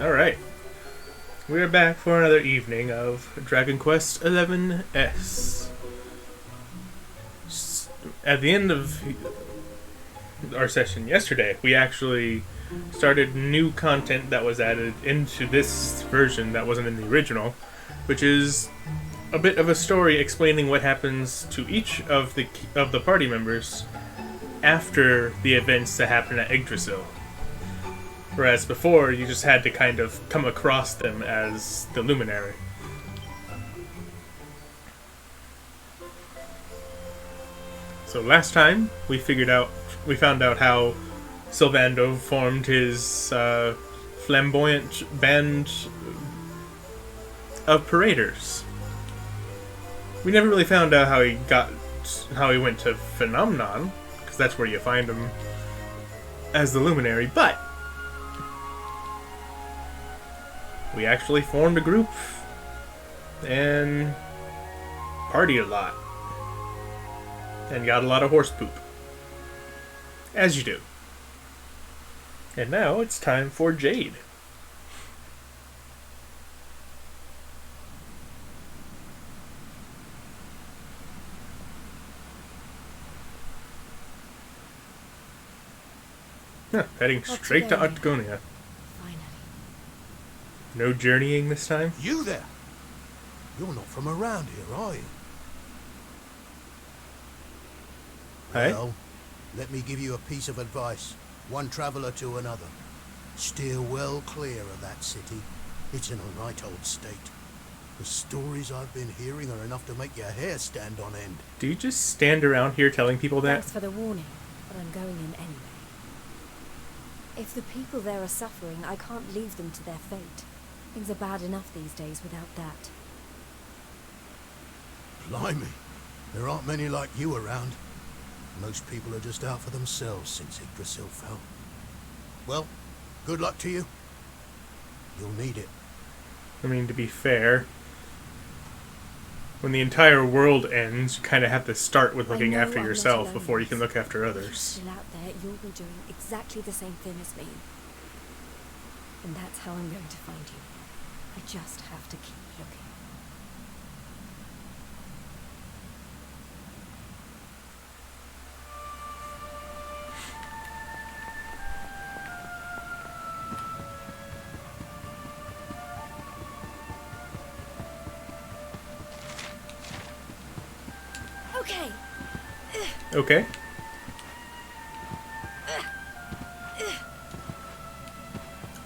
Alright. We're back for another evening of Dragon Quest XI-S. At the end of our session yesterday, we actually started new content that was added into this version that wasn't in the original, which is a bit of a story explaining what happens to each of the party members after the events that happen at Yggdrasil. Whereas before, you just had to kind of come across them as the Luminary. So last time, we found out how Sylvando formed his flamboyant band of paraders. We never really found out how he went to Phenomenon, because that's where you find him as the Luminary, but we actually formed a group and partied a lot. And got a lot of horse poop. As you do. And now it's time for Jade. Heading straight to Octogonia. No journeying this time? You there? You're not from around here, are you? Hey? Well, let me give you a piece of advice. One traveller to another. Steer well clear of that city. It's in a right old state. The stories I've been hearing are enough to make your hair stand on end. Do you just stand around here telling people that? Thanks for the warning, but I'm going in anyway. If the people there are suffering, I can't leave them to their fate. Things are bad enough these days without that. Blimey, there aren't many like you around. Most people are just out for themselves since Yggdrasil fell. Well, good luck to you. You'll need it. I mean, to be fair, when the entire world ends, you kind of have to start with looking after yourself before you can look after others. If you're still out there, you'll be doing exactly the same thing as me. And that's how I'm going to find you. I just have to keep looking. Okay. Okay.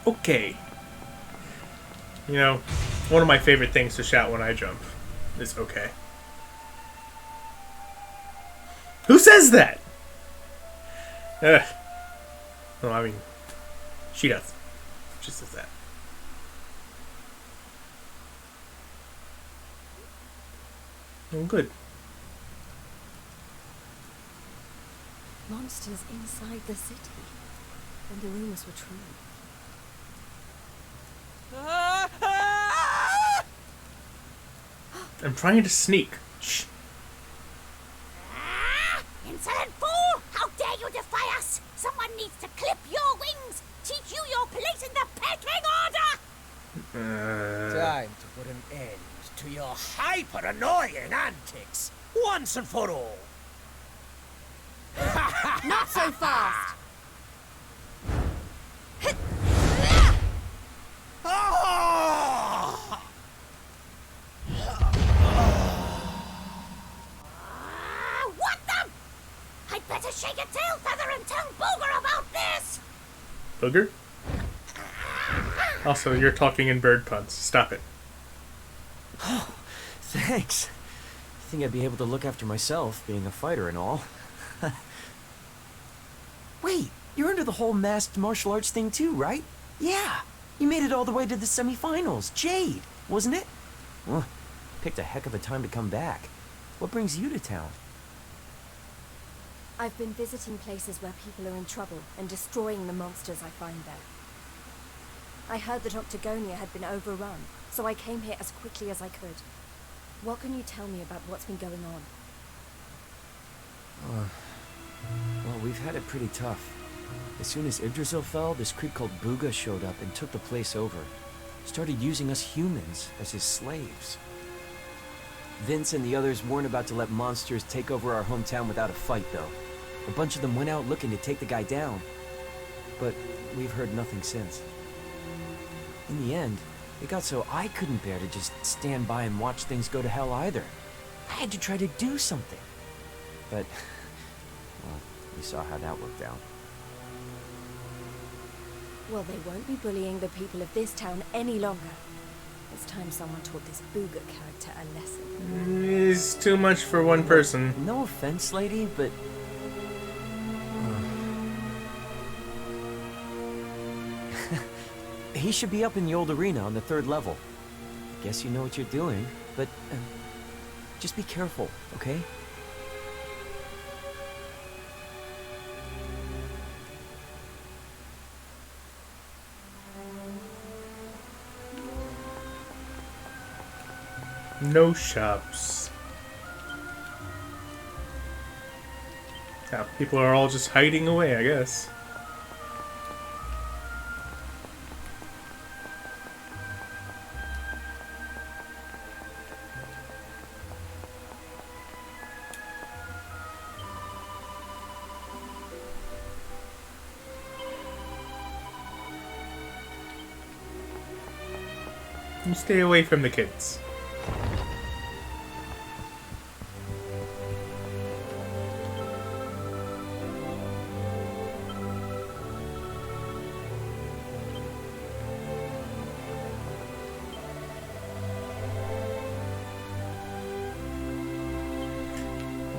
Okay. You know, one of my favorite things to shout when I jump is okay. Who says that? Well, I mean, she does. She says that. Oh, good. Monsters inside the city. And the rumors were true. I'm trying to sneak. Shh. Insolent fool! How dare you defy us? Someone needs to clip your wings! Teach you your place in the pecking order! Time to put an end to your hyper-annoying antics, once and for all. Not so fast! What the? I'd better shake a tail feather and tell Booger about this! Booger? Also, you're talking in bird puns. Stop it. Oh, thanks. I think I'd be able to look after myself, being a fighter and all. Wait, you're into the whole masked martial arts thing too, right? Yeah, you made it all the way to the semifinals. Jade, wasn't it? Well, picked a heck of a time to come back. What brings you to town? I've been visiting places where people are in trouble and destroying the monsters I find there. I heard that Octogonia had been overrun, so I came here as quickly as I could. What can you tell me about what's been going on? Well, we've had it pretty tough. As soon as Yggdrasil fell, this creep called Booga showed up and took the place over. Started using us humans as his slaves. Vince and the others weren't about to let monsters take over our hometown without a fight, though. A bunch of them went out looking to take the guy down. But we've heard nothing since. In the end, it got so I couldn't bear to just stand by and watch things go to hell either. I had to try to do something. But, well, we saw how that worked out. Well, they won't be bullying the people of this town any longer. It's time someone taught this Booga character a lesson. He's too much for one person. No offense, lady, but... he should be up in the old arena on the 3rd level. Guess you know what you're doing, but... just be careful, okay? No shops. Yeah, people are all just hiding away, I guess. You stay away from the kids.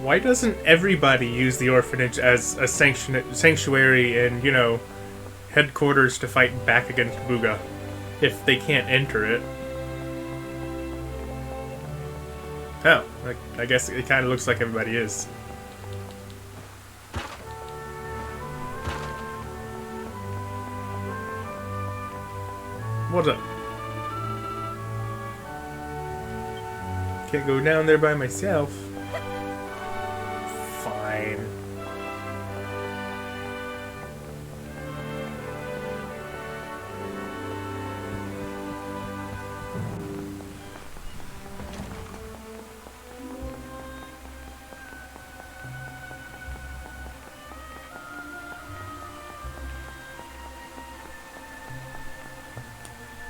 Why doesn't everybody use the orphanage as a sanctuary and, you know, headquarters to fight back against Booga if they can't enter it? Oh, I guess it kind of looks like everybody is. What's up? Can't go down there by myself. Fine.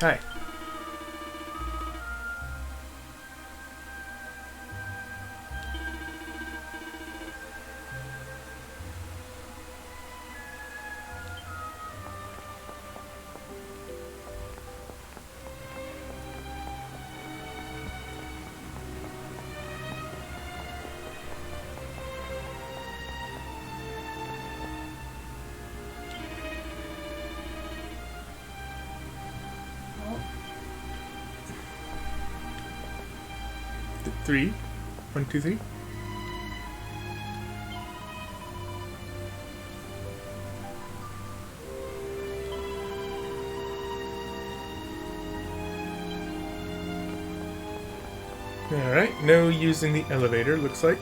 Hi. Three. 1, 2, 3. Alright, no using the elevator, looks like.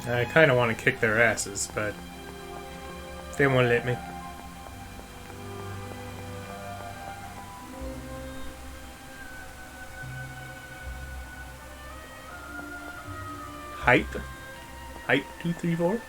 I kind of want to kick their asses, but they won't let me. Height? Height 2, 3, 4?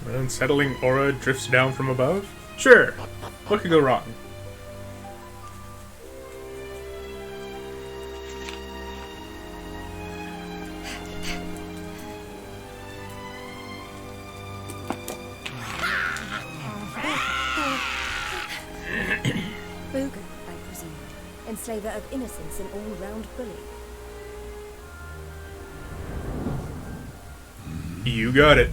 An unsettling aura drifts down from above? Sure. What could go wrong? Booger, I presume. Enslaver of innocence and all-round bully. You got it.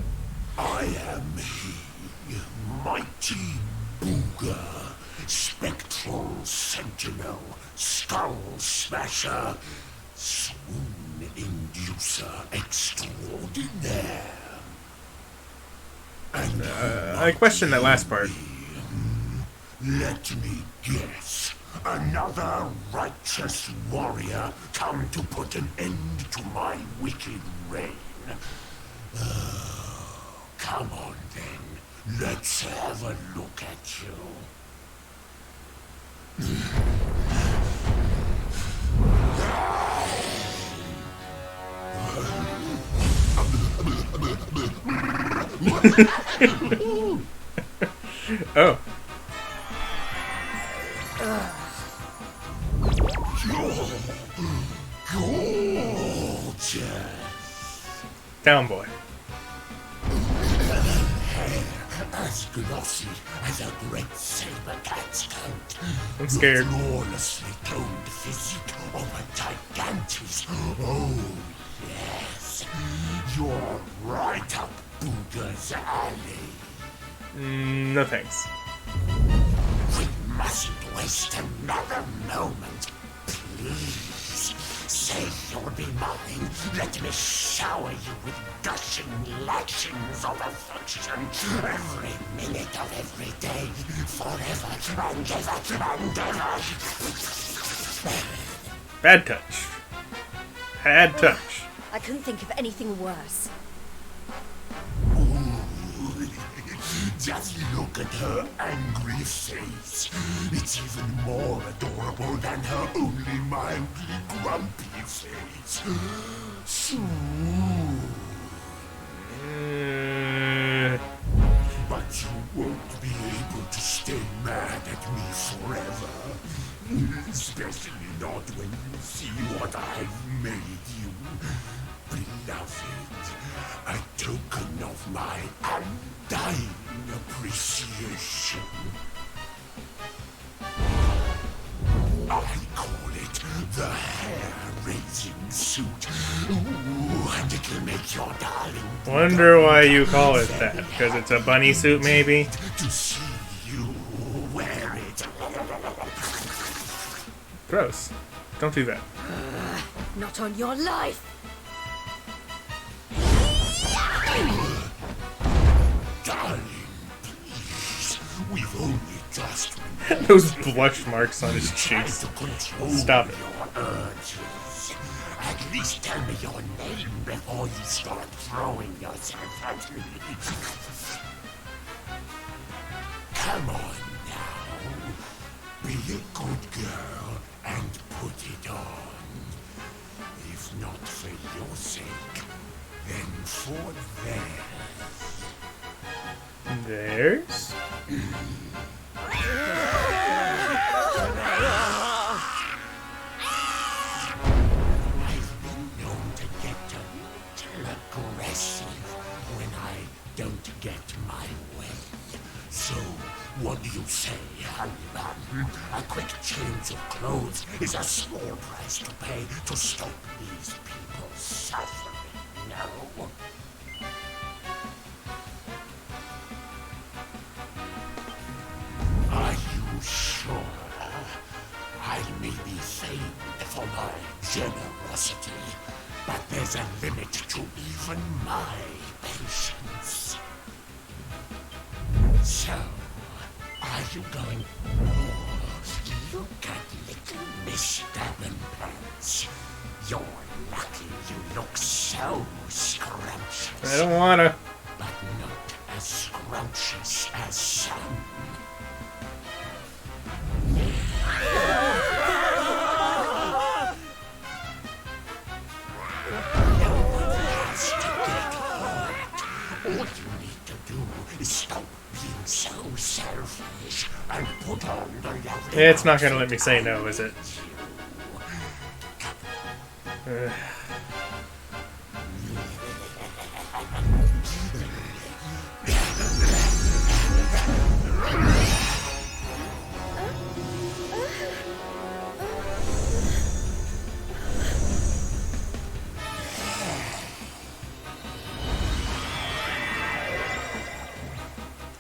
I am he, mighty Booger, spectral sentinel, skull smasher, swoon inducer extraordinaire. And I question that last part. let me guess. Another righteous warrior come to put an end to my wicked reign. Come on then, let's have a look at you. Oh. Gorgeous. Down boy. As glossy as a great saber cat's coat. I'm scared. The flawlessly toned physique of a gigantis. Oh, yes. You're right up Booger's alley. No thanks. We mustn't waste another moment. Please, say you'll be mine. Let me shower you with gushing lashings of affection. Every minute of every day. Forever and ever and ever. Bad touch. Bad touch. I couldn't think of anything worse. Just look at her angry face. It's even more adorable than her only mildly grumpy face. But you won't be able to stay mad at me forever. Especially not when you see what I've made you. Beloved, a token of my undying appreciation. I call it the hair-raising suit. Ooh, and it'll make your darling... Wonder why you call it that. Because it's a bunny suit, maybe? to see you wear it. Gross. Don't do that. Not on your life! Darling, please. We've only just Those blush marks on his tried cheeks. to control Stop it. your urges. At least tell me your name before you start throwing yourself at me. Come on now. Be a good girl and put it on. If not for your sake, then for theirs. There's? I've been known to get a little aggressive when I don't get my way. So, what do you say, honey bun? A quick change of clothes is a small price to pay to stop these people suffering, no? Are you sure? I may be famed for my generosity, but there's a limit to even my patience. So, are you going... Look at little Miss Pants. You're lucky you look so scrumptious. I don't wanna. But not as scrumptious as some. No one has to get hurt. All you need to do is stop being so selfish and put on the lovely. It's not gonna let me say no, is it?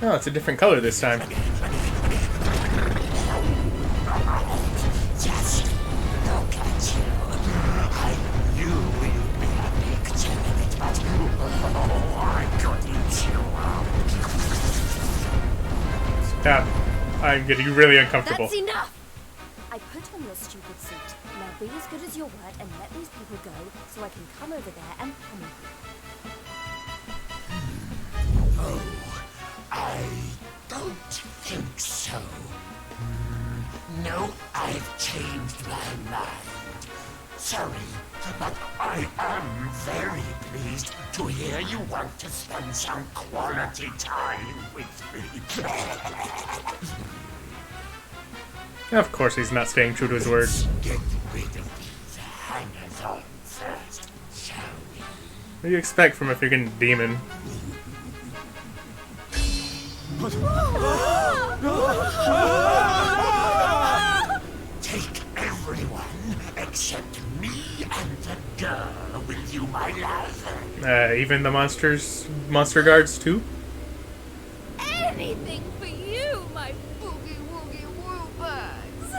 Oh, it's a different color this time. Just look at you. I knew you'd be a picture of it, but oh, I couldn't you. Yeah, I'm getting really uncomfortable. That's enough! I put on your stupid suit. Now be as good as your word and let these people go so I can come over there and pummel you. Oh, I don't think so. No, I've changed my mind. Sorry, but I am very pleased to hear you want to spend some quality time with me. Of course he's not staying true to his word. Get rid of these hangers-on first, shall we? What do you expect from a freaking demon? Take everyone except me and the girl with you, my love. Even the monster guards too? Anything for you, my boogie woogie woo birds.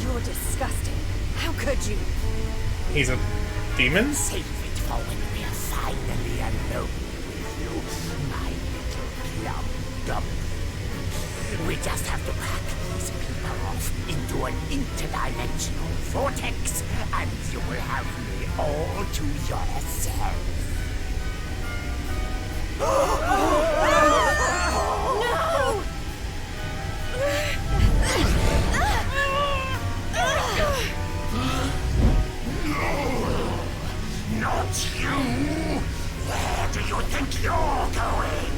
You're disgusting. How could you? He's a demon? Save it for when we're finally alone with you, my little plum dumpling. We just have to pack these people off into an interdimensional vortex, and you will have me all to yourself. Not you! Where do you think you're going?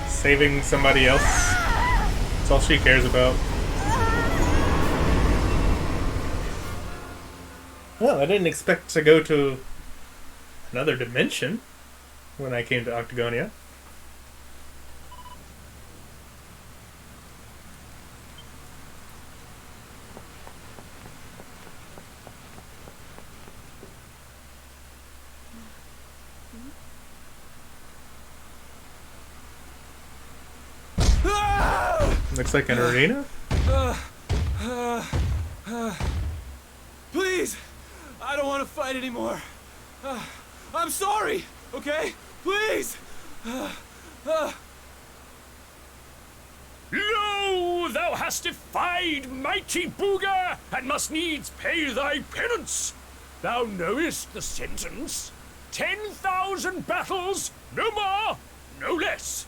Saving somebody else. That's all she cares about. Well, I didn't expect to go to another dimension when I came to Octagonia. Looks like an arena? Please! I don't want to fight anymore. I'm sorry, okay? Please! Lo, thou hast defied mighty Booga, and must needs pay thy penance. Thou knowest the sentence. 10,000 battles, no more, no less.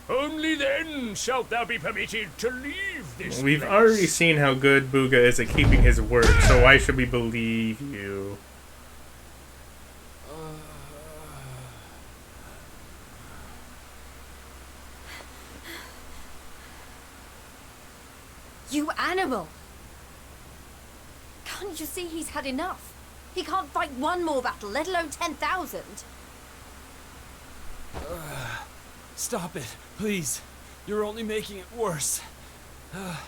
Only then shalt thou be permitted to leave this We've place. already seen how good Booga is at keeping his word, so why should we believe you? You animal! Can't you see he's had enough? He can't fight one more battle, let alone 10,000. Stop it, please. You're only making it worse. Worse?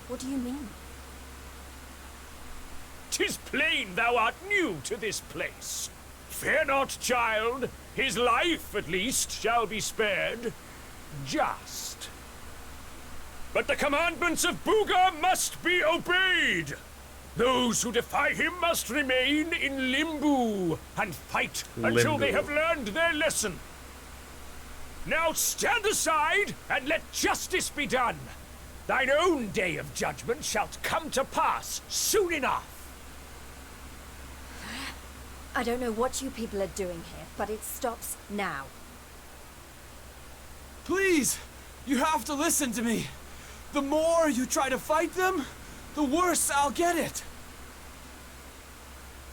What do you mean? 'Tis plain thou art new to this place. Fear not, child. His life, at least, shall be spared. Just. But the commandments of Booga must be obeyed. Those who defy him must remain in limbo and fight until they have learned their lesson. Now stand aside and let justice be done. Thine own day of judgment shalt come to pass soon enough. I don't know what you people are doing here, but it stops now. Please! You have to listen to me. The more you try to fight them, the worse I'll get it.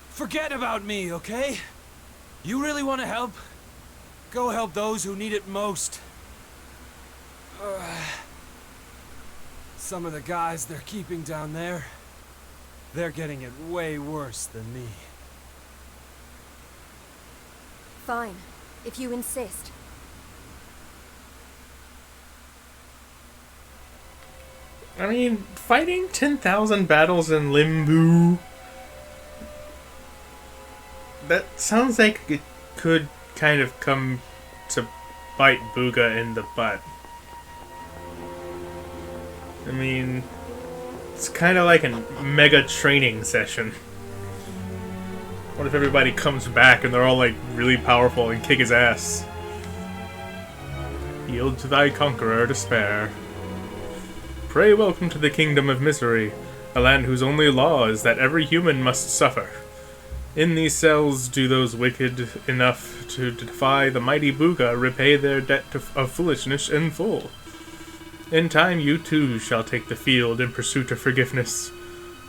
Forget about me, okay? You really want to help? Go help those who need it most. Some of the guys they're keeping down there, they're getting it way worse than me. Fine, if you insist. I mean, fighting 10,000 battles in Limbo... That sounds like it could kind of come to bite Booga in the butt. I mean, it's kind of like a mega training session. What if everybody comes back and they're all like really powerful and kick his ass? Yield to thy conqueror, despair. Pray welcome to the kingdom of misery, a land whose only law is that every human must suffer. In these cells do those wicked enough to defy the mighty Booga repay their debt of foolishness in full. In time you too shall take the field in pursuit of forgiveness.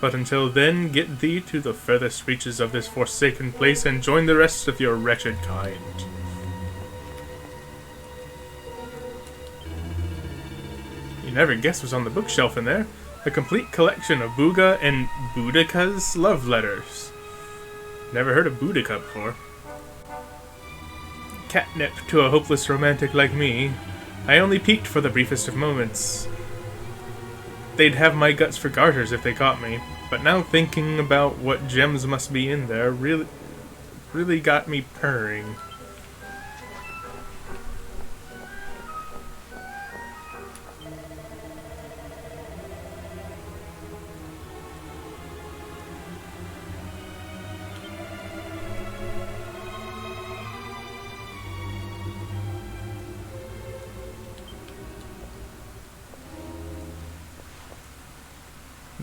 But until then, get thee to the furthest reaches of this forsaken place and join the rest of your wretched kind. You never guessed what's on the bookshelf in there. A complete collection of Booga and Boudica's love letters. Never heard of Boudica before. Catnip to a hopeless romantic like me. I only peeked for the briefest of moments. They'd have my guts for garters if they caught me, but now thinking about what gems must be in there really got me purring.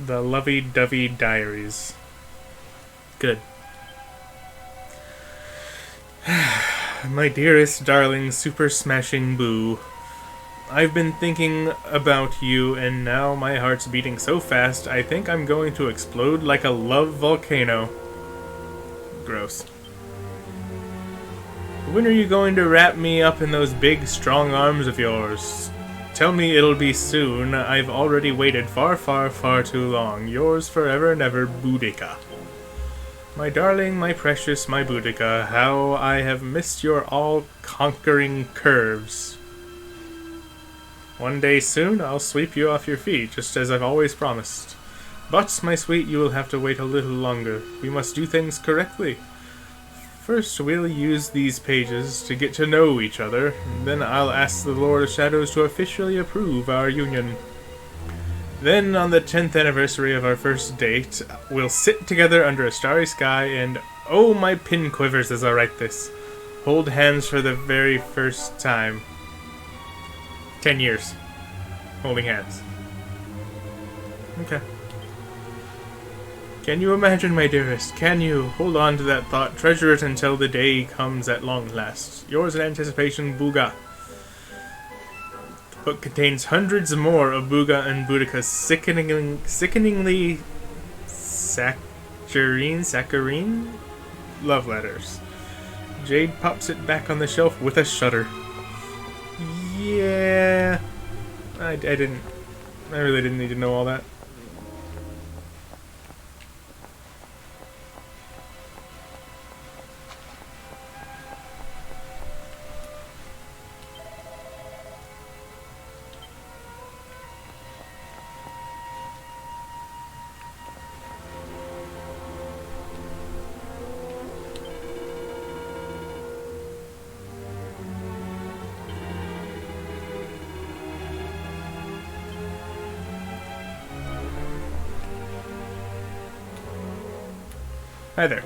The Lovey-Dovey Diaries. Good. My dearest, darling, super smashing Boo. I've been thinking about you, and now my heart's beating so fast, I think I'm going to explode like a love volcano. Gross. When are you going to wrap me up in those big, strong arms of yours? Tell me it'll be soon. I've already waited far, far, far too long. Yours forever and ever, Boudica. My darling, my precious, my Boudica, how I have missed your all-conquering curves. One day soon, I'll sweep you off your feet, just as I've always promised. But, my sweet, you will have to wait a little longer. We must do things correctly. First, we'll use these pages to get to know each other, then I'll ask the Lord of Shadows to officially approve our union. Then, on the 10th anniversary of our first date, we'll sit together under a starry sky and, oh, my pin quivers as I write this, hold hands for the very first time. 10 years. Holding hands. Okay. Can you imagine, my dearest? Can you? Hold on to that thought. Treasure it until the day comes at long last. Yours in anticipation, Booga. The book contains hundreds more of Booga and Boudica's sickeningly saccharine love letters. Jade pops it back on the shelf with a shudder. Yeah... I really didn't need to know all that. Hi there.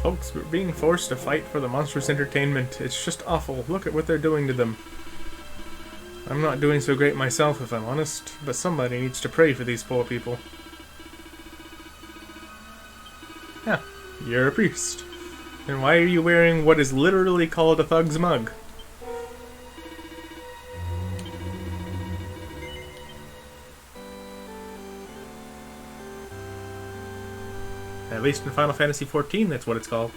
Folks, we're being forced to fight for the monstrous entertainment. It's just awful. Look at what they're doing to them. I'm not doing so great myself, if I'm honest, but somebody needs to pray for these poor people. Yeah, you're a priest. Then why are you wearing what is literally called a thug's mug? At least in Final Fantasy XIV, that's what it's called.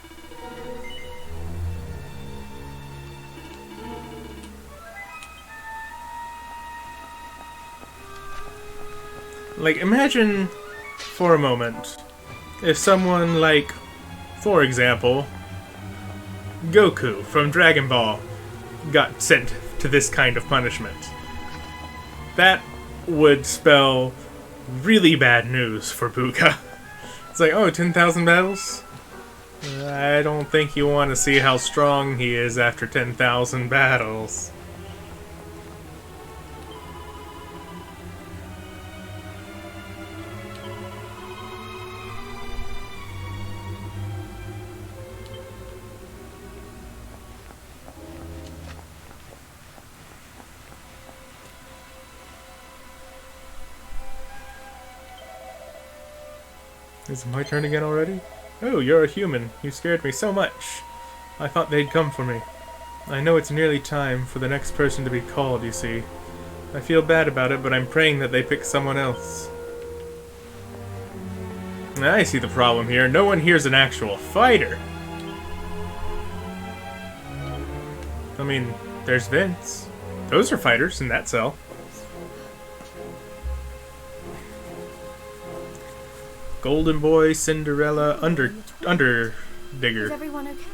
Like, imagine for a moment if someone like, for example, Goku from Dragon Ball got sent to this kind of punishment. That would spell really bad news for Buka. It's like, oh, 10,000 battles? I don't think you want to see how strong he is after 10,000 battles. Is it my turn again already? Oh, you're a human. You scared me so much. I thought they'd come for me. I know it's nearly time for the next person to be called, you see. I feel bad about it, but I'm praying that they pick someone else. I see the problem here. No one here's an actual fighter. I mean, there's Vince. Those are fighters in that cell. Golden Boy, Cinderella, Underdigger. Is everyone okay?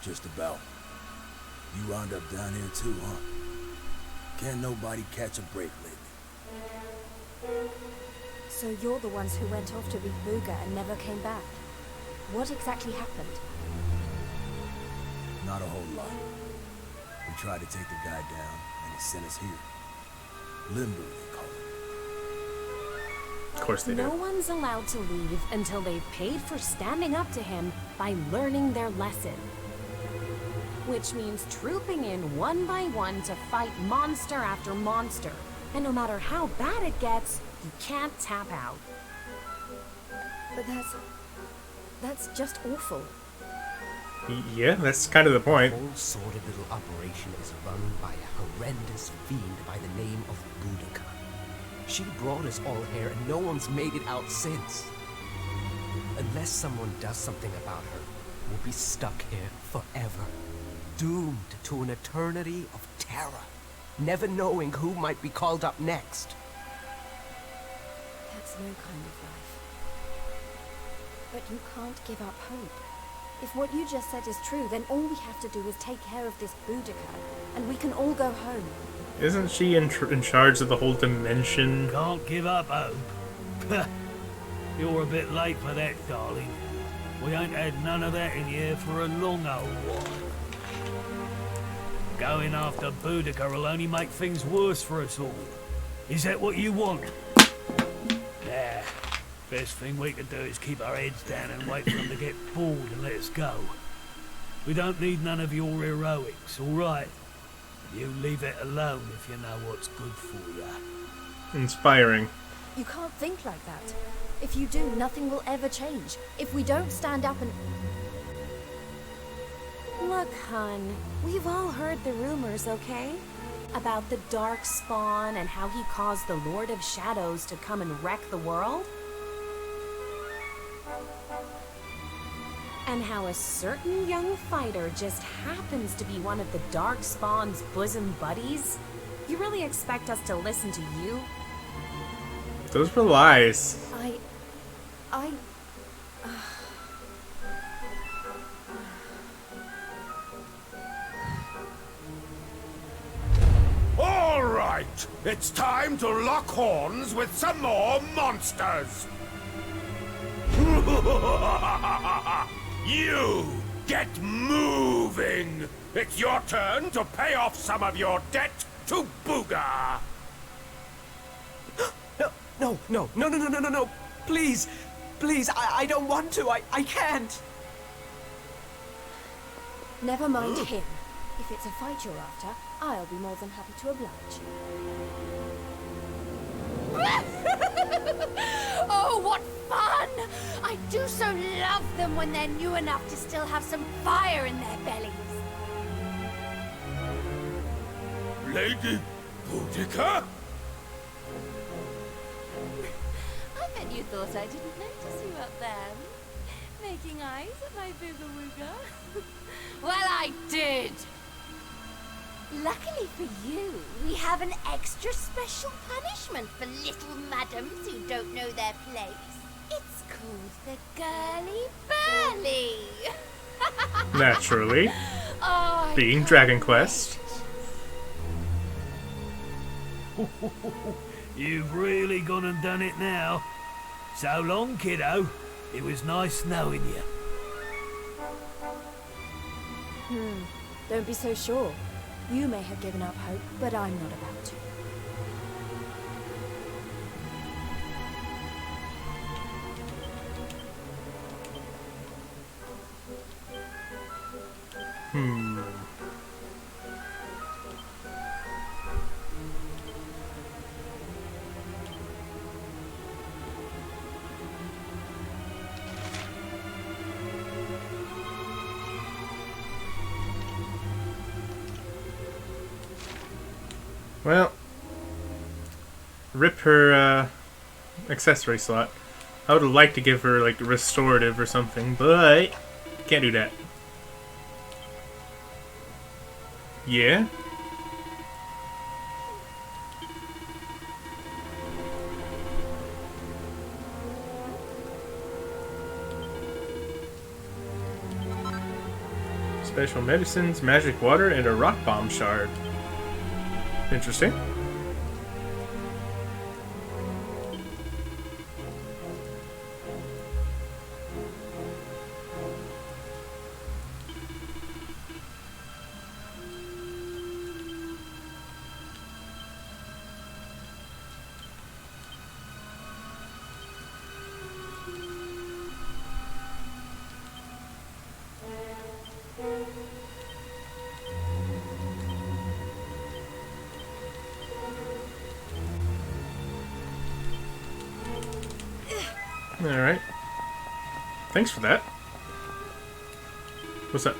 Just about. You wound up down here too, huh? Can't nobody catch a break lately. So you're the ones who went off to beat Booga and never came back. What exactly happened? Not a whole lot. We tried to take the guy down, and he sent us here. Limbo, they call it. Of course they do. No one's allowed to leave until they've paid for standing up to him by learning their lesson. Which means trooping in one by one to fight monster after monster. And no matter how bad it gets, you can't tap out. But that's just awful. Yeah, that's kind of the point. The whole sordid little operation is run by a horrendous fiend by the name of Boudica. She brought us all here and no one's made it out since. Unless someone does something about her, we'll be stuck here forever. Doomed to an eternity of terror, never knowing who might be called up next. That's no kind of life. But you can't give up hope. If what you just said is true, then all we have to do is take care of this Boudica, and we can all go home. Isn't she in charge of the whole dimension? Can't give up hope. You're a bit late for that, darling. We ain't had none of that in here for a long old while. Going after Boudica will only make things worse for us all. Is that what you want? Nah. Best thing we can do is keep our heads down and wait for them to get bored and let us go. We don't need none of your heroics, alright? You leave it alone if you know what's good for you. Inspiring. You can't think like that. If you do, nothing will ever change. If we don't stand up and... Look, hun, we've all heard the rumors, okay? About the Dark Spawn and how he caused the Lord of Shadows to come and wreck the world? And how a certain young fighter just happens to be one of the Dark Spawn's bosom buddies? You really expect us to listen to you? Those were lies. All right, it's time to lock horns with some more monsters. You get moving. It's your turn to pay off some of your debt to Booga. No. Please. Please, I don't want to. I can't. Never mind him. If it's a fight you're after, I'll be more than happy to oblige. Oh, what fun! I do so love them when they're new enough to still have some fire in their bellies. Lady Boudica? bet you thought I didn't notice you up there. Making eyes at my booga-wooga. Well, I did! Luckily for you, we have an extra special punishment for little madams who don't know their place. It's called the Girly Burly. Naturally. Oh, Being Dragon Quest. You've really gone and done it now. So long, kiddo. It was nice knowing you. Don't be so sure. You may have given up hope, but I'm not about to. Well, rip her accessory slot. I would have liked to give her like restorative or something, but can't do that. Yeah? Special medicines, magic water, and a rock bomb shard. Interesting. Alright. Thanks for that. What's that?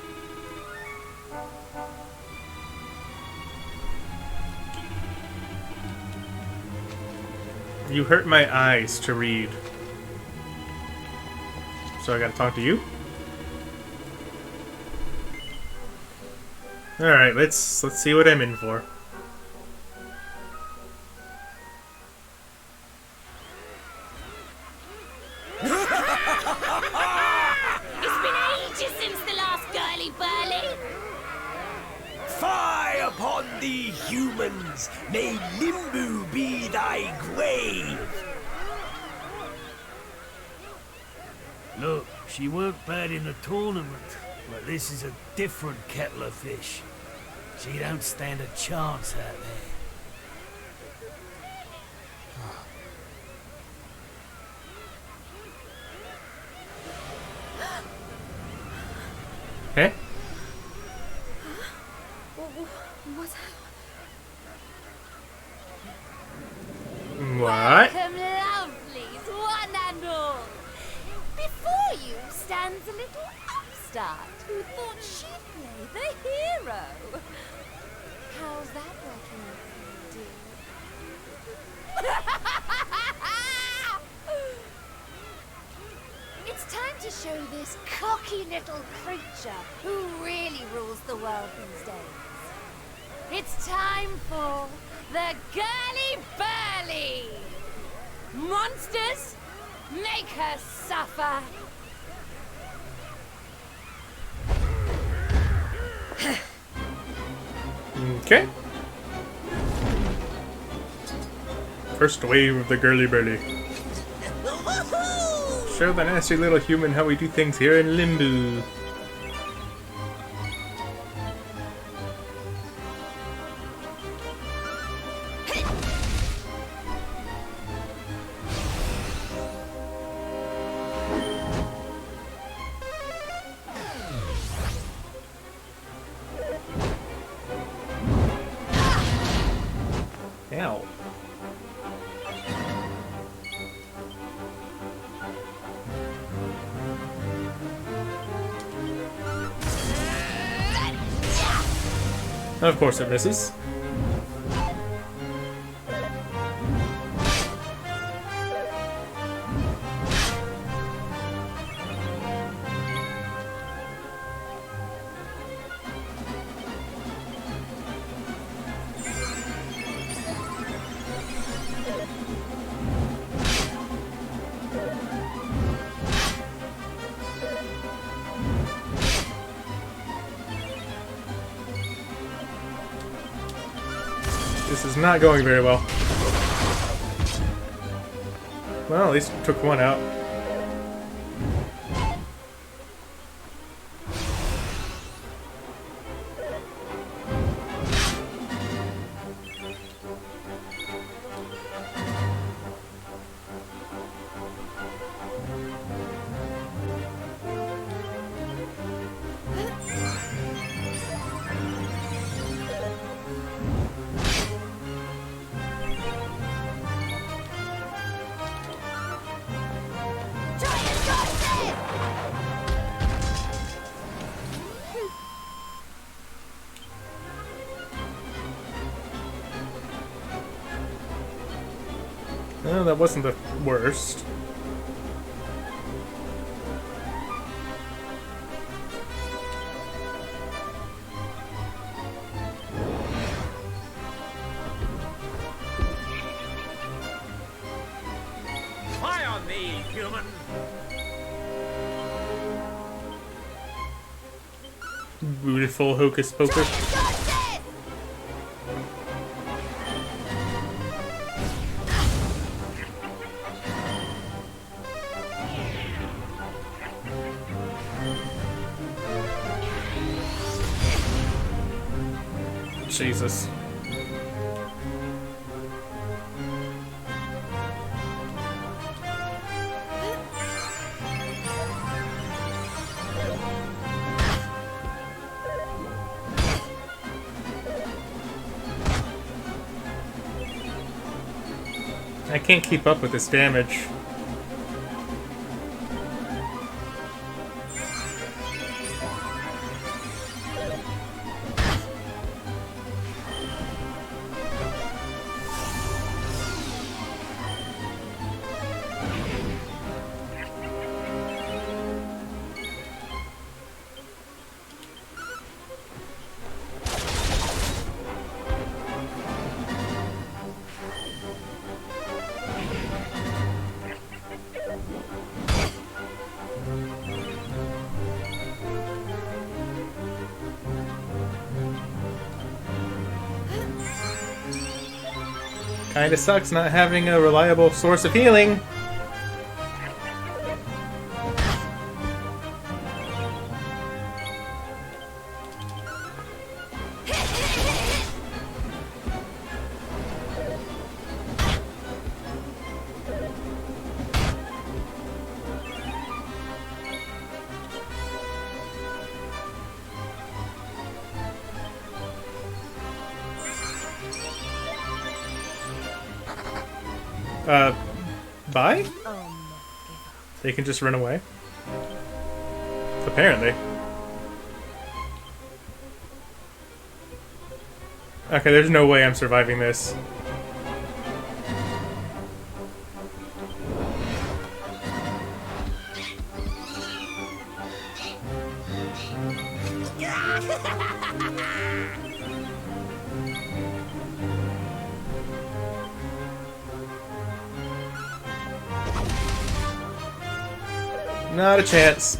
You hurt my eyes to read. So I gotta talk to you? Alright, let's see what I'm in for. It's been ages since the last Girly Burly. Fie upon thee, humans! May Limbo be thy grave! Look, she weren't bad in the tournament, but this is a different kettle of fish. She don't stand a chance out there. Eh? What? Welcome, lovelies, one and all. Before you stands a little upstart who thought she'd play the hero. How's that working out for you, dear? It's time to show this cocky little creature who really rules the world these days. It's time for the Girly Burly! Monsters, make her suffer! Okay. First wave of the Girly Burly. Show the nasty little human how we do things here in Limbo. Ow. Of course it misses. This is not going very well. Well, at least took one out. Well, that wasn't the worst. Fly on me, human! Beautiful hocus pocus. Jesus. I can't keep up with this damage. Kinda sucks not having a reliable source of healing. Bye? They can just run away? Apparently. Okay, there's no way I'm surviving this. Not a chance.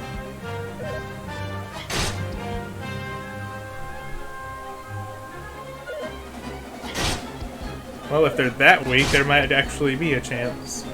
Well, if they're that weak, there might actually be a chance.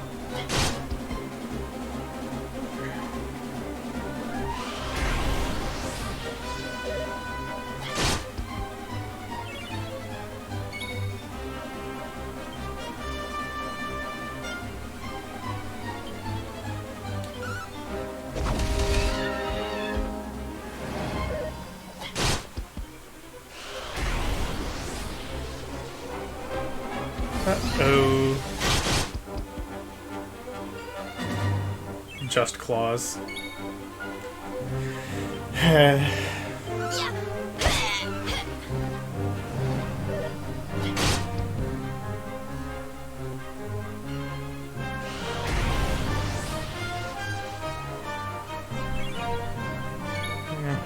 Uh-oh. Just claws.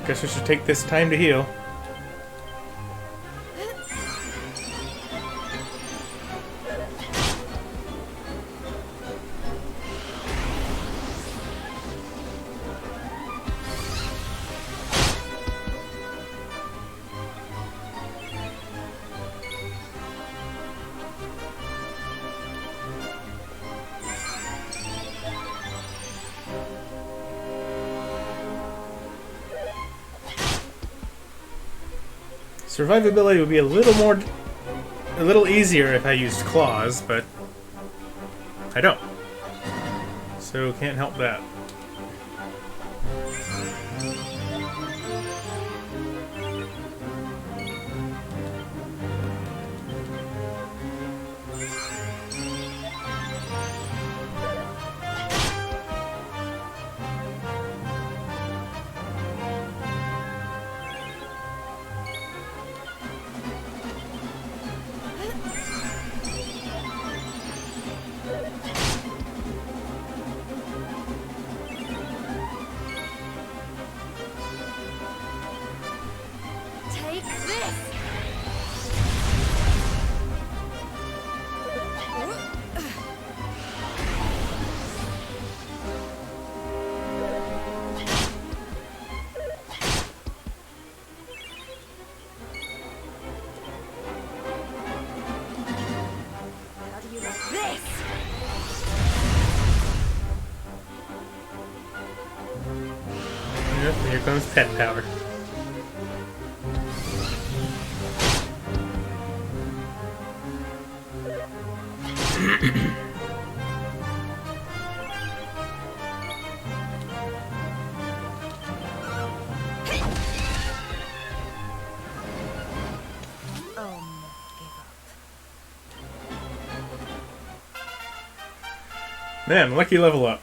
Guess I should take this time to heal. Survivability would be a little easier if I used claws, but I don't. So can't help that. Take this! How do you like this? Yep, here comes pet power. Man, lucky level up.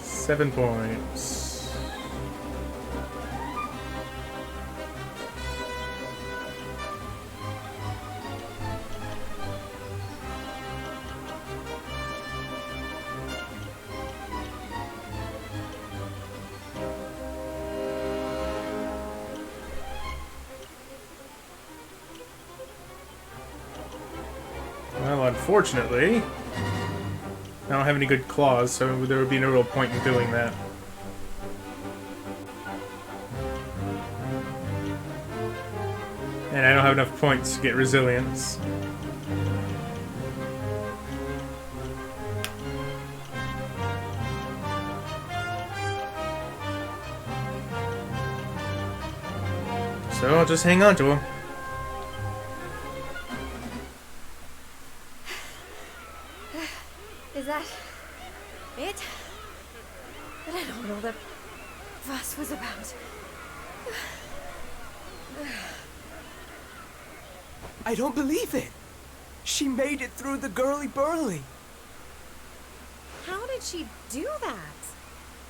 7 points. Well, unfortunately, I don't have any good claws, so there would be no real point in doing that. And I don't have enough points to get resilience. So I'll just hang on to him. Is that it? I don't know what all the fuss was about. I don't believe it. She made it through the girly-burly. How did she do that?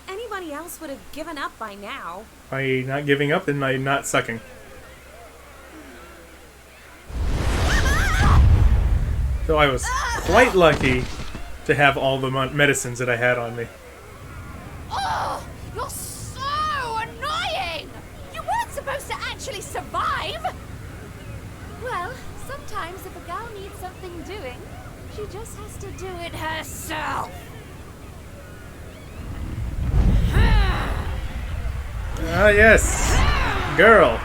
Anybody else would have given up by now. By not giving up and by not sucking. So I was quite lucky to have all the medicines that I had on me. Oh, you're so annoying! You weren't supposed to actually survive! Well, sometimes if a girl needs something doing, she just has to do it herself. Ah, yes. Girl.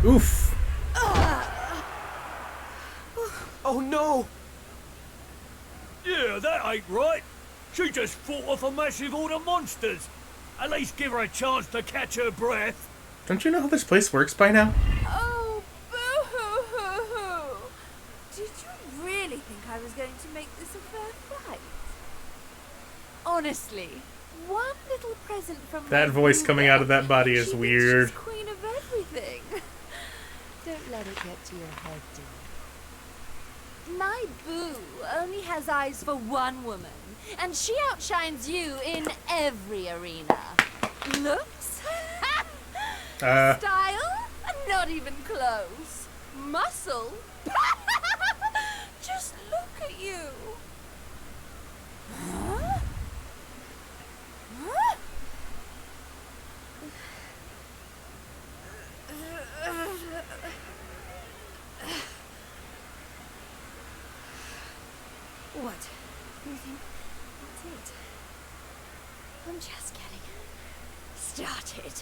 Oof. Oh no! Yeah, that ain't right. She just fought off a massive horde of monsters. At least give her a chance to catch her breath. Don't you know how this place works by now? Oh, boo-hoo-hoo-hoo! Did you really think I was going to make this a fair fight? Honestly, one little present from That my voice boo coming out of that body is she thinks weird. she's queen of everything. Don't let it get to your head, dear. My boo only has eyes for one woman, and she outshines you in every arena. Looks? Style? Not even close. Muscle? Just look at you. Huh? Huh? What? You think that's it? I'm just getting Started.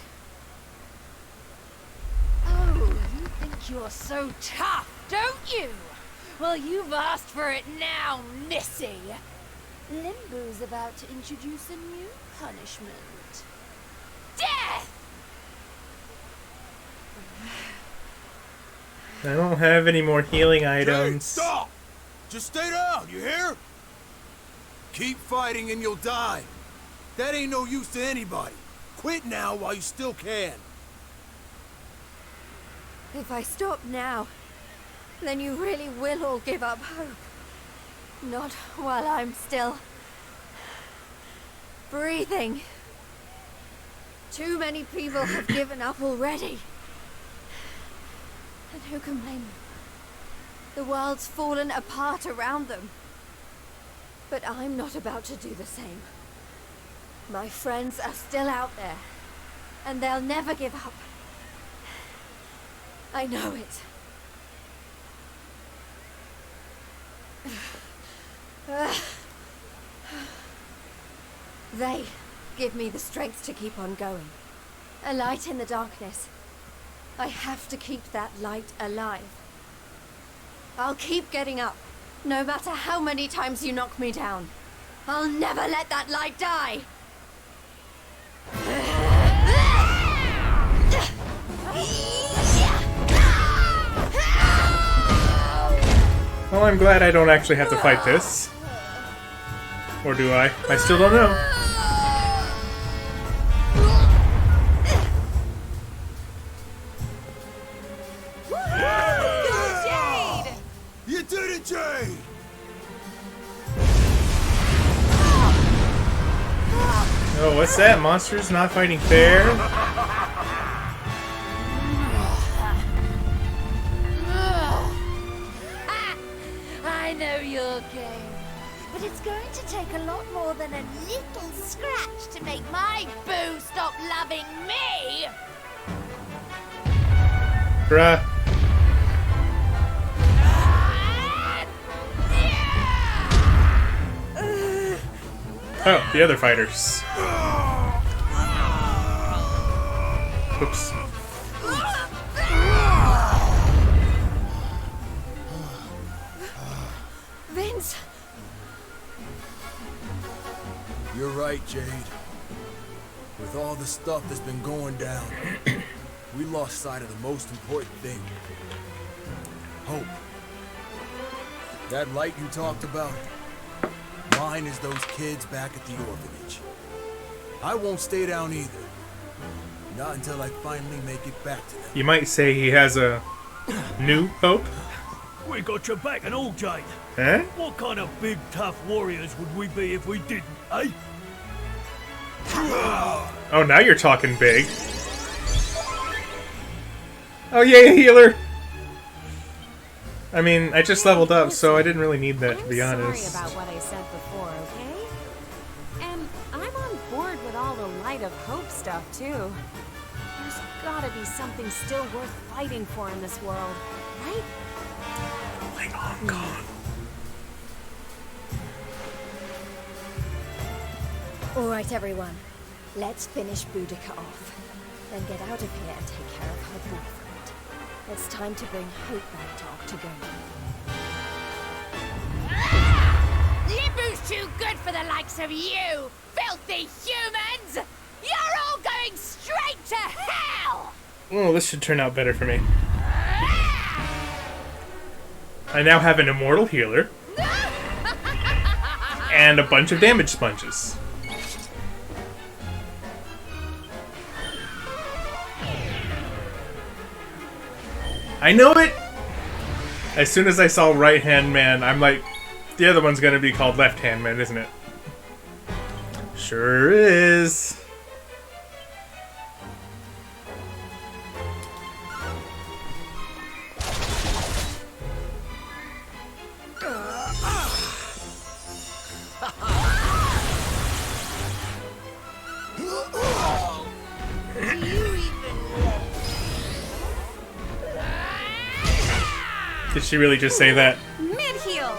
Oh, you think you're so tough? don't you? Well, you've asked for it now, Missy. Limbo's about to introduce a new punishment. Death! I don't have any more healing Jade, items. stop! Just stay down, you hear? Keep fighting and you'll die. That ain't no use to anybody. Quit now while you still can. If I stop now, then you really will all give up hope. Not while I'm still breathing. Too many people have given up already. And who can blame them? The world's fallen apart around them. But I'm not about to do the same. My friends are still out there, and they'll never give up. I know it. They give me the strength to keep on going. A light in the darkness. I have to keep that light alive. I'll keep getting up, no matter how many times you knock me down. I'll never let that light die! Well, I'm glad I don't actually have to fight this. Or do I? I still don't know. You did it, Jade! Oh, what's that? Monsters not fighting fair? I know your game, but it's going to take a lot more than a little scratch to make my boo stop loving me! Bruh. Oh, the other fighters. Oops. Vince! You're right, Jade. With all the stuff that's been going down, we lost sight of the most important thing. Hope. That light you talked about, mine is those kids back at the orphanage. I won't stay down either. Not until I finally make it back to them. You might say he has a new hope? We got your back and all, Jade. Huh? What kind of big, tough warriors would we be if we didn't, eh? Oh, now you're talking big. Oh, yay, healer! I mean, I just leveled up, so I didn't really need that, to be honest. Sorry about what I said before, okay? And I'm on board with all the Light of Hope stuff, too. There's gotta be something still worth fighting for in this world, right? Like Hong Kong. All right, everyone. Let's finish Boudica off. Then get out of here and take care of her boyfriend. It's time to bring hope back to Octagonia. Limbo's too good for the likes of you, filthy humans! You're all going straight to hell! Oh, this should turn out better for me. I now have an immortal healer. And a bunch of damage sponges. I know it! As soon as I saw Right Hand Man, I'm like, the other one's gonna be called Left Hand Man, isn't it? Sure is. Did she really just say that? Mid-heal!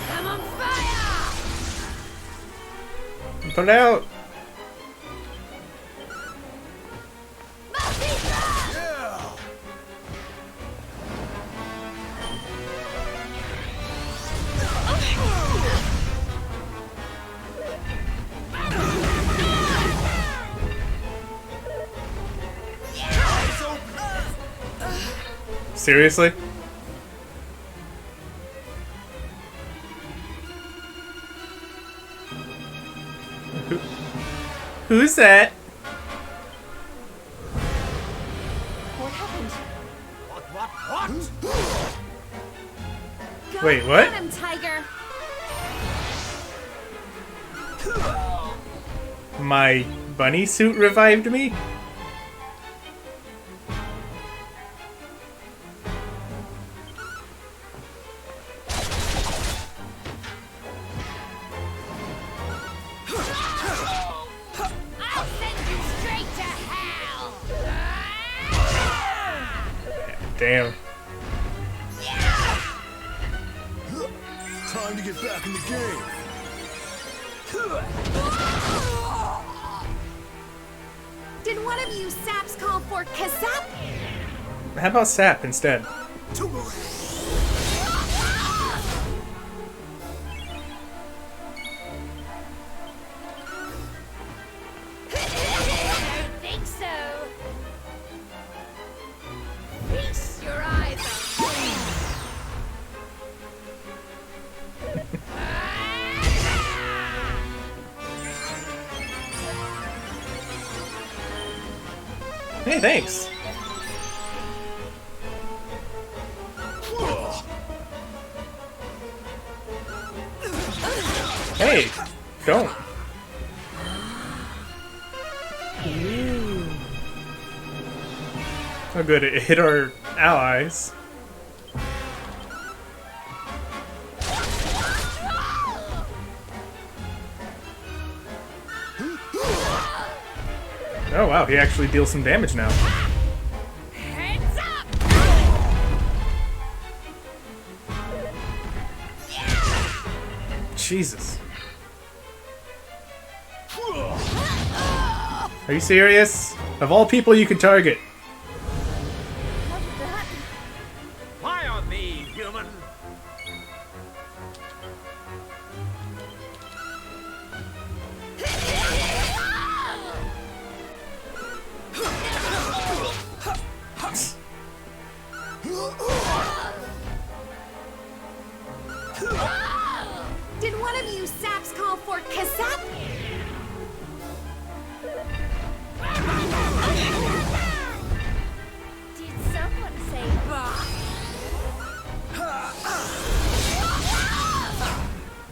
I'm on fire! Put it out. Seriously? Who's that? What happened? Go Wait, what? Get him, Tiger. My bunny suit revived me? I'll send you straight to hell. Damn. Time to get back in the game. Did one of you saps call for Kazap? How about sap instead? Don't think so. Feast your eyes on Hey, thanks. Hey, don't. Oh good, it hit our allies. Oh wow, he actually deals some damage now. Heads up! Jesus. Are you serious? Of all people you could target. Why on me, human? Did one of you saps call for Kazap? Did someone say bah?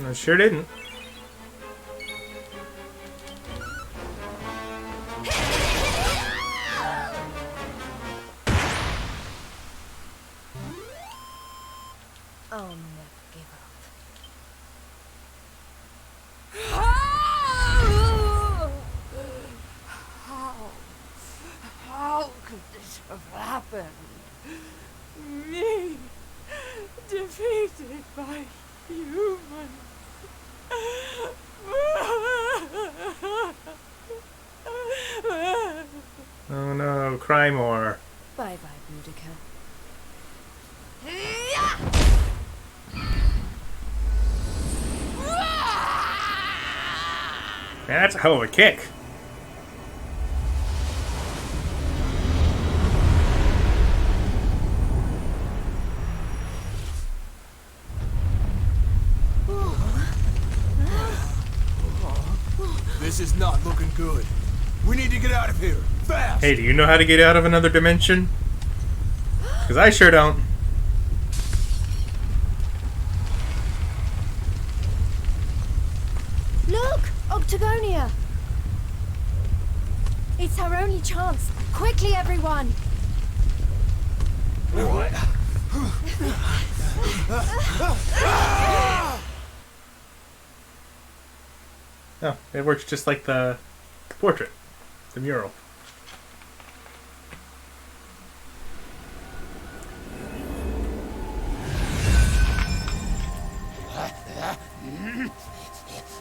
I sure didn't. I'll never give up. How could this have happened? Me defeated by humans. Oh no, cry more. Bye bye, Boudica. Man, that's a hell of a kick. This is not looking good. We need to get out of here. Fast! Hey, do you know how to get out of another dimension? Because I sure don't. Look! Octagonia! It's our only chance. Quickly, everyone! What? Oh, it works just like the portrait, the mural.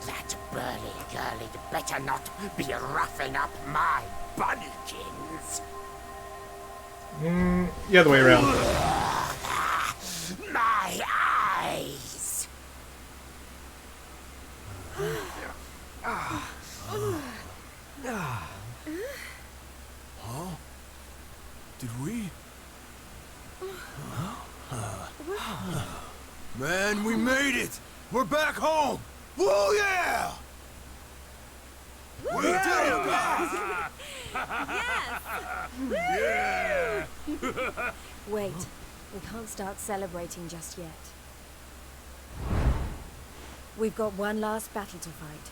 That burly girl'd better not be roughing up my bunnykins. The other way around. My eyes! Huh? Did we? Man, we made it! We're back home! Woo yeah! We did it, guys! Wait, we can't start celebrating just yet. We've got one last battle to fight.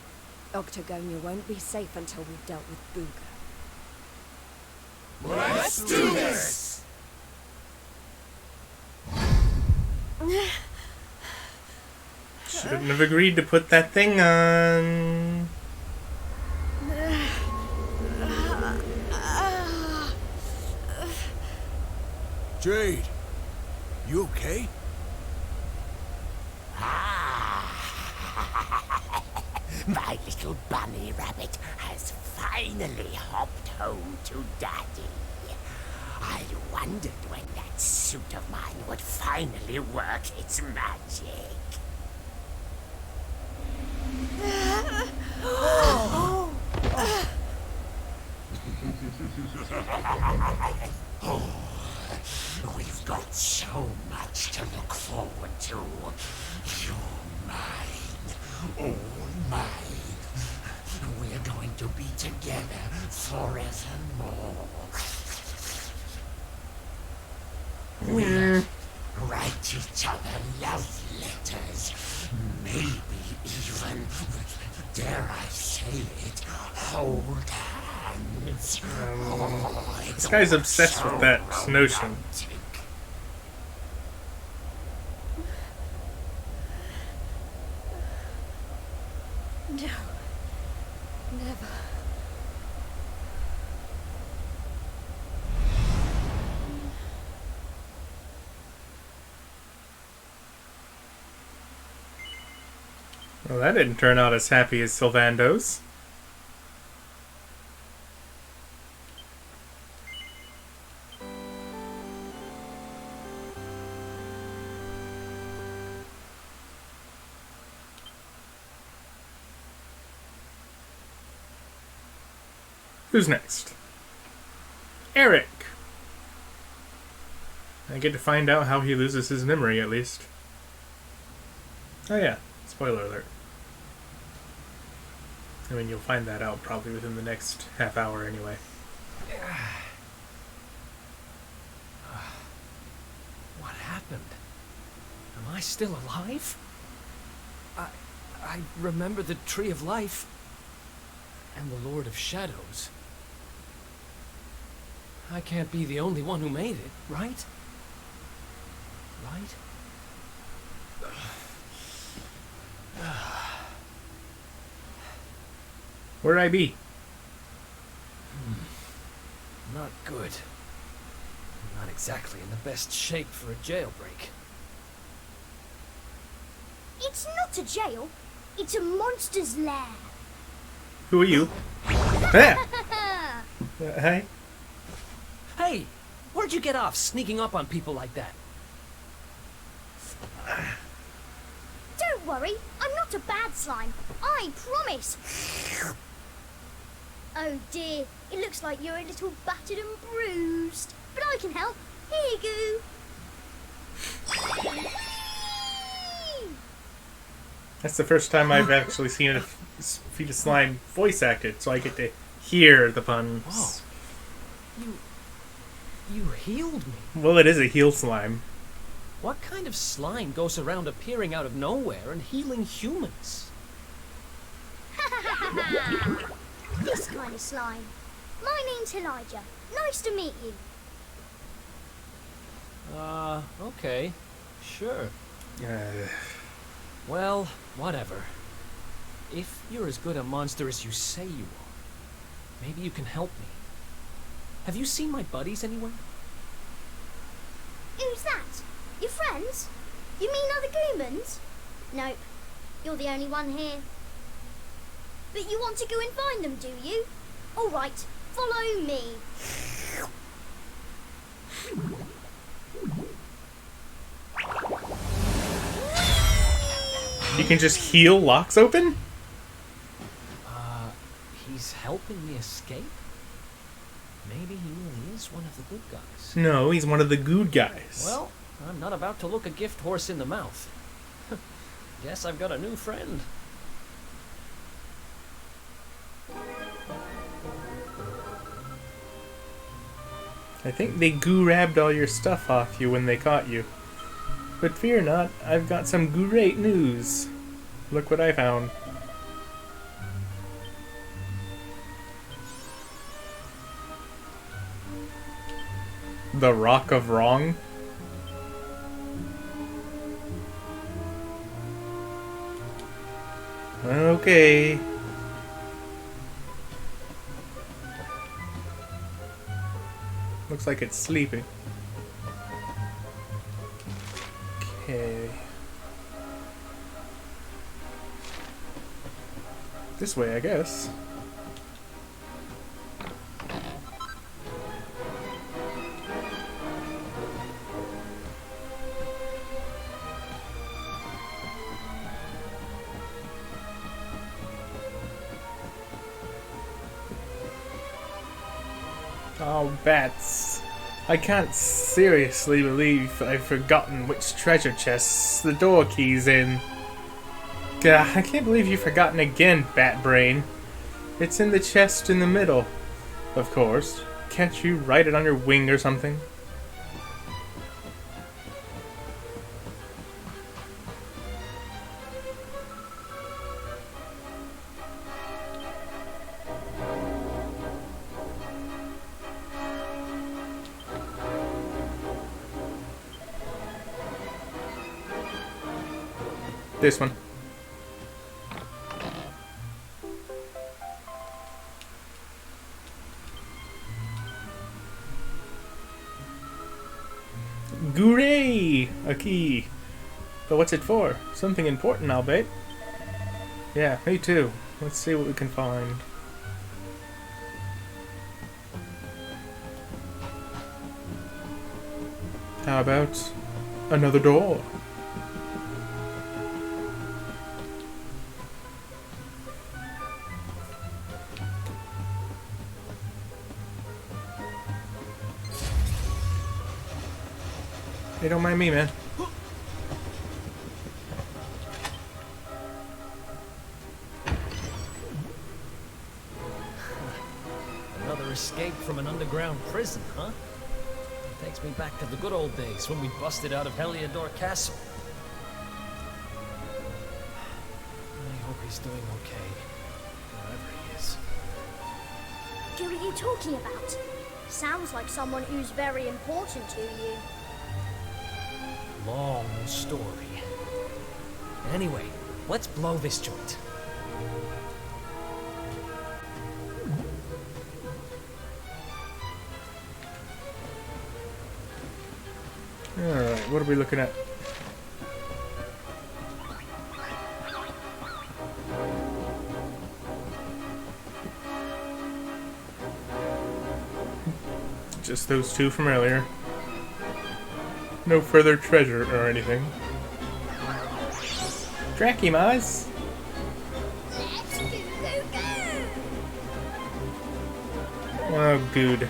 Octagonia won't be safe until we've dealt with Booga. Let's do this! Shouldn't have agreed to put that thing on. Jade, you okay? My little bunny rabbit has finally hopped home to Daddy. I wondered when that suit of mine would finally work its magic. We've got so much to look forward to. You're mine, all mine. We're going to be together forevermore. We'll write each other love letters. Maybe even, dare I say it, hold hands. This guy's obsessed with that notion. No. Never. Well, that didn't turn out as happy as Sylvando's. Who's next? Eric! I get to find out how he loses his memory, at least. Oh yeah, spoiler alert. I mean, you'll find that out probably within the next half hour anyway. What happened? Am I still alive? I remember the Tree of Life and the Lord of Shadows. I can't be the only one who made it, right? Right? Where'd I be? Not good. Not exactly in the best shape for a jailbreak. It's not a jail. It's a monster's lair. Who are you? Ah! Hi. Hey! Where'd you get off sneaking up on people like that? Don't worry, I'm not a bad slime. I promise. Oh dear, it looks like you're a little battered and bruised. But I can help. Here you go. That's the first time I've actually seen a Feet of Slime voice acted, so I get to hear the puns. Whoa. You healed me. Well, it is a heal slime. What kind of slime goes around appearing out of nowhere and healing humans? This kind of slime. My name's Elijah. Nice to meet you. Okay. Sure. Well, whatever. If you're as good a monster as you say you are, maybe you can help me. Have you seen my buddies anywhere? Who's that? Your friends? You mean other Goomans? Nope. You're the only one here. But you want to go and find them, do you? All right, follow me. You can just heal locks open? He's helping me escape? Maybe he really is one of the good guys. No, he's one of the good guys. Well, I'm not about to look a gift horse in the mouth. Guess I've got a new friend. I think they goo-rabbed all your stuff off you when they caught you. But fear not, I've got some great news. Look what I found. The Rock of Wrong? Okay. Looks like it's sleeping. Okay. This way, I guess. Oh, bats. I can't seriously believe I've forgotten which treasure chests the door key's in. Gah, I can't believe you've forgotten again, Bat Brain. It's in the chest in the middle, of course. Can't you write it on your wing or something? This one. Hooray! A key. But what's it for? Something important, I'll bet. Yeah, me too. Let's see what we can find. How about another door? Hey, don't mind me, man. Another escape from an underground prison, huh? Takes me back to the good old days when we busted out of Heliodor Castle. I hope he's doing okay, wherever he is. Who are you talking about? Sounds like someone who's very important to you. Long story. Anyway, let's blow this joint. Alright, what are we looking at? Just those two from earlier. No further treasure or anything. Drachimaz! Let's go. Oh, good.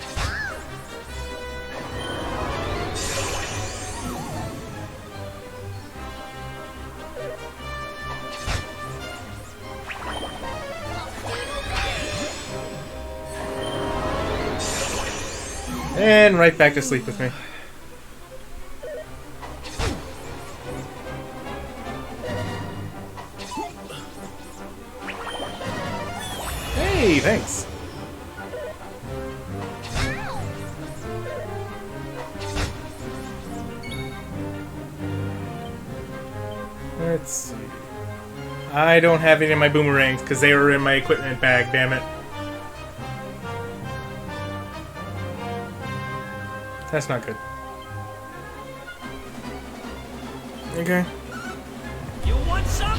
And right back to sleep with me. Hey, thanks. Let's see. I don't have any of my boomerangs because they were in my equipment bag, damn it. That's not good. Okay. You want some?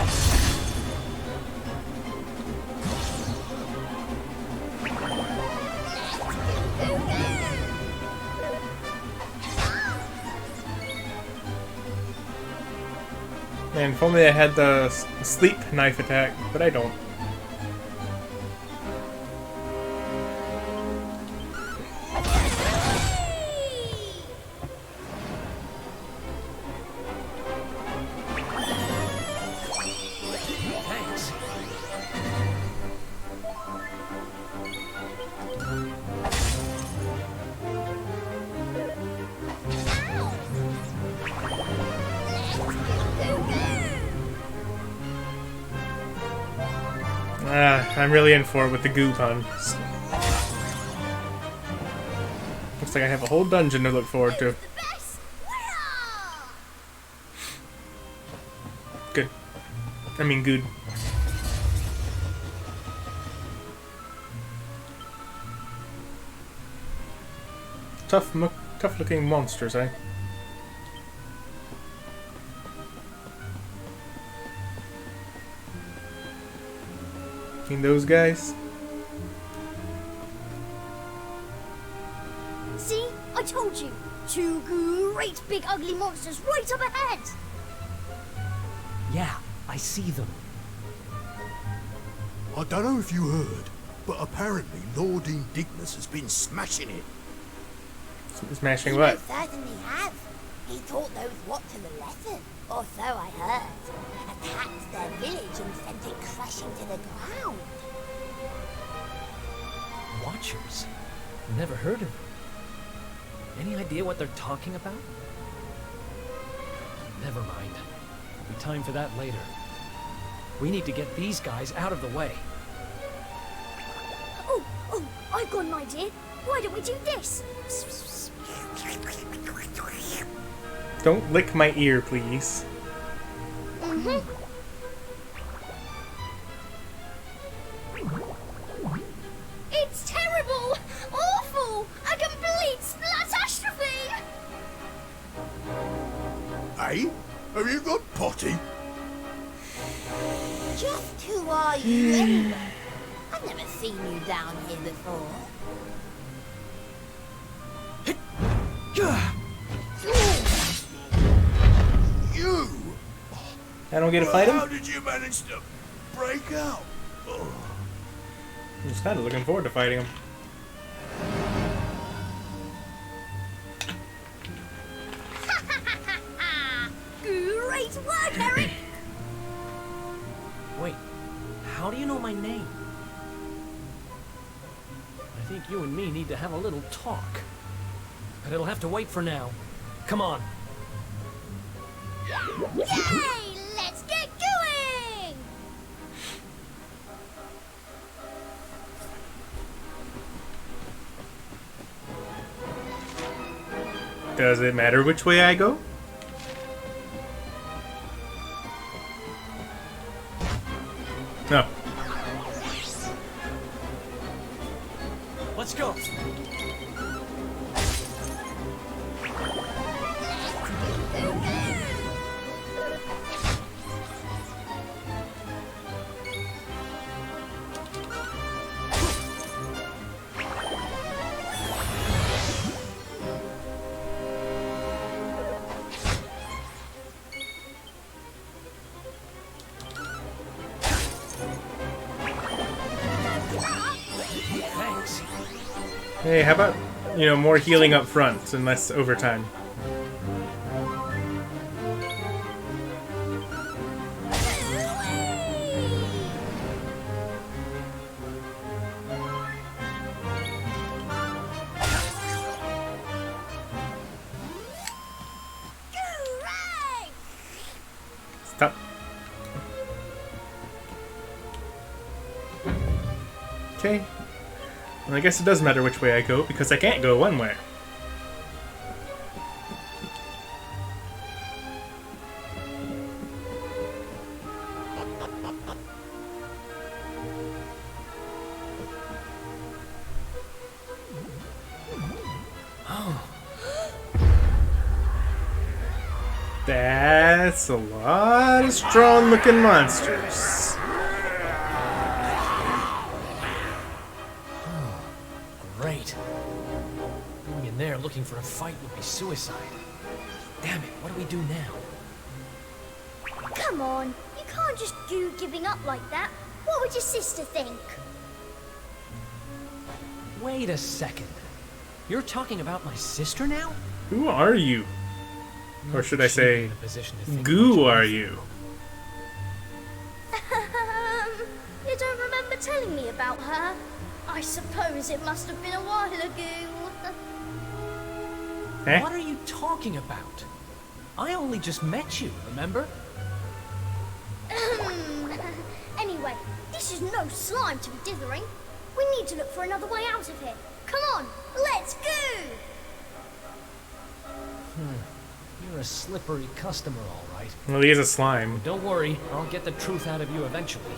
And if only I had the sleep knife attack, but I don't. Thanks. I'm really in for it with the goo puns. Looks like I have a whole dungeon to look forward to. Good. I mean, good. Tough-looking monsters, eh? Mean those guys? See? I told you. Two great big ugly monsters right up ahead. Yeah, I see them. I don't know if you heard, but apparently Lord Indignus has been smashing it. Smashing what? Certainly have. He taught those Watchers a lesson, or so I heard. Attacked their village and sent it crashing to the ground. Watchers? Never heard of them. Any idea what they're talking about? Never mind. Be time for that later. We need to get these guys out of the way. Oh, I've got an idea. Why don't we do this? Don't lick my ear, please. Mm-hmm. It's terrible! Awful! A complete splatastrophe! Hey? Have you got potty? Just who are you anyway? I've never seen you down here before. You! I don't get to fight him? How did you manage to break out? I'm just kind of looking forward to fighting him. Great work, Eric! Wait, how do you know my name? I think you and me need to have a little talk. But it'll have to wait for now. Come on. Yay! Let's get going! Does it matter which way I go? No. Let's go. Thanks. Hey, how about, more healing up front and less overtime? Stop. Okay. Well, I guess it does matter which way I go, because I can't go one way. That's a lot of strong-looking monsters. Great. Going in there looking for a fight would be suicide. Damn it, what do we do now? Come on, you can't just do giving up like that. What would your sister think? Wait a second. You're talking about my sister now? Who are you? Or should I say, In a position to think goo much are of. you? You don't remember telling me about her? I suppose it must have been a while ago. Eh? What are you talking about? I only just met you, remember? Anyway, this is no slime to be dithering. We need to look for another way out of here. Come on, let's go! You're a slippery customer, all right. Well, he is a slime. Don't worry, I'll get the truth out of you eventually.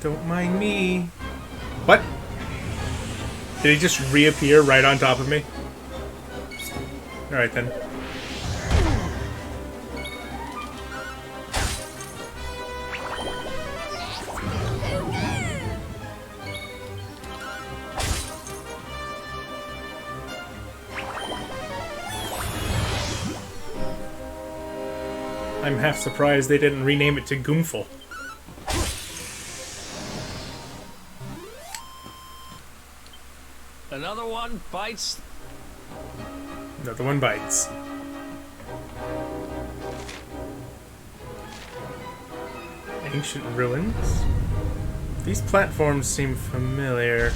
Don't mind me. What? Did he just reappear right on top of me? Alright then. I'm half surprised they didn't rename it to Goomful. Another one bites. Another one bites. Ancient ruins? These platforms seem familiar.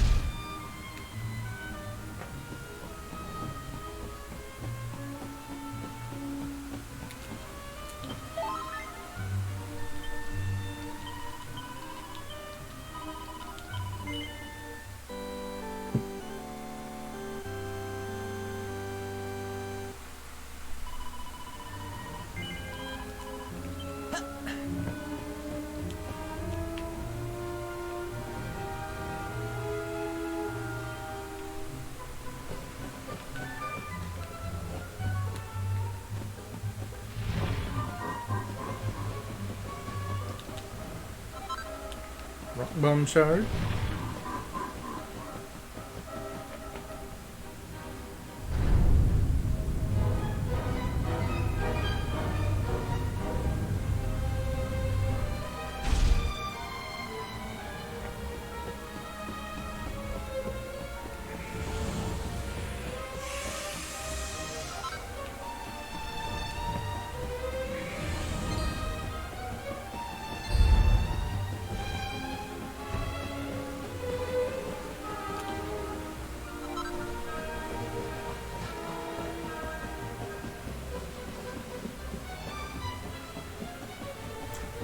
Rock bomb shard.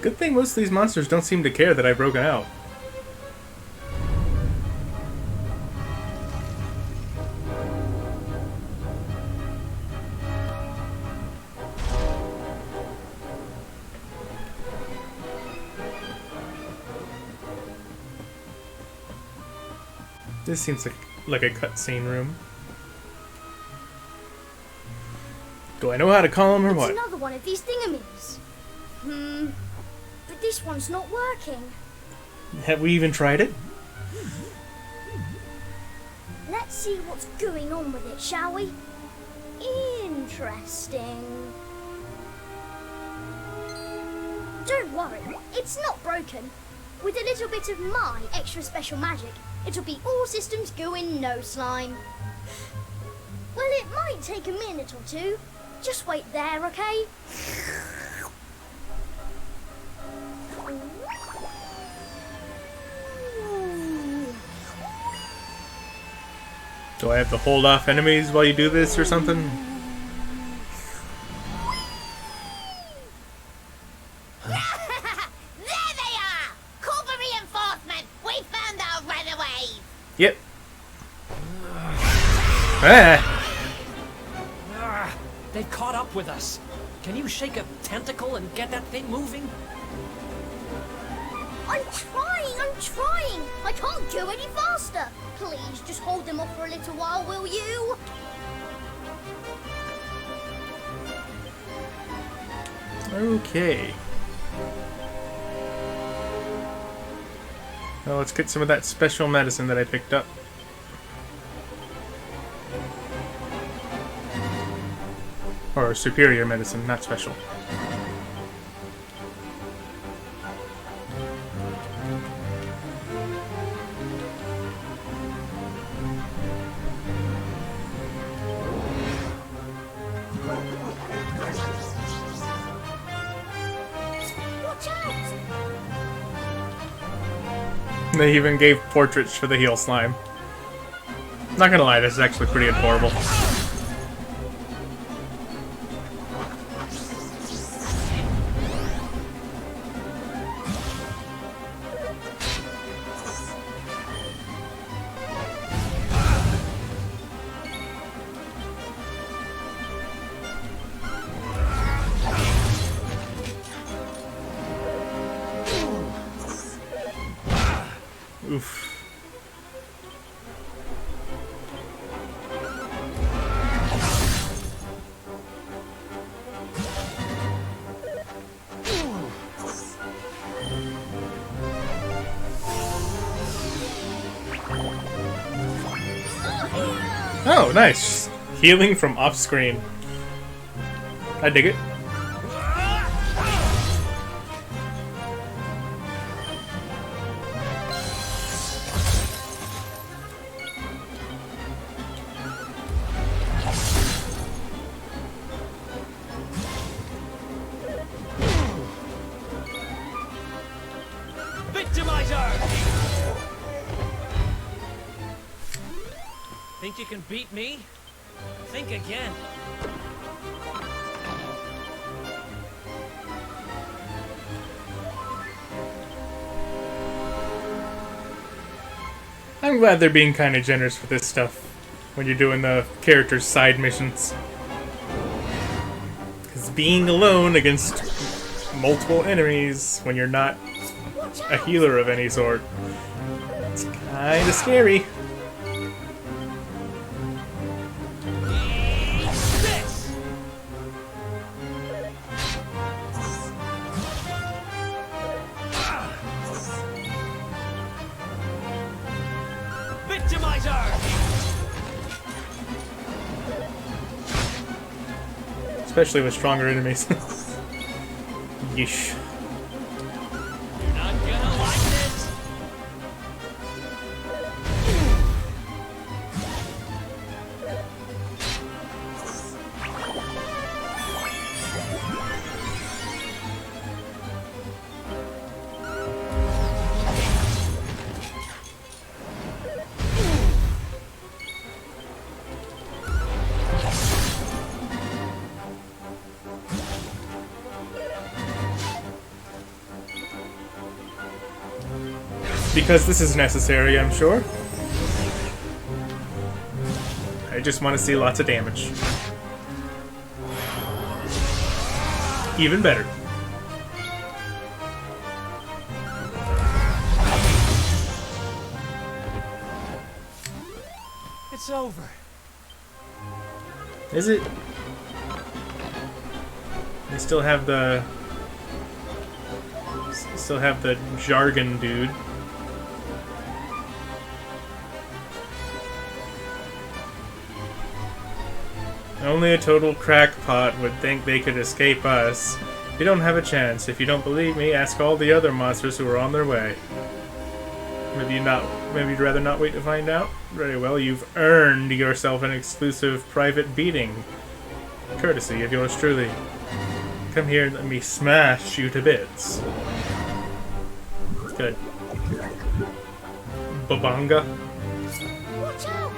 Good thing most of these monsters don't seem to care that I've broken out. This seems like a cutscene room. Do I know how to call them or It's what? another one of these thingamies. But this one's not working. Have we even tried it? Let's see what's going on with it, shall we? Interesting. Don't worry, it's not broken. With a little bit of my extra special magic, it'll be all systems go in no slime. Well, it might take a minute or two. Just wait there, okay? Do I have to hold off enemies while you do this or something? There they are! Call for reinforcements! We found our runaways! Yep. They've caught up with us. Can you shake a tentacle and get that thing moving? I'm trying! I can't go any faster! Please, just hold them off for a little while, will you? Okay. Well, let's get some of that special medicine that I picked up. Or superior medicine, not special. Watch out! They even gave portraits for the heel slime. Not gonna lie, this is actually pretty adorable. Oof. Oh, nice. Healing from off screen. I dig it. Think you can beat me? Think again. I'm glad they're being kind of generous with this stuff when you're doing the character's side missions. Because being alone against multiple enemies when you're not a healer of any sort, it's kind of scary. Especially with stronger enemies. Yeesh. You're not gonna like this. Because this is necessary, I'm sure. I just want to see lots of damage. Even better. It's over. Is it? They still have the jargon dude. Only a total crackpot would think they could escape us. You don't have a chance. If you don't believe me, ask all the other monsters who are on their way. Maybe you'd rather not wait to find out? Very well, you've earned yourself an exclusive private beating. Courtesy of yours truly. Come here and let me smash you to bits. Good. Babanga. Watch out!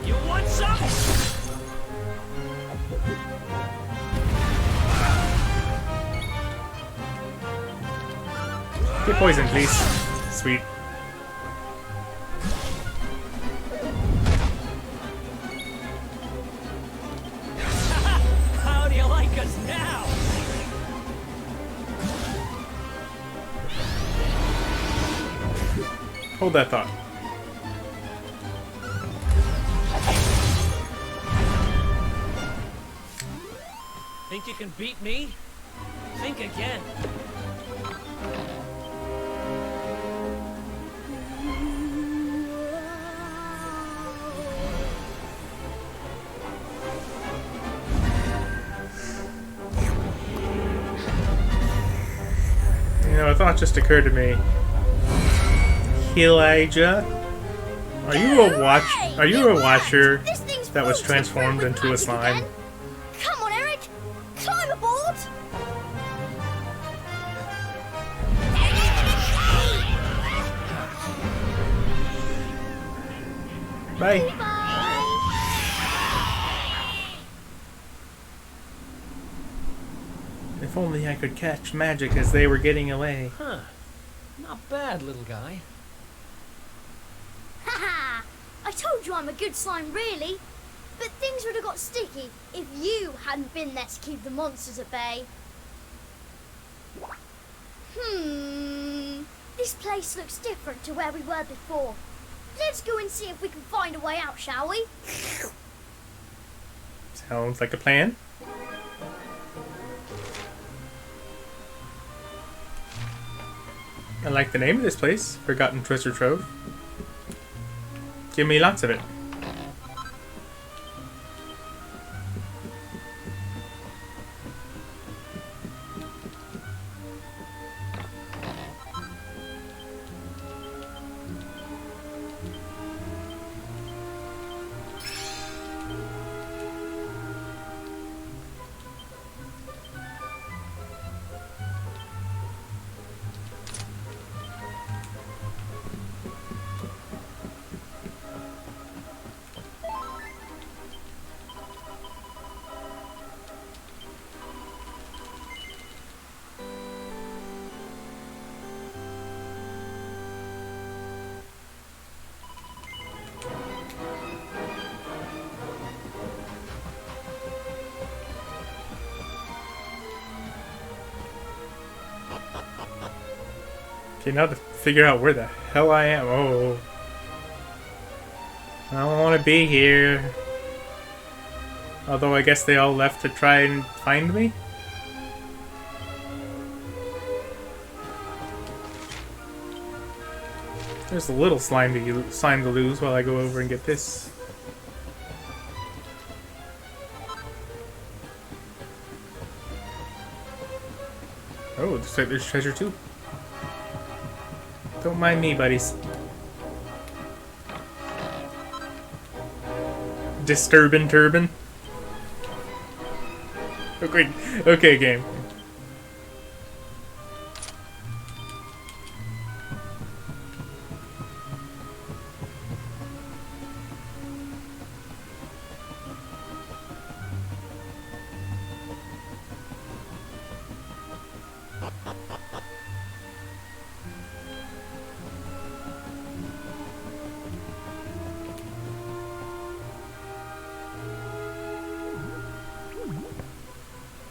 You want some? Get poison, please. Sweet. Hold that thought. Think you can beat me? Think again. You know, a thought just occurred to me. Elijah, are you a watcher that was transformed into a slime? Come on, Eric! Climb aboard! Bye. If only I could catch magic as they were getting away. Huh. Not bad, little guy. Haha! I told you I'm a good slime, really. But things would have got sticky if you hadn't been there to keep the monsters at bay. This place looks different to where we were before. Let's go and see if we can find a way out, shall we? Sounds like a plan. I like the name of this place, Forgotten Treasure Trove. Give me lots of it. Okay, now to figure out where the hell I am. Oh. I don't want to be here. Although I guess they all left to try and find me. There's a little slime to lose while I go over and get this. Oh, looks like there's treasure too. Don't mind me, buddies. Disturbin' turban. Okay, okay, game.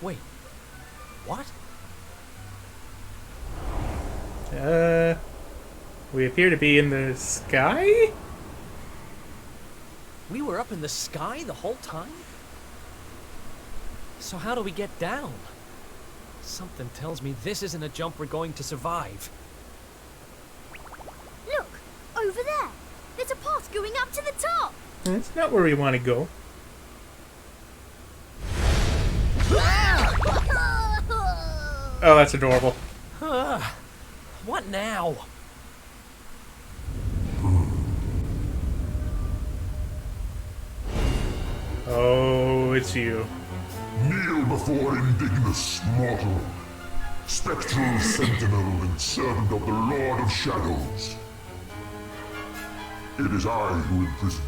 Wait, what? We appear to be in the sky? We were up in the sky the whole time? So how do we get down? Something tells me this isn't a jump we're going to survive. Look, over there. There's a path going up to the top. That's not where we want to go. Oh, that's adorable. What now? Oh, it's you. Kneel before indignous mortal, spectral sentinel and servant of the Lord of Shadows. It is I who imprisoned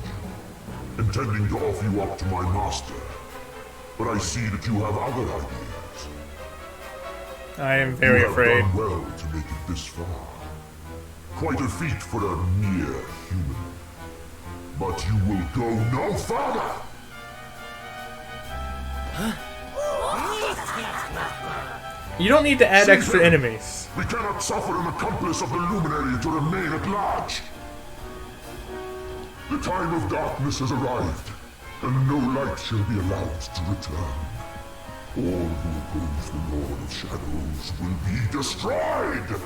you, intending to offer you up to my master. But I see that you have other ideas. I am very afraid. You have done well to make it this far. Quite a feat for a mere human. But you will go no further! You don't need to add extra enemies. We cannot suffer an accomplice of the Luminary to remain at large. The time of darkness has arrived, and no light shall be allowed to return. All who oppose the Lord of Shadows will be destroyed!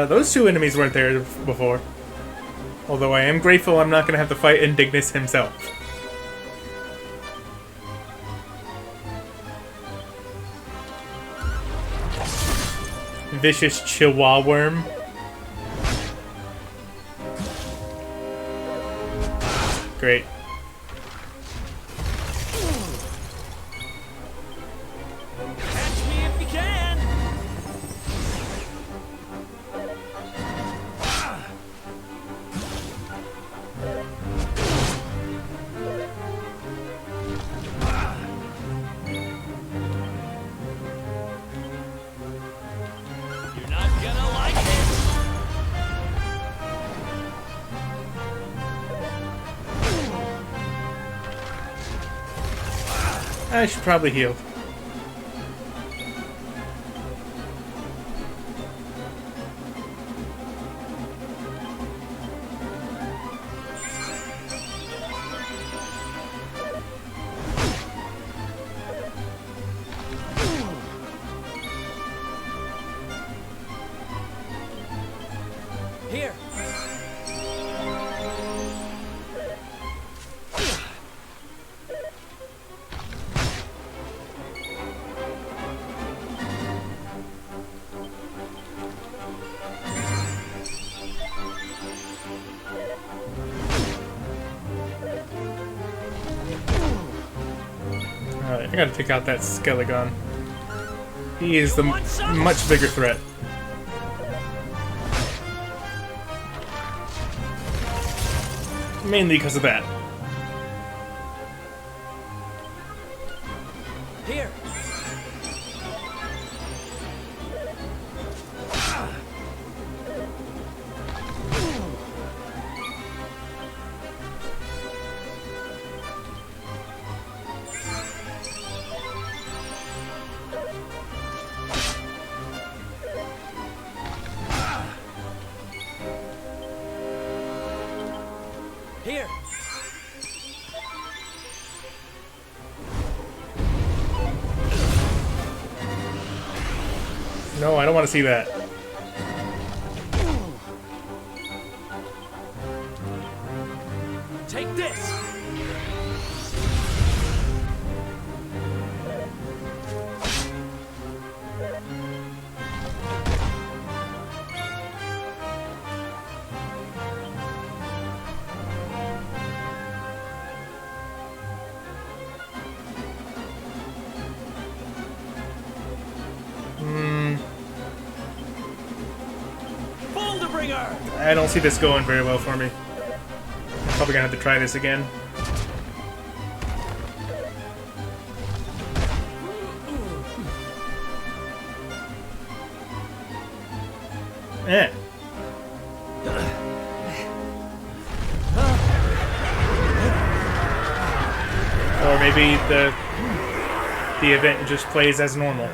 Those two enemies weren't there before. Although I am grateful I'm not going to have to fight Indignus himself. Vicious Chihuahua Worm. Great. Catch me if you can! You're not gonna like it! I should probably heal. Here. Alright, I gotta take out that Skelegon. He is the much bigger threat. Mainly because of that. Here. Here. No, I don't want to see that. Take this. I don't see this going very well for me. I'm probably gonna have to try this again. Eh. Or maybe the event just plays as normal.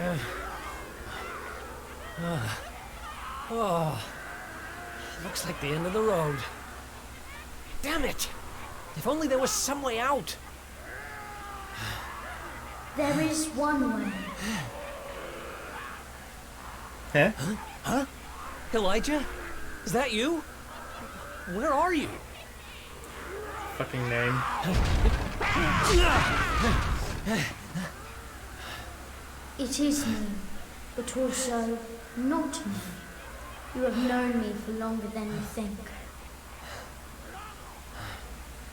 Oh, looks like the end of the road. Damn it! If only there was some way out. There is one way. Huh? Huh? Elijah? Is that you? Where are you? Fucking name. It is me, but also not me. You have known me for longer than you think.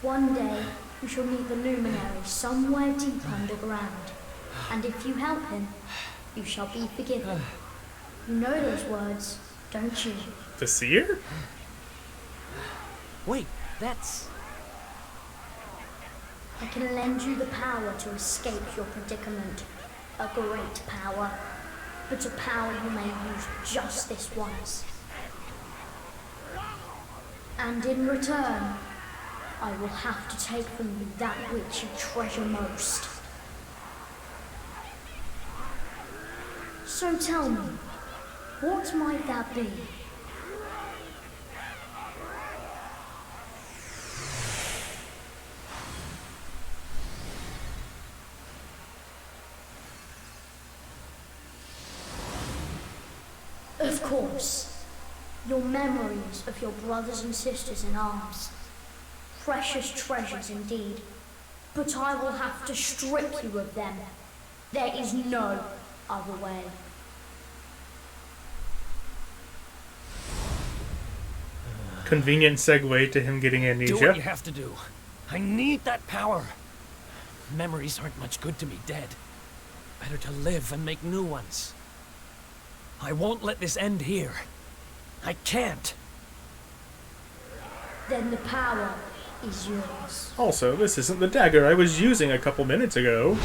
One day, you shall meet the Luminary somewhere deep underground. And if you help him, you shall be forgiven. You know those words, don't you? The seer? Wait, that's... I can lend you the power to escape your predicament. A great power. But a power you may use just this once. And in return, I will have to take from you that which you treasure most. So tell me, what might that be? Of course, your memories of your brothers and sisters in arms. Precious treasures indeed. But I will have to strip you of them. There is no other way. Convenient segue to him getting amnesia. Do what you have to do. I need that power. Memories aren't much good to me dead. Better to live and make new ones. I won't let this end here. I can't. Then the power is yours. Also, this isn't the dagger I was using a couple minutes ago.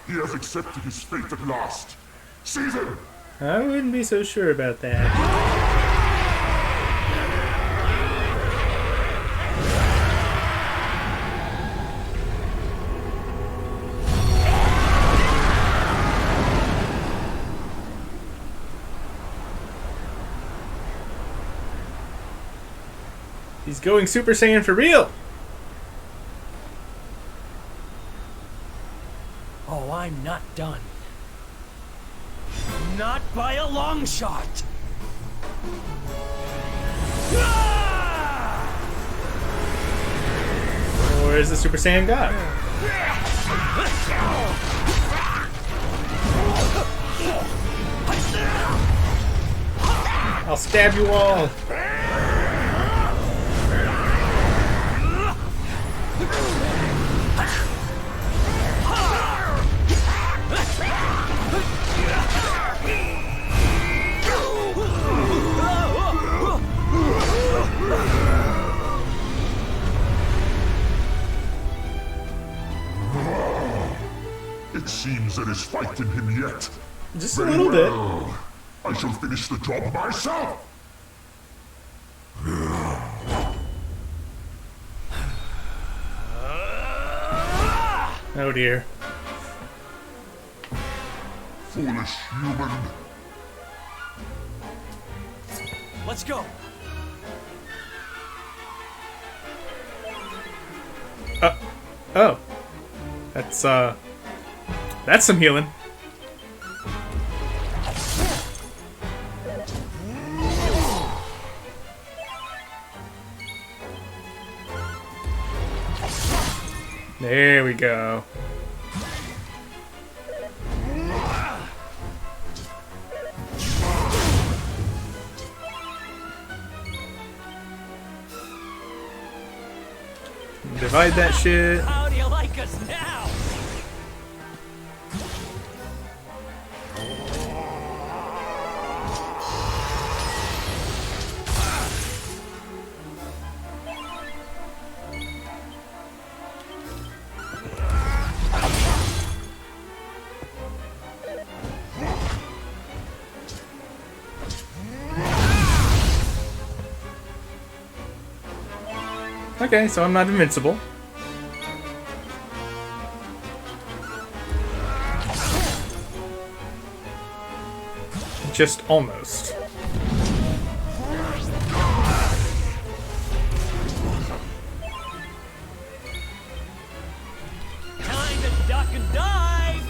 He has accepted his fate at last. Seize him! I wouldn't be so sure about that. He's going Super Saiyan for real! Oh, I'm not done. Not by a long shot! Where's the Super Saiyan God? I'll stab you all! It seems there is fight in him yet. Just a little bit. I shall finish the job myself. Oh dear. Foolish human. Let's go. Oh. That's some healing. There we go. Divide that shit. How do you like us now? Okay, so I'm not invincible. Just almost. Time to duck and dive!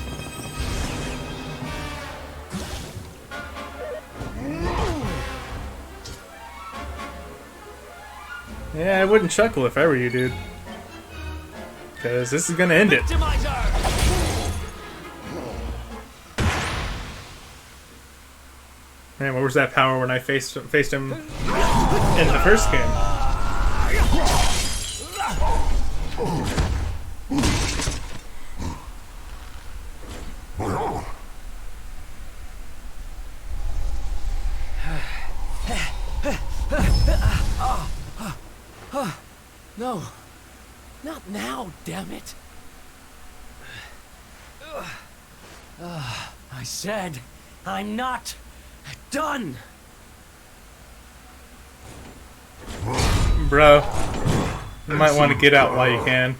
Yeah, I wouldn't chuckle if I were you, dude. Because this is gonna end it. Man, what was that power when I faced him in the first game? No. Not now, damn it. I said, I'm not done. Bro, you might want to get out while you can.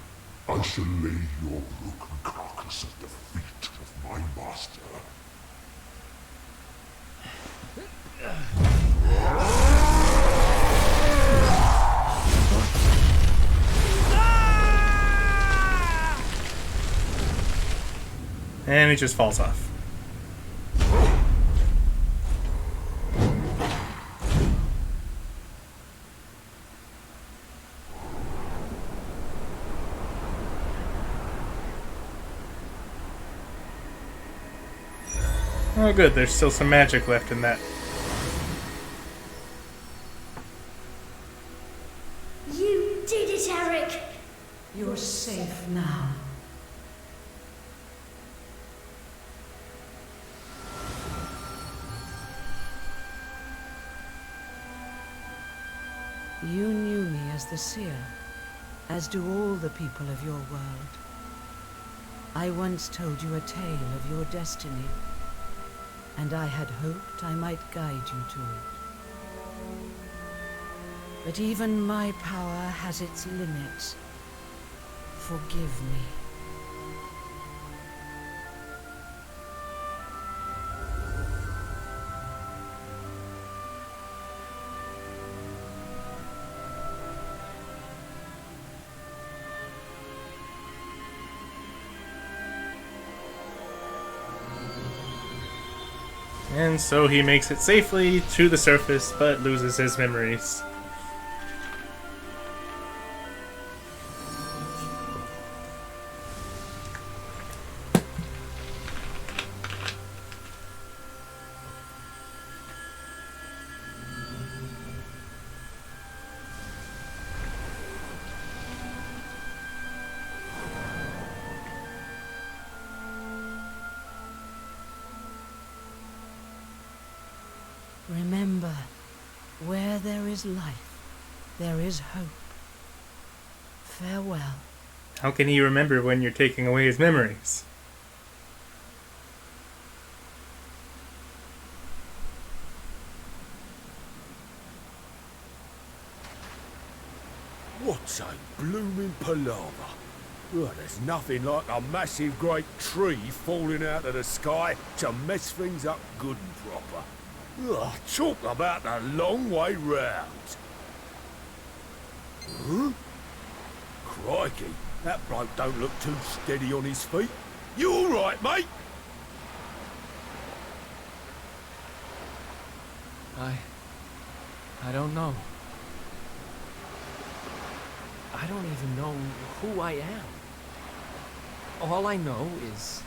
I shall lay your broken carcass at the feet of my master. And he just falls off. Oh good, there's still some magic left in that. You did it, Eric! You're safe now. You knew me as the seer, as do all the people of your world. I once told you a tale of your destiny, and I had hoped I might guide you to it. But even my power has its limits. Forgive me. And so he makes it safely to the surface, but loses his memories. Remember, where there is life, there is hope. Farewell. How can he remember when you're taking away his memories? What's a blooming palaver? Well, there's nothing like a massive great tree falling out of the sky to mess things up good and proper. Ugh, talk about a long way round. Huh? Crikey, that bloke don't look too steady on his feet. You all right, mate? I don't know. I don't even know who I am. All I know is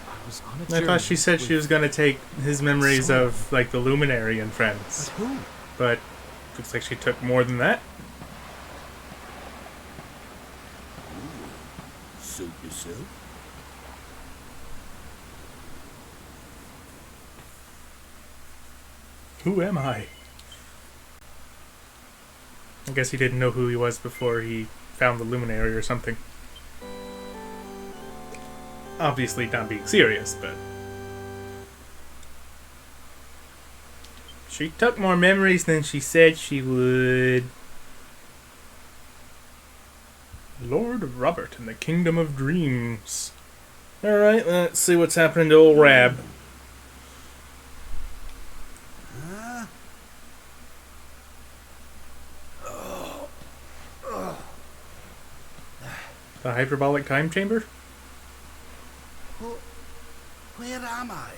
I was on a journey. I thought she said she was going to take his memories of, like, the Luminary and friends. But who? But looks like she took more than that. Suit yourself. Who am I? I guess he didn't know who he was before he found the Luminary or something. Obviously not being serious, but... she took more memories than she said she would. Lord Robert in the Kingdom of Dreams. Alright, let's see what's happening to old Rab. The hyperbolic time chamber? Where am I?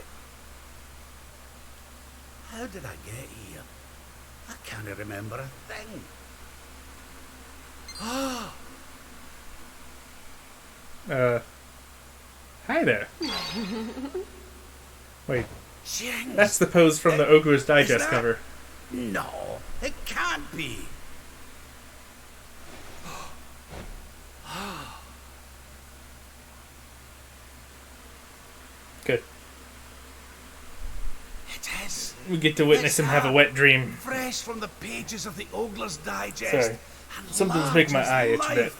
How did I get here? I can't remember a thing. Ah! Hi there. Wait, Jings. that's the pose from the Ogre's Digest cover. No, it can't be. Good. It is. We get to witness him have a wet dream. Fresh from the pages of the Ogre's Digest. Sorry. Something's making my eye itch a bit.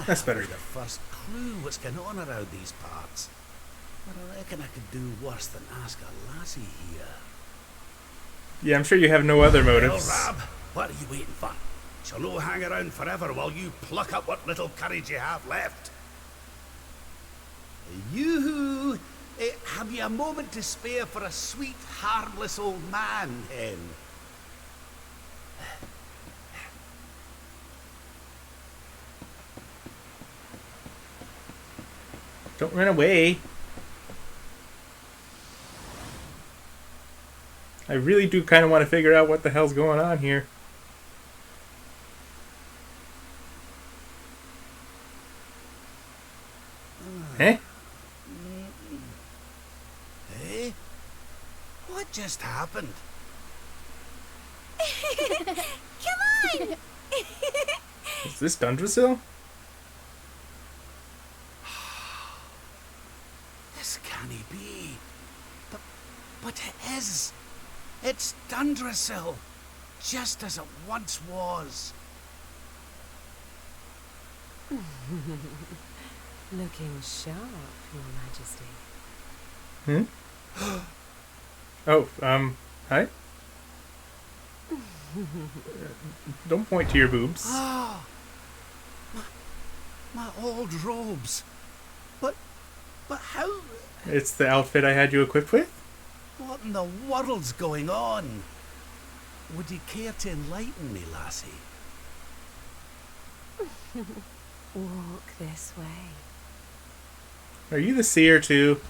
That's better. The first clue what's going on around these parts. But I reckon I could do worse than ask a lassie here. Yeah, I'm sure you have no other Well, motives. Rab, what are you waiting for? Shall no hang around forever while you pluck up what little courage you have left. You, have you a moment to spare for a sweet, harmless old man, then? Don't run away. I really do kind of want to figure out what the hell's going on here. Eh? Eh? What just happened? Come on! Is this Yggdrasil? This can't be. But it is. It's Yggdrasil, just as it once was. Looking sharp, Your Majesty. Hmm? Oh, hi? Don't point to your boobs. Ah, my old robes. But how? It's the outfit I had you equipped with? What in the world's going on? Would you care to enlighten me, lassie? Walk this way. Are you the seer too?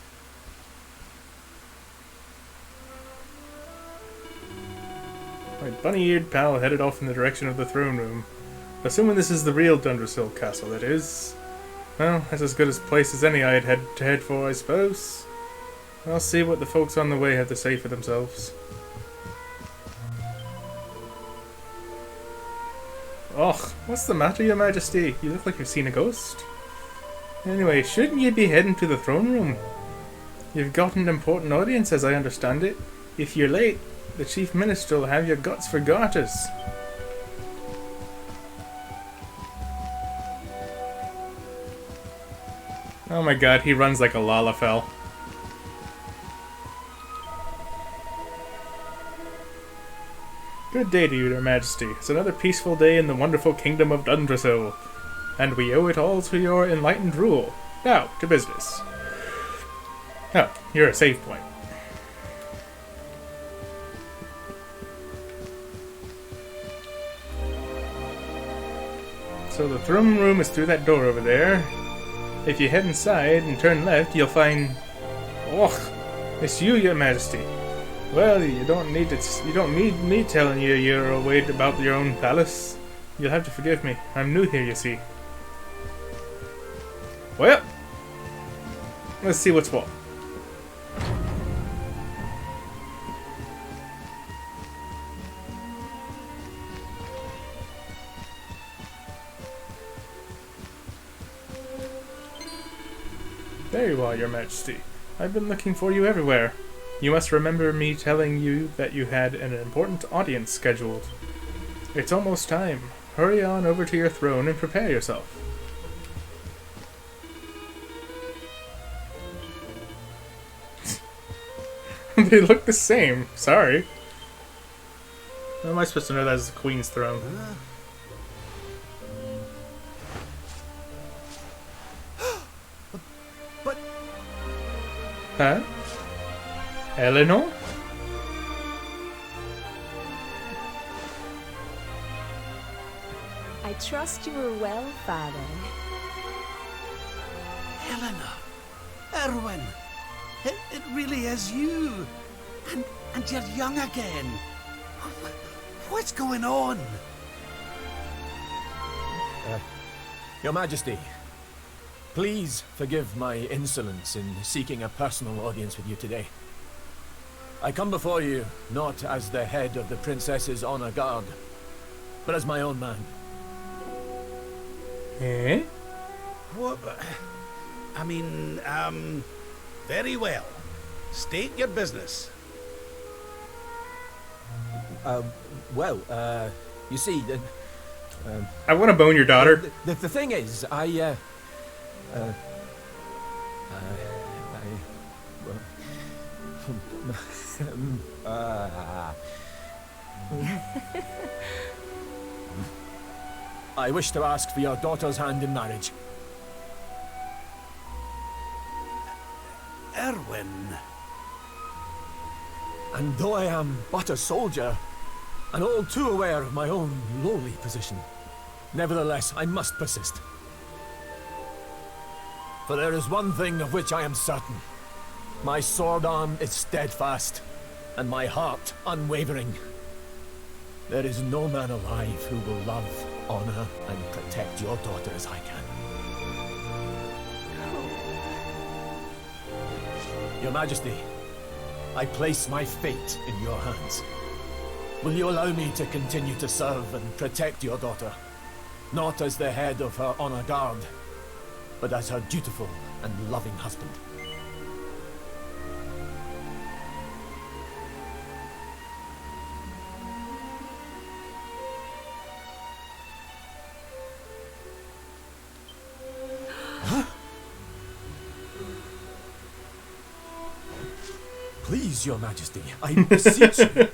My bunny-eared pal headed off in the direction of the throne room. Assuming this is the real Yggdrasil castle, it is. Well, that's as good a place as any I'd had to head for, I suppose. I'll see what the folks on the way have to say for themselves. Och, what's the matter, Your Majesty? You look like you've seen a ghost. Anyway, shouldn't you be heading to the throne room? You've got an important audience, as I understand it. If you're late, the Chief Minister will have your guts for garters. Oh my god, he runs like a Lalafell. Good day to you, Your Majesty. It's another peaceful day in the wonderful kingdom of Yggdrasil, and we owe it all to your enlightened rule. Now, to business. Oh, you're a save point. So the throne room is through that door over there. If you head inside and turn left, you'll find... Oh, it's you, Your Majesty. Well, you don't need me telling you you're away about your own palace. You'll have to forgive me. I'm new here, you see. Well, let's see what's what. There you are, Your Majesty. I've been looking for you everywhere. You must remember me telling you that you had an important audience scheduled. It's almost time. Hurry on over to your throne and prepare yourself. They look the same. Sorry. How am I supposed to know that is the Queen's throne? But... Huh? Eleanor? I trust you are well, Father. Helena, Erwin, it really is you. And you're young again. What's going on? Your Majesty, please forgive my insolence in seeking a personal audience with you today. I come before you not as the head of the Princess's honor guard, but as my own man. Eh? What? I mean, very well. State your business. You see, I want to bone your daughter. The thing is, I wish to ask for your daughter's hand in marriage. Erwin. And though I am but a soldier, and all too aware of my own lowly position, nevertheless I must persist. For there is one thing of which I am certain. My sword arm is steadfast, and my heart unwavering. There is no man alive who will love, honor, and protect your daughter as I can. Your Majesty, I place my fate in your hands. Will you allow me to continue to serve and protect your daughter? Not as the head of her honor guard, but as her dutiful and loving husband. Please, Your Majesty, I beseech you,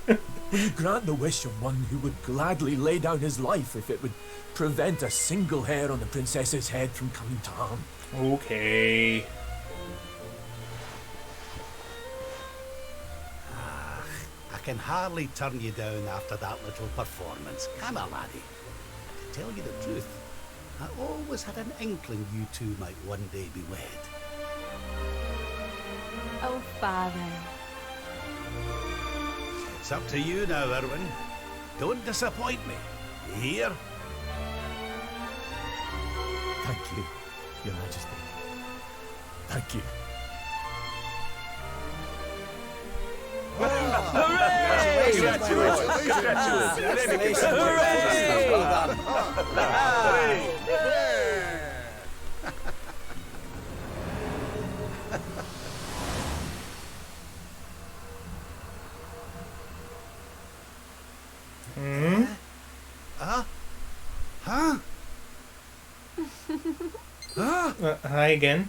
will you grant the wish of one who would gladly lay down his life if it would prevent a single hair on the princess's head from coming to harm? Okay. I can hardly turn you down after that little performance. Come on, laddie. To tell you the truth, I always had an inkling you two might one day be wed. Oh, Father. It's up to you now, Erwin. Don't disappoint me. You hear? Thank you, Your Majesty. Thank you. Hi again.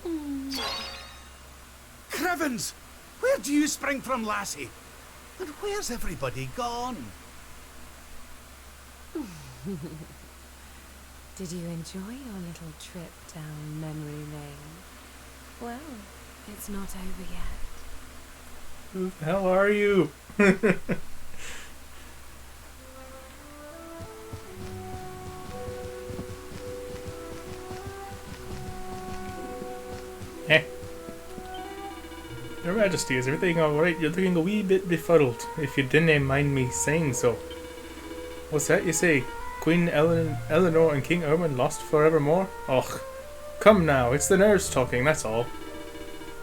Crivens! Where do you spring from, lassie? And where's everybody gone? Did you enjoy your little trip down memory lane? Well, it's not over yet. Who the hell are you? Eh. Your Majesty, is everything alright? You're looking a wee bit befuddled, if you didn't mind me saying so. What's that you say? Queen Eleanor and King Erwin lost forevermore? Och, come now, it's the nerves talking, that's all.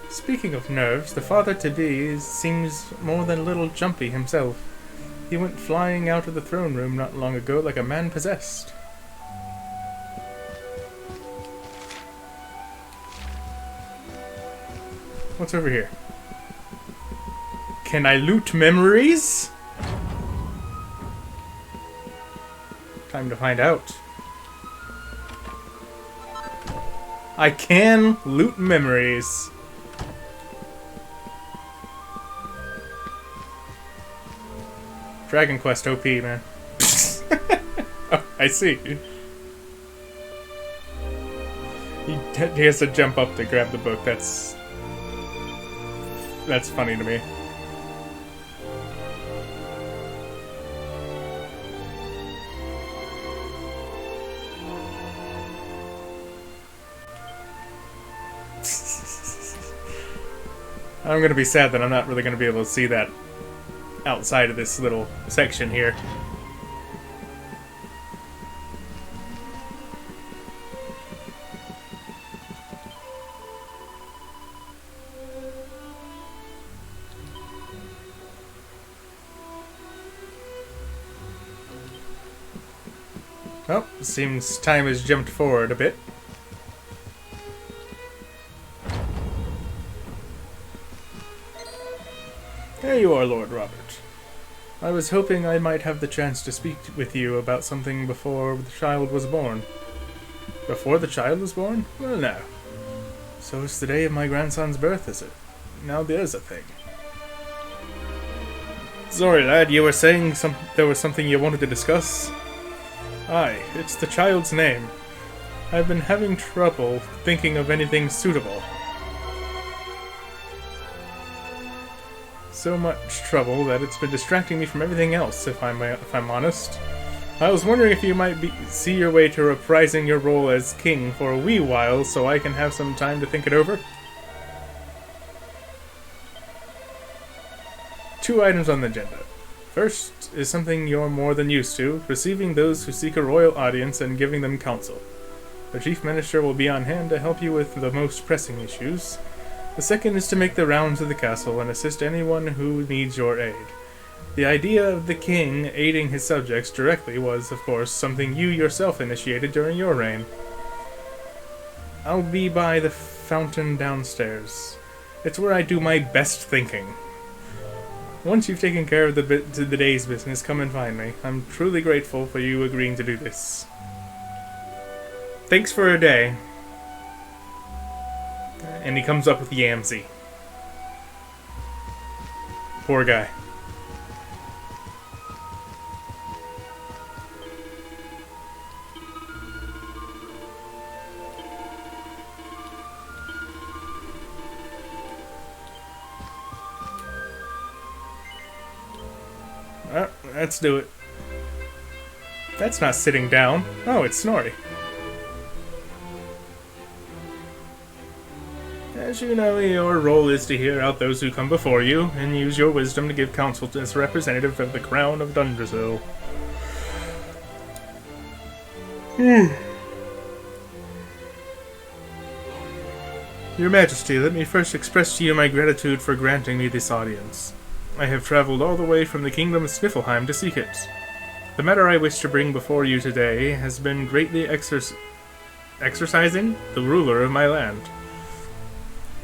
Speaking of nerves, the father-to-be seems more than a little jumpy himself. He went flying out of the throne room not long ago like a man possessed. What's over here? Can I loot memories? Time to find out. I can loot memories. Dragon Quest OP, man. Oh, I see. He has to jump up to grab the book. That's funny to me. I'm gonna be sad that I'm not really gonna be able to see that outside of this little section here. Oh, seems time has jumped forward a bit. There you are, Lord Robert. I was hoping I might have the chance to speak with you about something before the child was born. Before the child was born? Well, now. So it's the day of my grandson's birth, is it? Now there's a thing. Sorry, lad, you were saying there was something you wanted to discuss? Aye, it's the child's name. I've been having trouble thinking of anything suitable. So much trouble that it's been distracting me from everything else, if I'm honest. I was wondering if you might see your way to reprising your role as king for a wee while so I can have some time to think it over. 2 items on the agenda. First is something you're more than used to, receiving those who seek a royal audience and giving them counsel. The chief minister will be on hand to help you with the most pressing issues. The second is to make the rounds of the castle and assist anyone who needs your aid. The idea of the king aiding his subjects directly was, of course, something you yourself initiated during your reign. I'll be by the fountain downstairs. It's where I do my best thinking. Once you've taken care of the day's business, come and find me. I'm truly grateful for you agreeing to do this. Thanks for a day. And he comes up with Yamsey. Poor guy. Let's do it. That's not sitting down. Oh, it's Snorri. As you know, your role is to hear out those who come before you, and use your wisdom to give counsel to this representative of the Crown of Yggdrasil. Your Majesty, let me first express to you my gratitude for granting me this audience. I have traveled all the way from the kingdom of Sniffelheim to seek it. The matter I wish to bring before you today has been greatly exercising the ruler of my land.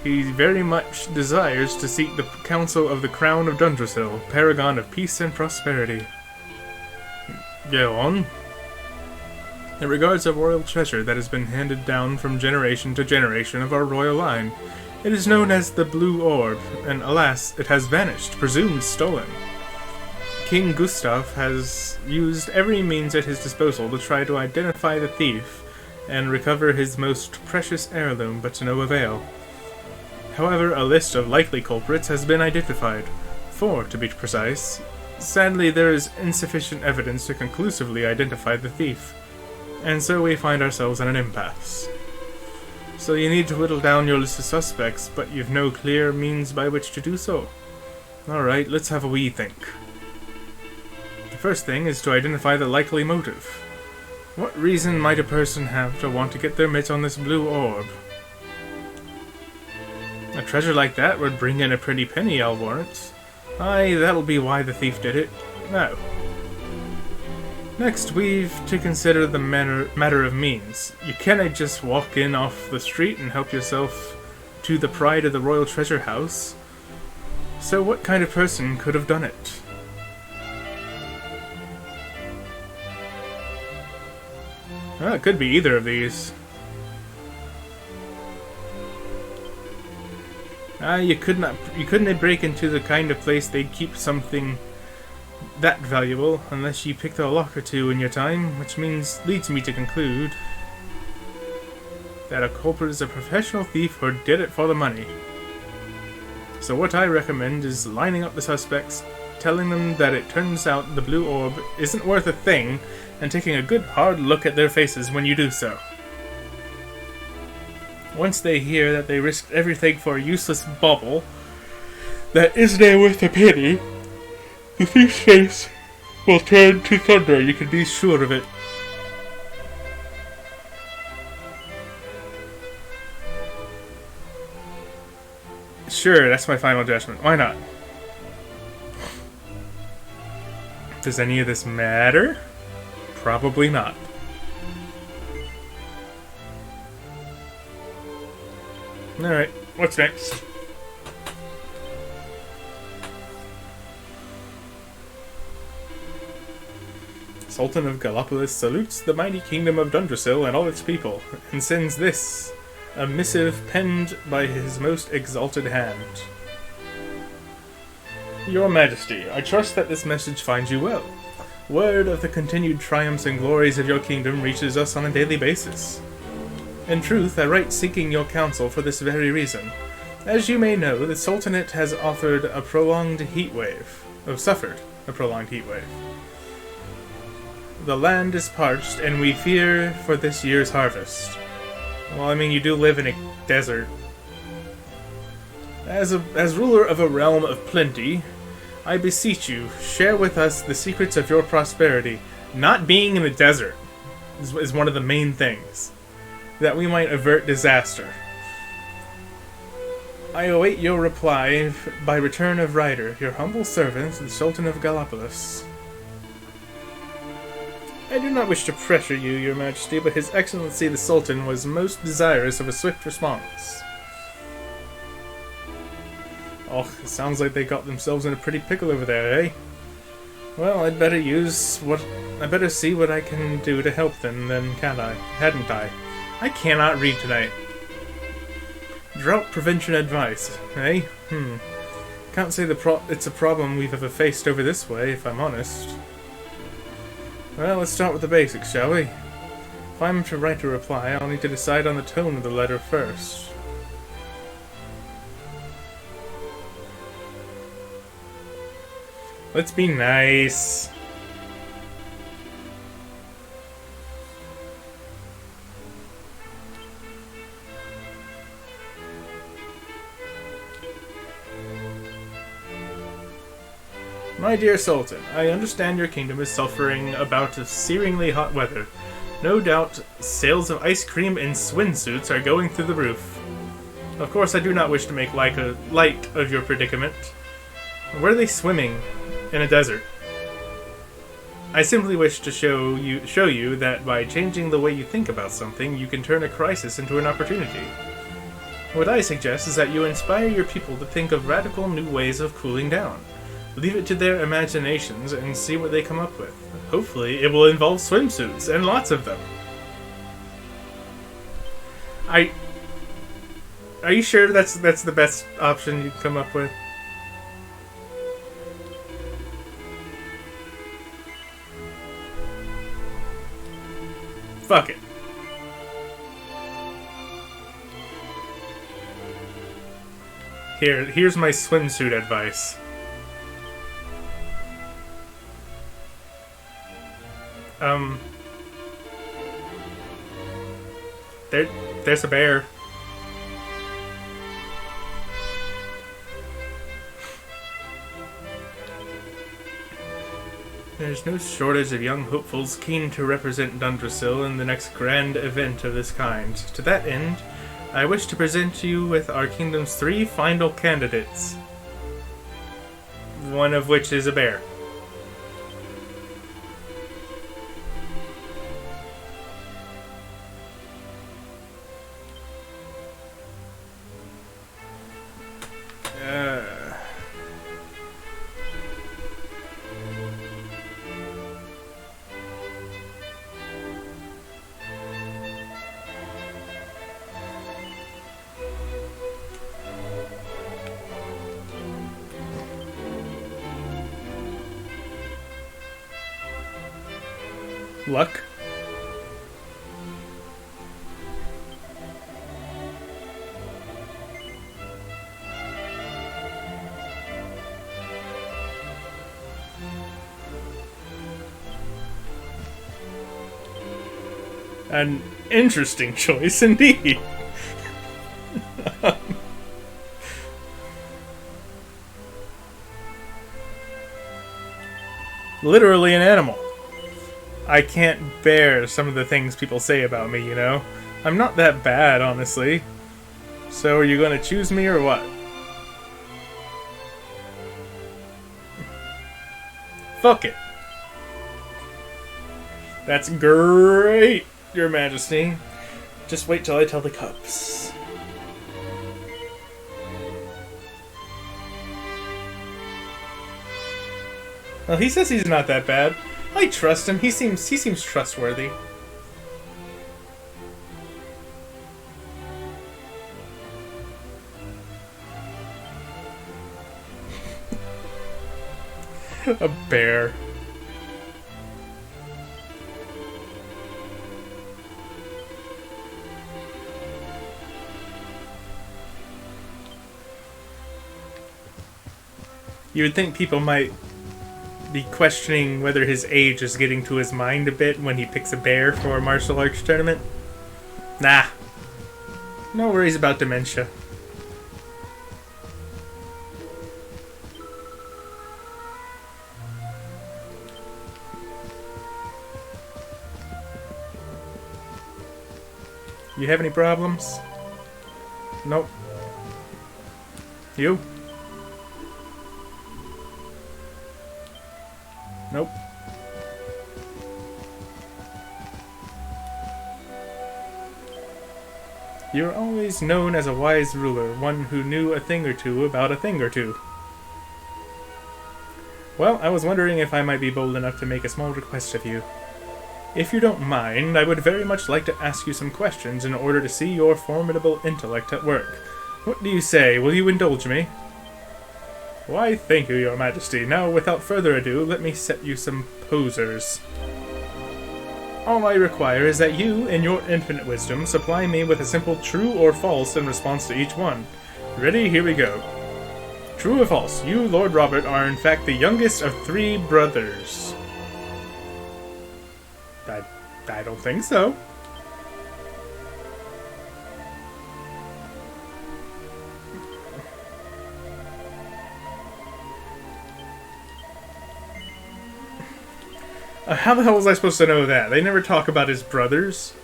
He very much desires to seek the counsel of the Crown of Yggdrasil, paragon of peace and prosperity. Go on. It regards a royal treasure that has been handed down from generation to generation of our royal line. It is known as the Blue Orb, and alas, it has vanished, presumed stolen. King Gustav has used every means at his disposal to try to identify the thief and recover his most precious heirloom, but to no avail. However, a list of likely culprits has been identified. 4, to be precise. Sadly, there is insufficient evidence to conclusively identify the thief, and so we find ourselves in an impasse. So you need to whittle down your list of suspects, but you've no clear means by which to do so. Alright, let's have a wee think. The first thing is to identify the likely motive. What reason might a person have to want to get their mitts on this blue orb? A treasure like that would bring in a pretty penny, I'll warrant. Aye, that'll be why the thief did it. Now, next, we've to consider the matter of means. You cannot just walk in off the street and help yourself to the pride of the royal treasure house. So what kind of person could have done it? Well, it could be either of these. You couldn't break into the kind of place they'd keep something that valuable unless you picked a lock or two in your time, which leads me to conclude that a culprit is a professional thief who did it for the money. So what I recommend is lining up the suspects, telling them that it turns out the blue orb isn't worth a thing, and taking a good hard look at their faces when you do so. Once they hear that they risked everything for a useless bauble that isn't worth a penny, the thief's face will turn to thunder, you can be sure of it. Sure, that's my final judgment. Why not? Does any of this matter? Probably not. Alright, what's next? Sultan of Gallipolis salutes the mighty kingdom of Yggdrasil and all its people, and sends this, a missive penned by his most exalted hand. Your Majesty, I trust that this message finds you well. Word of the continued triumphs and glories of your kingdom reaches us on a daily basis. In truth, I write seeking your counsel for this very reason. As you may know, the Sultanate has suffered a prolonged heat wave. The land is parched, and we fear for this year's harvest. Well, I mean, you do live in a desert. As ruler of a realm of plenty, I beseech you, share with us the secrets of your prosperity. Not being in a desert is one of the main things, that we might avert disaster. I await your reply by return of rider, your humble servant, the Sultan of Gallipolis. I do not wish to pressure you, Your Majesty, but His Excellency the Sultan was most desirous of a swift response. Oh, it sounds like they got themselves in a pretty pickle over there, eh? Well, I'd better see what I can do to help them then, can't I? Hadn't I? I cannot read tonight. Drought prevention advice, eh? Can't say it's a problem we've ever faced over this way, if I'm honest. Well, let's start with the basics, shall we? If I'm to write a reply, I'll need to decide on the tone of the letter first. Let's be nice. My dear Sultan, I understand your kingdom is suffering a bout of searingly hot weather. No doubt, sales of ice cream and swimsuits are going through the roof. Of course, I do not wish to make light of your predicament. Where are they swimming? In a desert. I simply wish to show you that by changing the way you think about something, you can turn a crisis into an opportunity. What I suggest is that you inspire your people to think of radical new ways of cooling down. Leave it to their imaginations and see what they come up with. Hopefully, it will involve swimsuits, and lots of them. Are you sure that's the best option you come up with? Fuck it. Here's my swimsuit advice. There's a bear. There's no shortage of young hopefuls keen to represent Yggdrasil in the next grand event of this kind. To that end, I wish to present you with our kingdom's 3 final candidates. One of which is a bear. Luck? An interesting choice indeed. Literally an animal. I can't bear some of the things people say about me, you know? I'm not that bad, honestly. So are you gonna choose me or what? Fuck it. That's great, Your Majesty. Just wait till I tell the cups. Well, he says he's not that bad. I trust him. He seems trustworthy. A bear. You would think people might be questioning whether his age is getting to his mind a bit when he picks a bear for a martial arts tournament. Nah. No worries about dementia. You have any problems? Nope. You? Nope. You're always known as a wise ruler, one who knew a thing or two about a thing or two. Well, I was wondering if I might be bold enough to make a small request of you. If you don't mind, I would very much like to ask you some questions in order to see your formidable intellect at work. What do you say? Will you indulge me? Why, thank you, Your Majesty. Now, without further ado, let me set you some posers. All I require is that you, in your infinite wisdom, supply me with a simple true or false in response to each one. Ready? Here we go. True or false? You, Lord Robert, are in fact the youngest of 3 brothers. I don't think so. How the hell was I supposed to know that? They never talk about his brothers.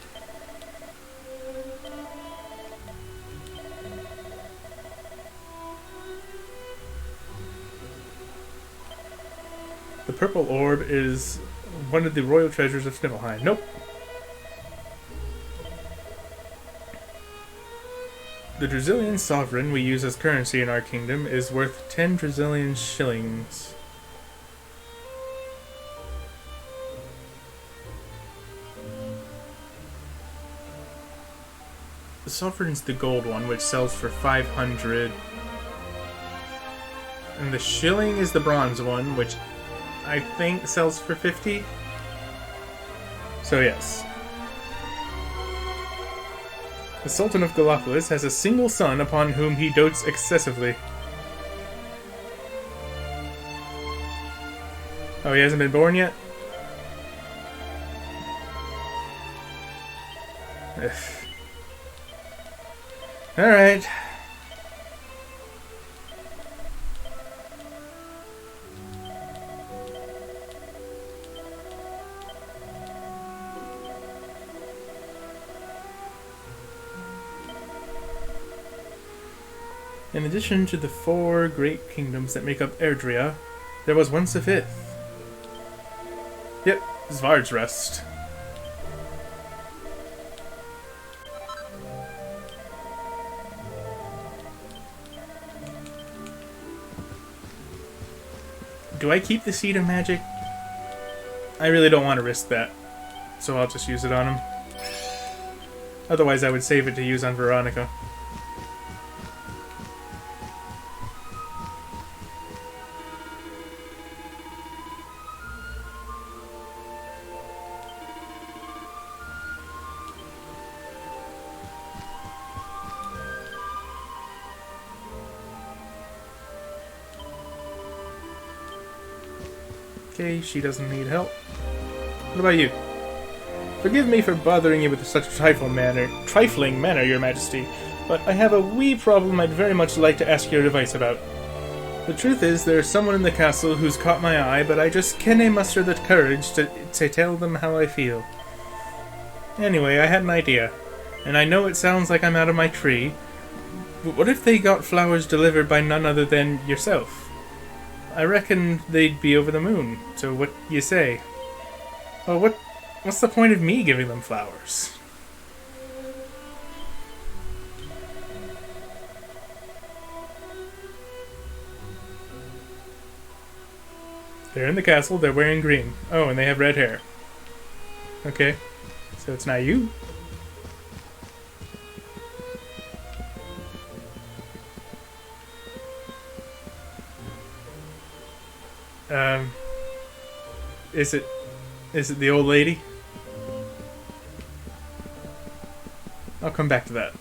The purple orb is one of the royal treasures of Sniffelheim. Nope. The Drazilian sovereign we use as currency in our kingdom is worth 10 Drazilian shillings. The sovereign's the gold one, which sells for 500. And the shilling is the bronze one, which I think sells for 50. So yes. The Sultan of Gallopolis has a single son upon whom he dotes excessively. Oh, he hasn't been born yet? Alright. In addition to the 4 great kingdoms that make up Erdrea, there was once a 5th. Yep, Svardsrest. Do I keep the Seed of Magic? I really don't want to risk that, so I'll just use it on him. Otherwise I would save it to use on Veronica. Okay, she doesn't need help. What about you? Forgive me for bothering you with such trifling manner, Your Majesty, but I have a wee problem I'd very much like to ask your advice about. The truth is, there's someone in the castle who's caught my eye, but I just cannae muster the courage to tell them how I feel. Anyway, I had an idea, and I know it sounds like I'm out of my tree, but what if they got flowers delivered by none other than yourself? I reckon they'd be over the moon, so what you say? Well, what's the point of me giving them flowers? They're in the castle, they're wearing green. Oh, and they have red hair. Okay, so it's not you. Is it the old lady? I'll come back to that.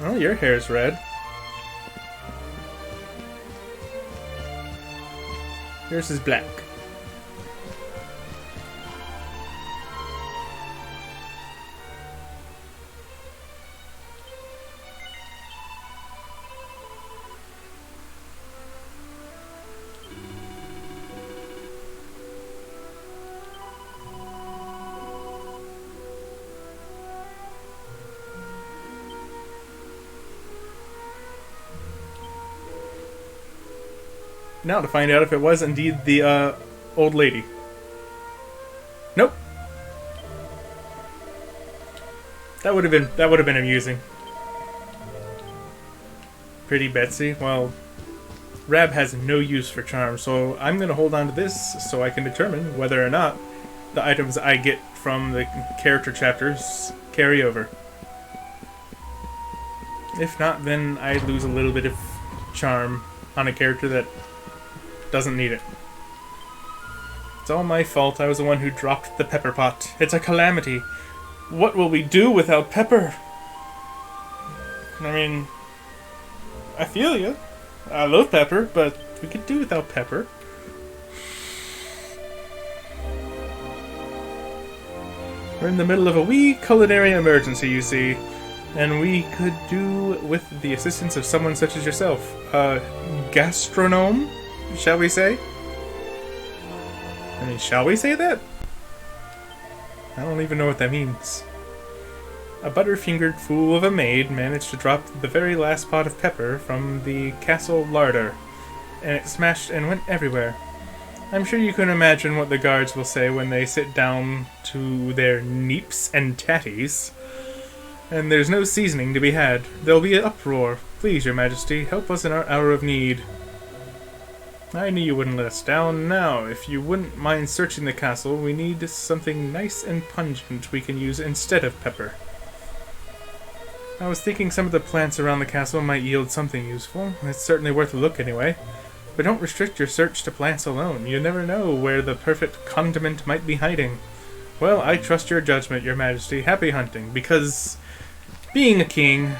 Oh, your hair's red. Yours is black. Now to find out if it was indeed the old lady. Nope. That would have been amusing. Pretty Betsy. Well, Rab has no use for charm, so I'm gonna hold on to this so I can determine whether or not the items I get from the character chapters carry over. If not, then I lose a little bit of charm on a character that doesn't need it. It's all my fault. I was the one who dropped the pepper pot. It's a calamity. What will we do without pepper? I mean, I feel you. I love pepper, but we could do without pepper. We're in the middle of a wee culinary emergency, you see, and we could do with the assistance of someone such as yourself. A gastronome? Shall we say? I mean, shall we say that? I don't even know what that means. A butter-fingered fool of a maid managed to drop the very last pot of pepper from the castle larder, and it smashed and went everywhere. I'm sure you can imagine what the guards will say when they sit down to their neeps and tatties. And there's no seasoning to be had. There'll be an uproar. Please, your majesty, help us in our hour of need. I knew you wouldn't let us down. Now, if you wouldn't mind searching the castle, we need something nice and pungent we can use instead of pepper. I was thinking some of the plants around the castle might yield something useful. It's certainly worth a look anyway. But don't restrict your search to plants alone. You never know where the perfect condiment might be hiding. Well, I trust your judgment, your majesty. Happy hunting, because being a king,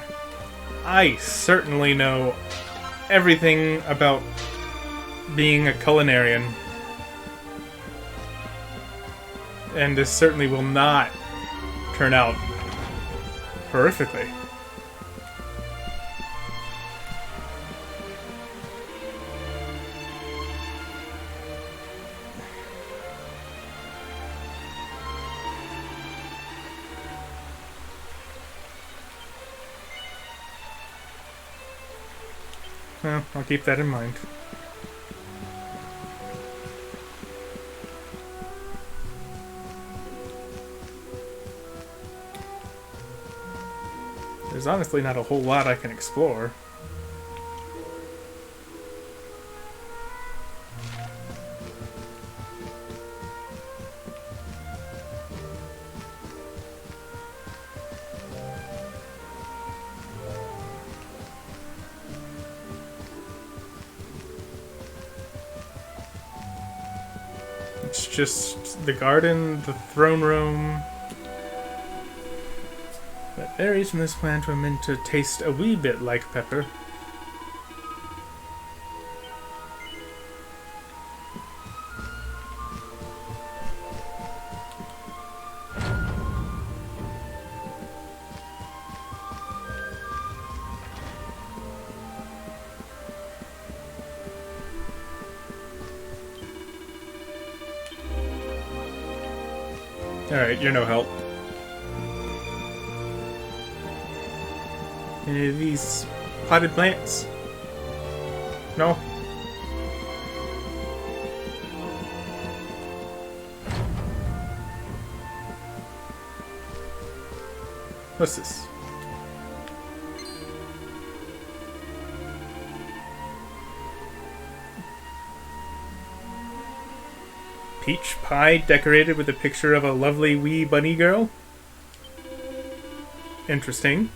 I certainly know everything about being a culinarian, and this certainly will not turn out horrifically. Well, I'll keep that in mind. There's honestly not a whole lot I can explore. It's just the garden, the throne room. But berries from this plant were meant to taste a wee bit like pepper. Alright, you're no help. Any of these potted plants? No? What's this? peach pie decorated with a picture of a lovely wee bunny girl. Interesting.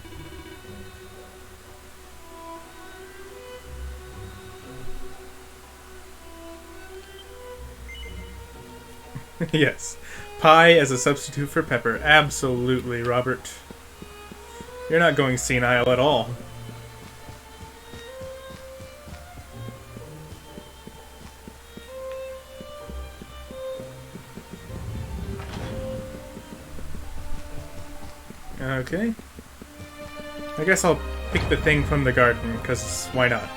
Yes. Pie as a substitute for pepper. Absolutely, Robert. You're not going senile at all. Okay. I guess I'll pick the thing from the garden, because why not?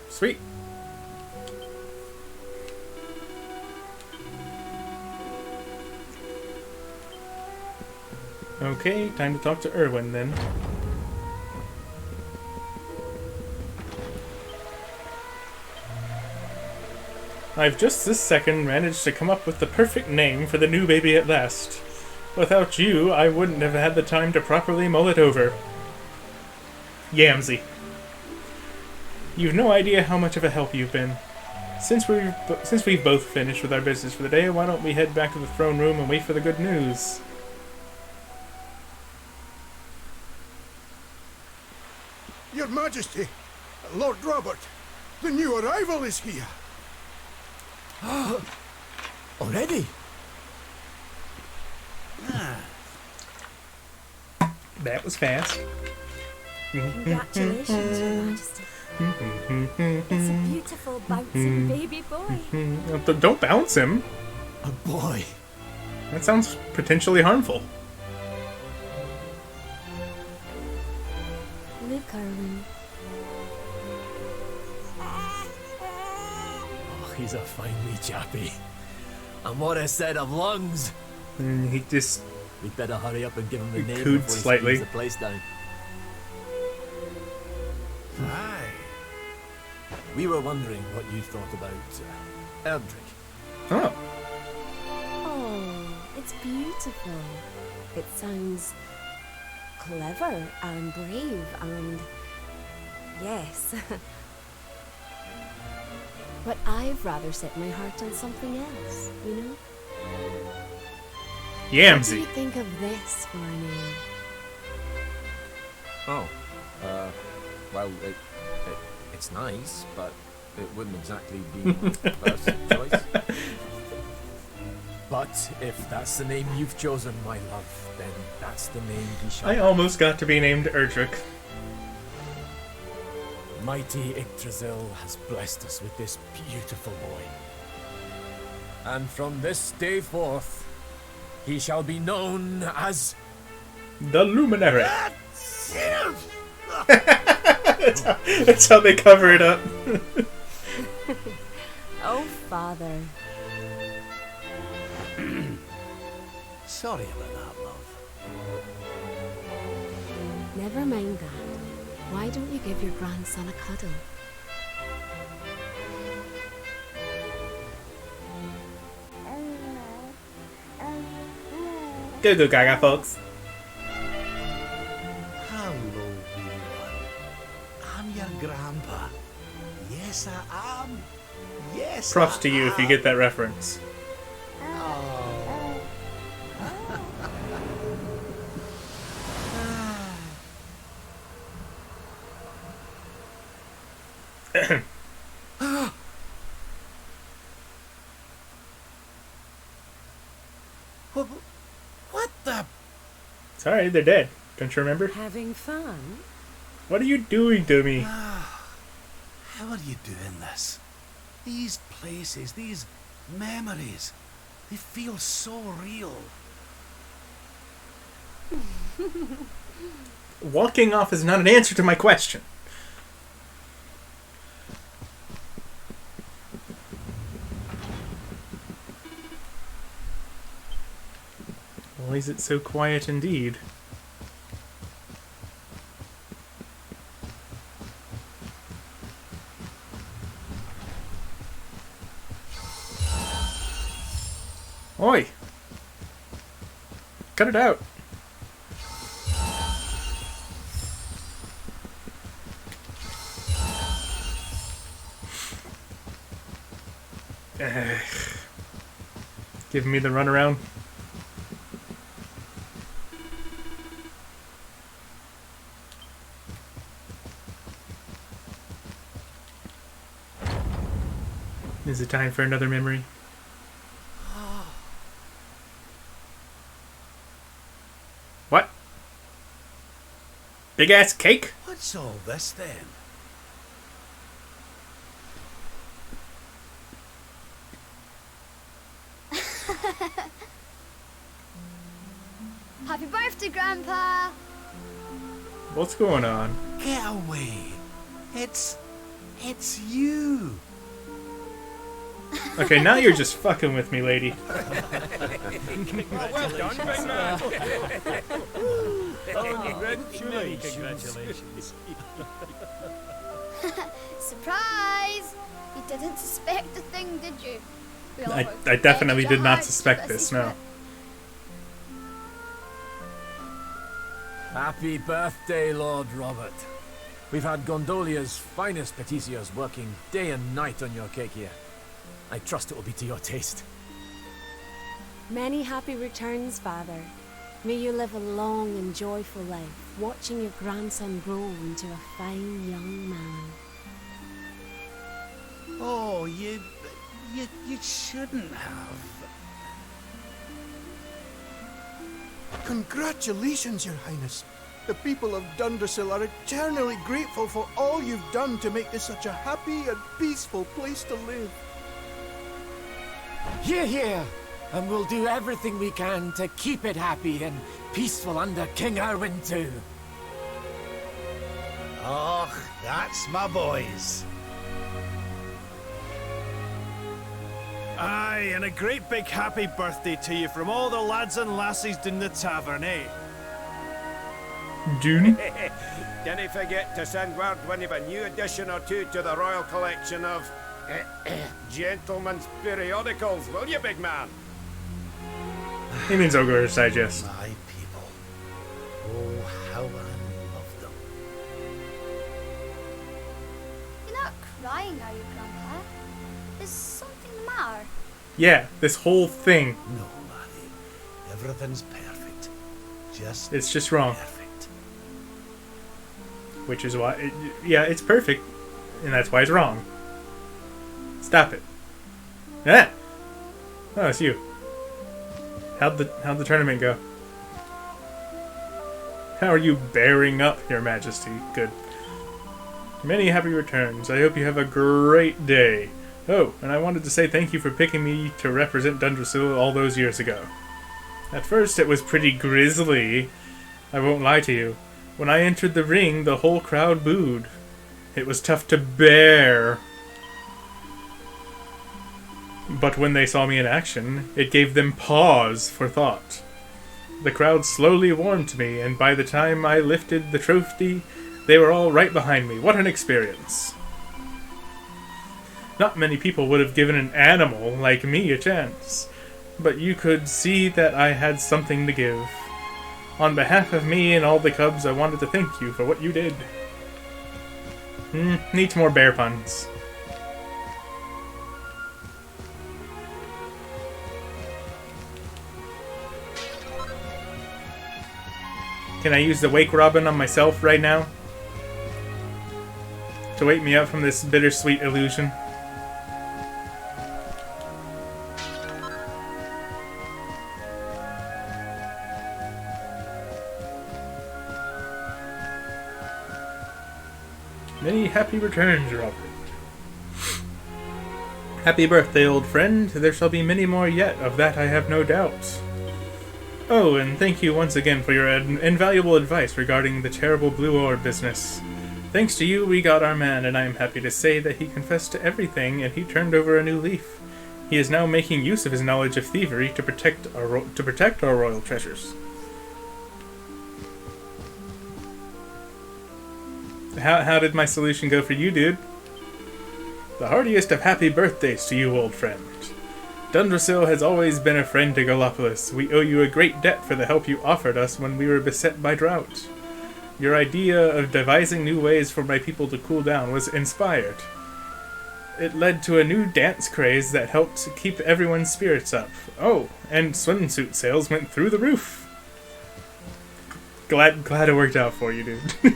Sweet. Okay, time to talk to Erwin then. I've just this second managed to come up with the perfect name for the new baby at last. Without you, I wouldn't have had the time to properly mull it over. Yamsy. You've no idea how much of a help you've been. Since we've both finished with our business for the day, why don't we head back to the throne room and wait for the good news? Your Majesty, Lord Robert, the new arrival is here. Already? That was fast. Congratulations, Your Majesty. It's a beautiful, bouncing baby boy. Don't bounce him. A boy. That sounds potentially harmful. Look, Erwin. Oh, he's a fine wee chappie. And what a set of lungs! He just... We'd better hurry up and give him the name cooed before he slightly. screams the place down. Aye. We were wondering what you thought about Erdrick. Oh. Oh, it's beautiful. It sounds clever and brave and... yes. But I've rather set my heart on something else, you know? What do Yamsy. you think of this for a name? Oh, well, it's nice, but it wouldn't exactly be my first choice. But if that's the name you've chosen, my love, then that's the name he shall I have. almost got to be named Erdrick. Mighty Yggdrasil has blessed us with this beautiful boy. And from this day forth, he shall be known as... The Luminary. That's how they cover it up. Oh, Father. Sorry about that, love. Never mind that. Why don't you give your grandson a cuddle? Go go gaga, folks. Hello, wee one. I'm your grandpa. Yes, I am. Yes, Props I to you if you am. get that reference. Oh. What the? Sorry, they're dead. Don't you remember? Having fun? What are you doing to me? How are you doing this? These places, these memories, they feel so real. Walking off is not an answer to my question. Why is it so quiet indeed? Oi! Cut it out! Give me the runaround. Is it time for another memory? What? Big ass cake? What's all this then? Happy birthday, Grandpa! What's going on? Get away! It's you! Okay, now you're just fucking with me, lady. Well done, big man. Congratulations. Surprise! You didn't suspect the thing, did you? We all worked I definitely extra did not hard to suspect keep it a this, no. secret. Happy birthday, Lord Robert. We've had Gondolia's finest patissiers working day and night on your cake here. I trust it will be to your taste. Many happy returns, Father. May you live a long and joyful life, watching your grandson grow into a fine young man. Oh, you shouldn't have. Congratulations, Your Highness. The people of Dundrasil are eternally grateful for all you've done to make this such a happy and peaceful place to live. Hear, hear! And we'll do everything we can to keep it happy and peaceful under King Erwin too. Oh, that's my boys. Aye, and a great big happy birthday to you from all the lads and lassies in the tavern, eh? Dooney? Didn't forget to send word when you've a new addition or two to the royal collection of gentlemen's periodicals, will you, big man? He means Ogre's Digest. My people. Oh, how I love them. You're not crying, are you, Grandpa? Is something the matter? Yeah, this whole thing. No, laddie. Everything's perfect. It's just wrong. Perfect. Which is why... yeah, it's perfect. And that's why it's wrong. Stop it. Ah! Oh, it's you. How'd the tournament go? How are you bearing up, Your Majesty? Good. Many happy returns. I hope you have a great day. Oh, and I wanted to say thank you for picking me to represent Dundrasil all those years ago. At first it was pretty grisly. I won't lie to you. When I entered the ring, the whole crowd booed. It was tough to bear. But when they saw me in action, it gave them pause for thought. The crowd slowly warmed to me, and by the time I lifted the trophy, they were all right behind me. What an experience. Not many people would have given an animal like me a chance, but you could see that I had something to give. On behalf of me and all the cubs, I wanted to thank you for what you did. Needs more bear puns. Can I use the Wake Robin on myself right now? To wake me up from this bittersweet illusion? Many happy returns, Robert. Happy birthday, old friend. There shall be many more yet, of that I have no doubt. Oh, and thank you once again for your invaluable advice regarding the terrible Blue Orb business. Thanks to you, we got our man, and I am happy to say that he confessed to everything and he turned over a new leaf. He is now making use of his knowledge of thievery to protect our royal treasures. How did my solution go for you, dude? The heartiest of happy birthdays to you, old friend. Yggdrasil has always been a friend to Gallopolis. We owe you a great debt for the help you offered us when we were beset by drought. Your idea of devising new ways for my people to cool down was inspired. It led to a new dance craze that helped keep everyone's spirits up. Oh, and swimsuit sales went through the roof. Glad it worked out for you, dude.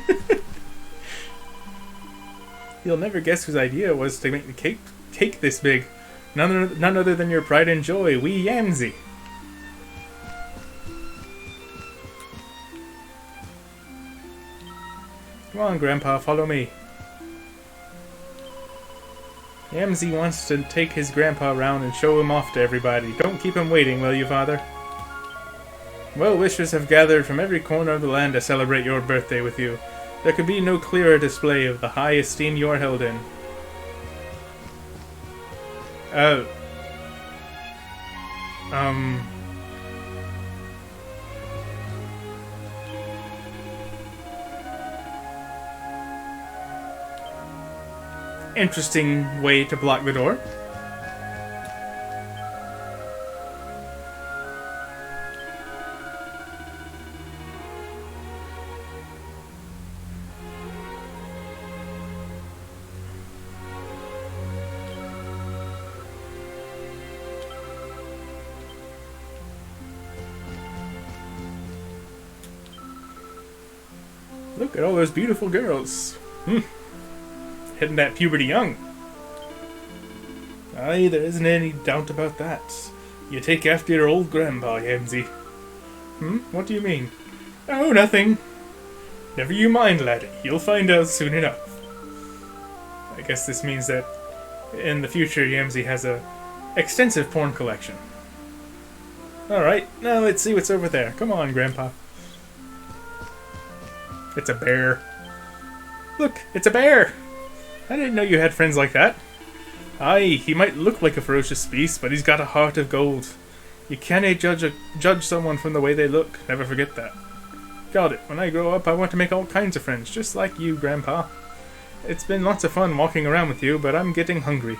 You'll never guess whose idea was to make the cake this big. None other than your pride and joy, wee Yamsey. Come on, Grandpa, follow me. Yamsey wants to take his grandpa around and show him off to everybody. Don't keep him waiting, will you, Father? Well-wishers have gathered from every corner of the land to celebrate your birthday with you. There could be no clearer display of the high esteem you are held in. Interesting way to block the door. Look at all those beautiful girls. Hitting that puberty young. Aye, there isn't any doubt about that. You take after your old grandpa, Yamsey. What do you mean? Oh, nothing. Never you mind, laddie. You'll find out soon enough. I guess this means that in the future, Yamsey has a extensive porn collection. Alright, now let's see what's over there. Come on, Grandpa. It's a bear. Look, it's a bear! I didn't know you had friends like that. Aye, he might look like a ferocious beast, but he's got a heart of gold. You can't judge someone from the way they look. Never forget that. Got it. When I grow up, I want to make all kinds of friends, just like you, Grandpa. It's been lots of fun walking around with you, but I'm getting hungry.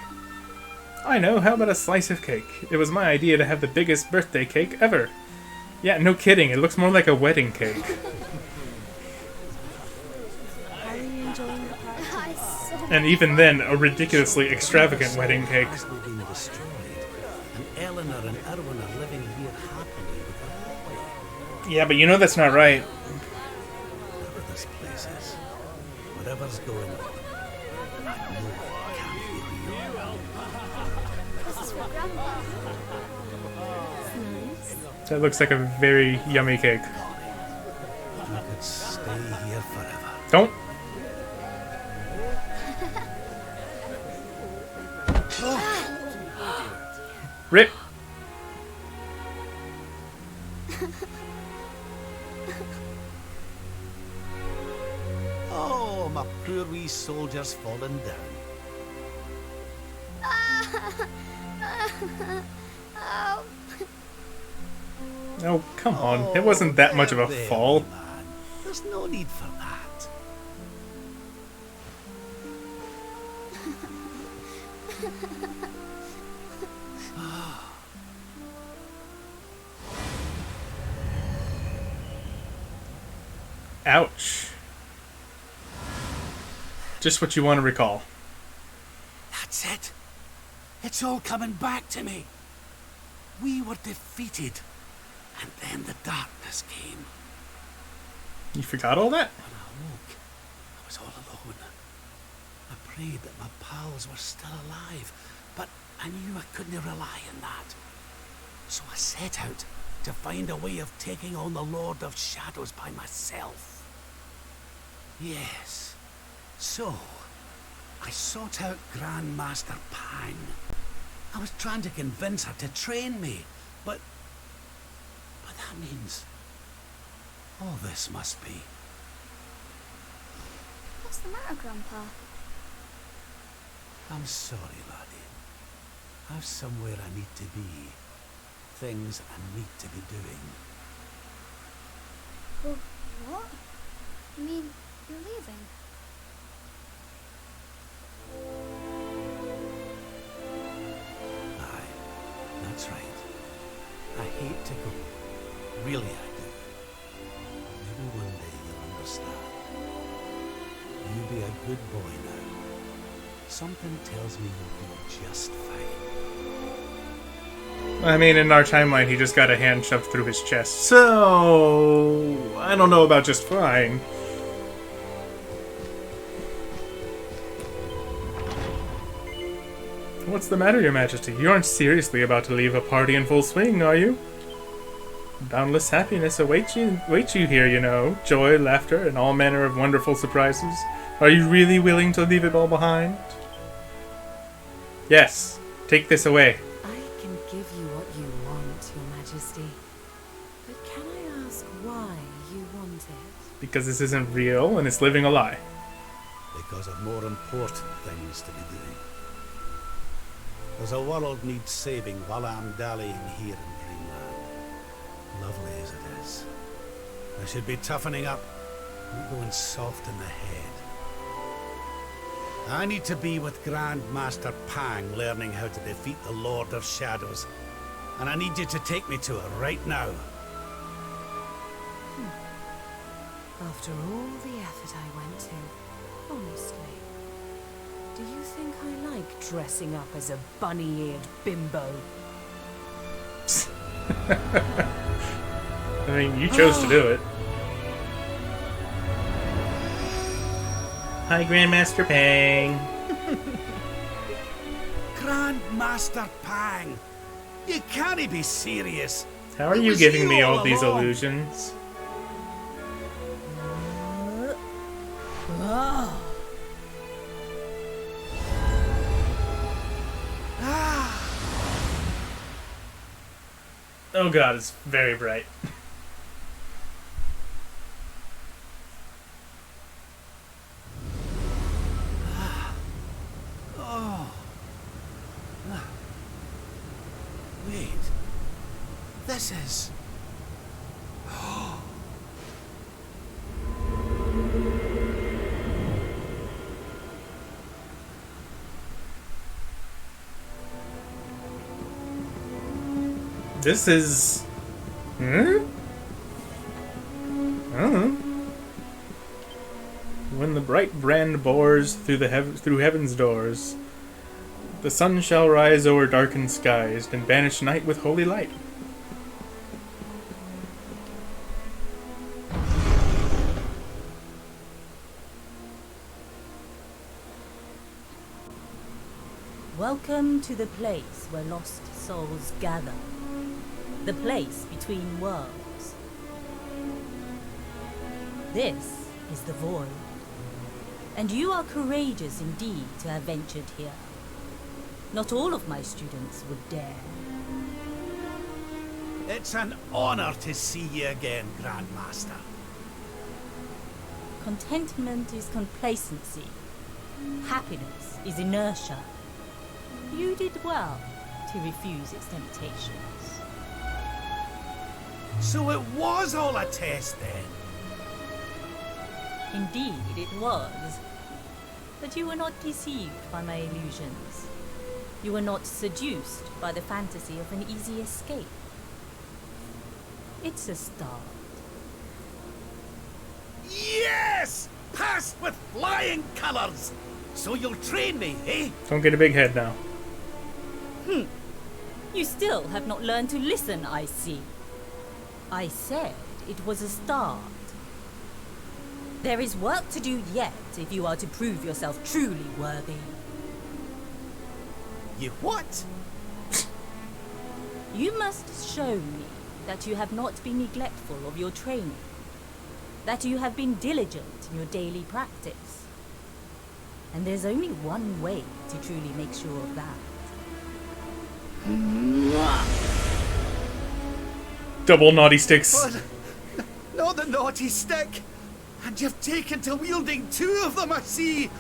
I know, how about a slice of cake? It was my idea to have the biggest birthday cake ever. Yeah, no kidding, it looks more like a wedding cake. And even then, a ridiculously extravagant wedding cake. Yeah, but you know that's not right. Whatever this place is, whatever's going on, I know I can't hear you. This is for Grandpa. That looks like a very yummy cake. You could stay here forever. Don't. Rip. Oh, my poor wee soldier's fallen down. Oh, come on. It wasn't that much of a fall. Man. There's no need for that. Ouch. Just what you want to recall. That's it. It's all coming back to me. We were defeated, and then the darkness came. You forgot all that? When I woke, I was all alone. I prayed that my pals were still alive, but I knew I couldn't rely on that. So I set out to find a way of taking on the Lord of Shadows by myself. Yes, so I sought out Grandmaster Pang. I was trying to convince her to train me, but that means all this must be. What's the matter, Grandpa? I'm sorry, laddie. I've somewhere I need to be. Things I need to be doing. Well, what? You mean you're leaving? Aye, that's right. I hate to go. Really, I do. Maybe one day you'll understand. You be a good boy now. Something tells me you'll be just fine. I mean, in our timeline, he just got a hand shoved through his chest, so I don't know about just fine. What's the matter, Your Majesty? You aren't seriously about to leave a party in full swing, are you? Boundless happiness awaits you here, you know. Joy, laughter, and all manner of wonderful surprises. Are you really willing to leave it all behind? Yes. Take this away. I can give you what you want, Your Majesty. But can I ask why you want it? Because this isn't real, and it's living a lie. Because of more important things to be doing. There's a world needs saving while I'm dallying here in Greenland. Lovely as it is. I should be toughening up, not going soft in the head. I need to be with Grand Master Pang learning how to defeat the Lord of Shadows. And I need you to take me to her right now. After all the effort I went to, honestly, do you think I like dressing up as a bunny-eared bimbo? I mean, you chose to do it. Hi, Grandmaster Pang. Grand Master Pang! You can't be serious! How are you giving me all these illusions? Oh god, it's very bright. Wait. This is... This is... Hmm? I don't know. When the bright brand bores through heaven's doors, the sun shall rise o'er darkened skies and banish night with holy light. Welcome to the place where lost souls gather. The place between worlds. This is the Void. And you are courageous indeed to have ventured here. Not all of my students would dare. It's an honor to see you again, Grandmaster. Contentment is complacency. Happiness is inertia. You did well to refuse its temptations. So it was all a test then? Indeed, it was. But you were not deceived by my illusions. You were not seduced by the fantasy of an easy escape. It's a start. Yes! Passed with flying colors! So you'll train me, eh? Don't get a big head now. You still have not learned to listen, I see. I said it was a start. There is work to do yet if you are to prove yourself truly worthy. You what? You must show me that you have not been neglectful of your training. That you have been diligent in your daily practice. And there's only one way to truly make sure of that. Double naughty sticks. What? Not the naughty stick! And you've taken to wielding two of them, I see!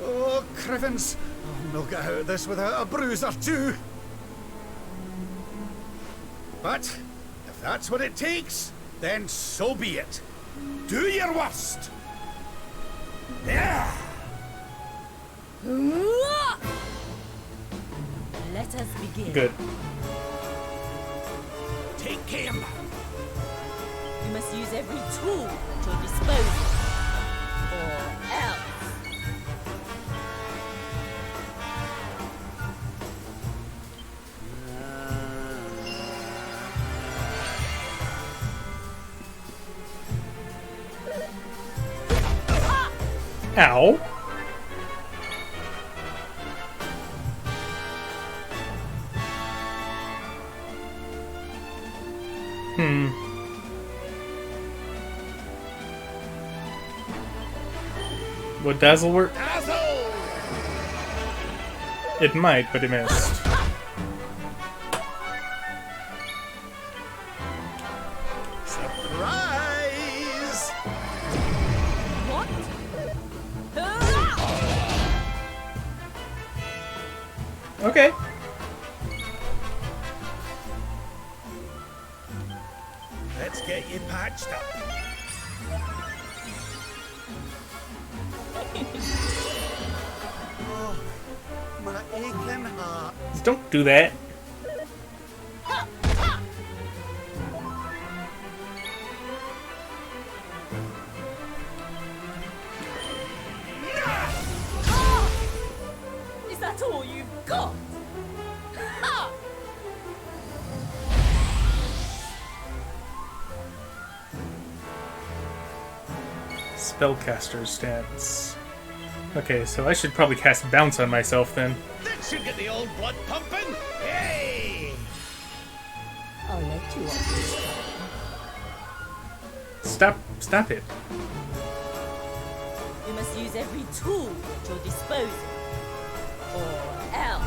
Oh, Crivens! I'll not get out of this without a bruise or two! But if that's what it takes, then so be it. Do your worst. Yeah. Let us begin. Good. Take him. You must use every tool at your disposal, or else. Ow. Would Dazzle work? Dazzle! It might, but it missed. Surprise! What? Okay. Let's get you patched up. Oh, my aching heart. Don't do that. Is that all you've got? Ha! Spellcaster stats. Okay, so I should probably cast Bounce on myself then. That should get the old blood pumping. Hey! I'll let you off this time. Stop it. You must use every tool at your disposal, or else.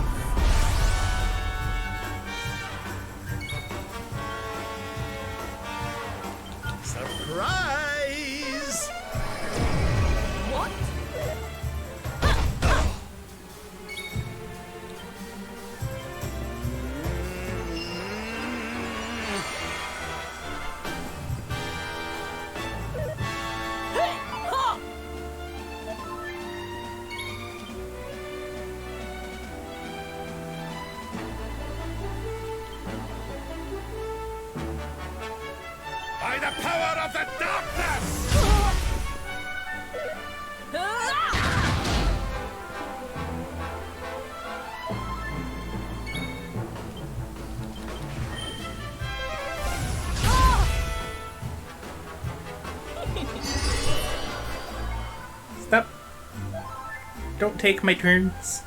Surprise! What? By the power of the darkness! Stop. Don't take my turns.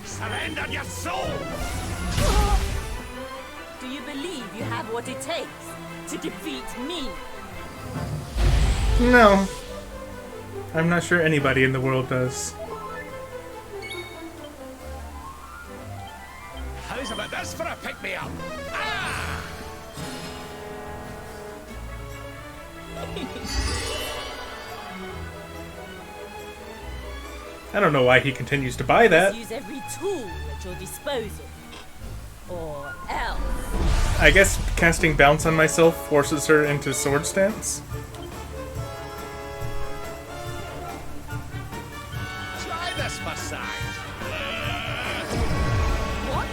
Surrender your soul! Do you believe you have what it takes to defeat me? No. I'm not sure anybody in the world does. How's about this for a pick-me-up? Ah! I don't know why he continues to buy that. Use every tool at your disposal, or else. I guess casting Bounce on myself forces her into sword stance. Try this massage. What?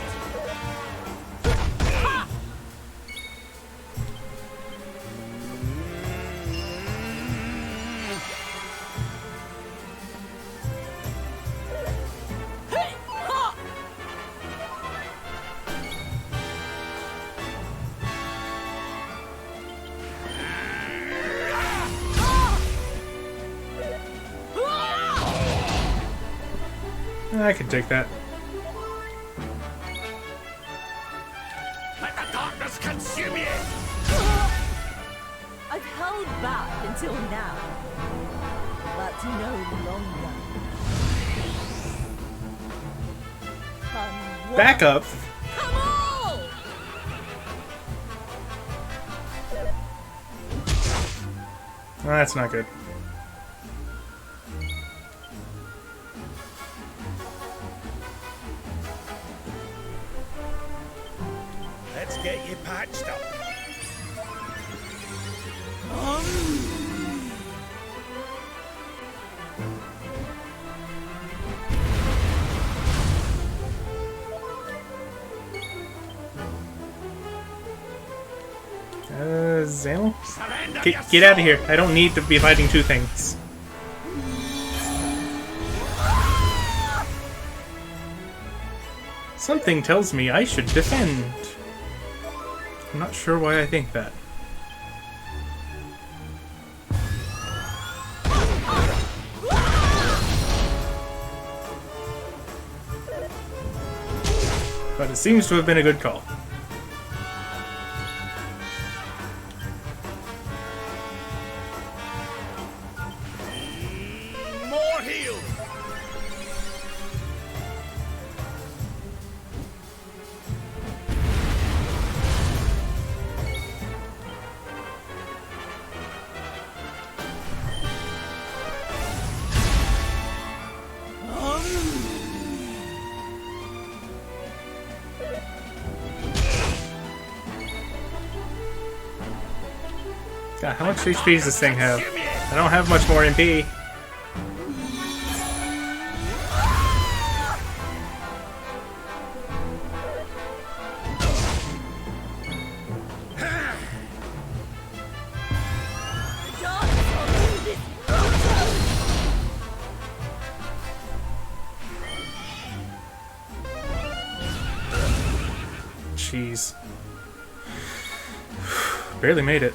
I can take that. Let the darkness consume you! I've held back until now, but no longer. Come one, Back up. come all! That's not good. Let's get you patched up. Zale? Get out of here. I don't need to be fighting two things. Something tells me I should defend. I'm not sure why I think that. But it seems to have been a good call. More heal. God, how much HP does this thing have? I don't have much more MP. Jeez. Barely made it.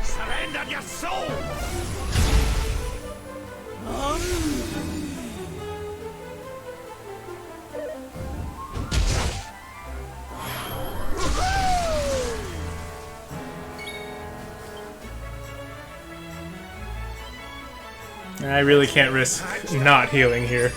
Surrender your soul. I really can't risk not healing here.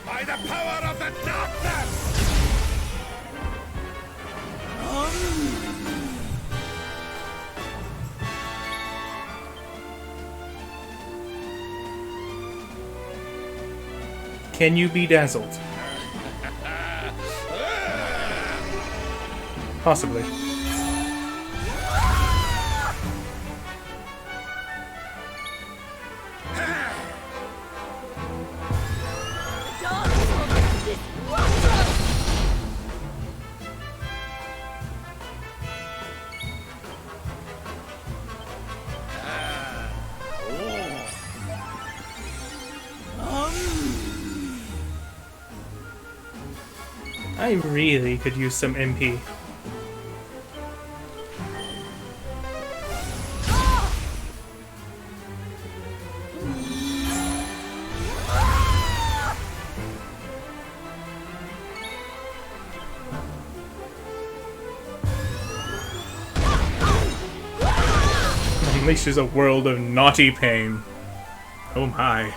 By the power of the darkness! Can you be dazzled? Possibly. I really could use some MP. Unleashes a world of naughty pain. Oh my.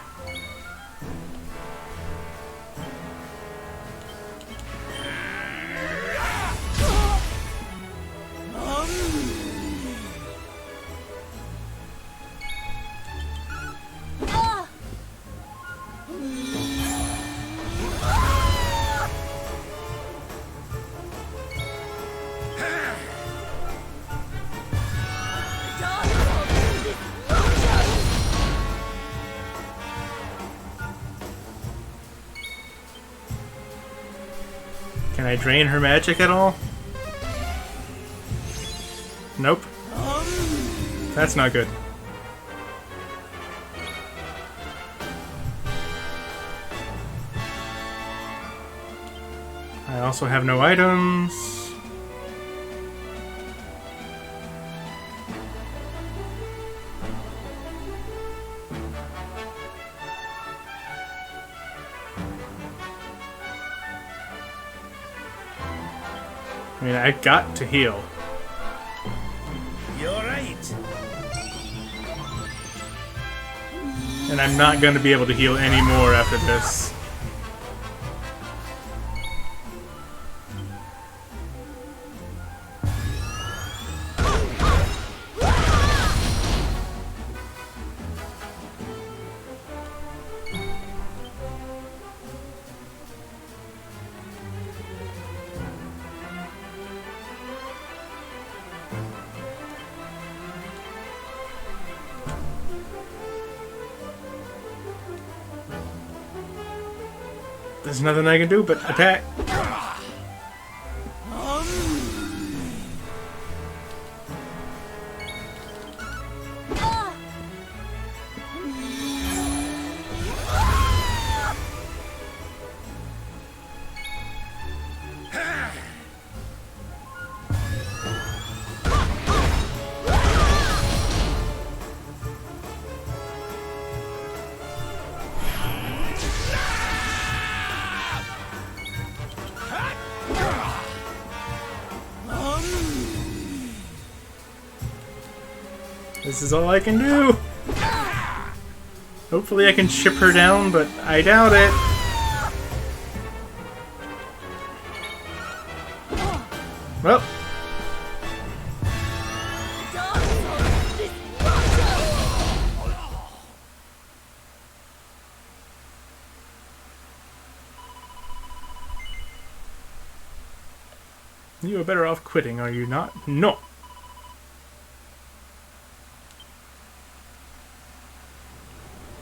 Can I drain her magic at all? Nope. That's not good. I also have no items. I mean, I got to heal. You're right. And I'm not going to be able to heal anymore after this. There's nothing I can do but attack. This is all I can do. Hopefully I can chip her down, but I doubt it. Well. You are better off quitting, are you not? No.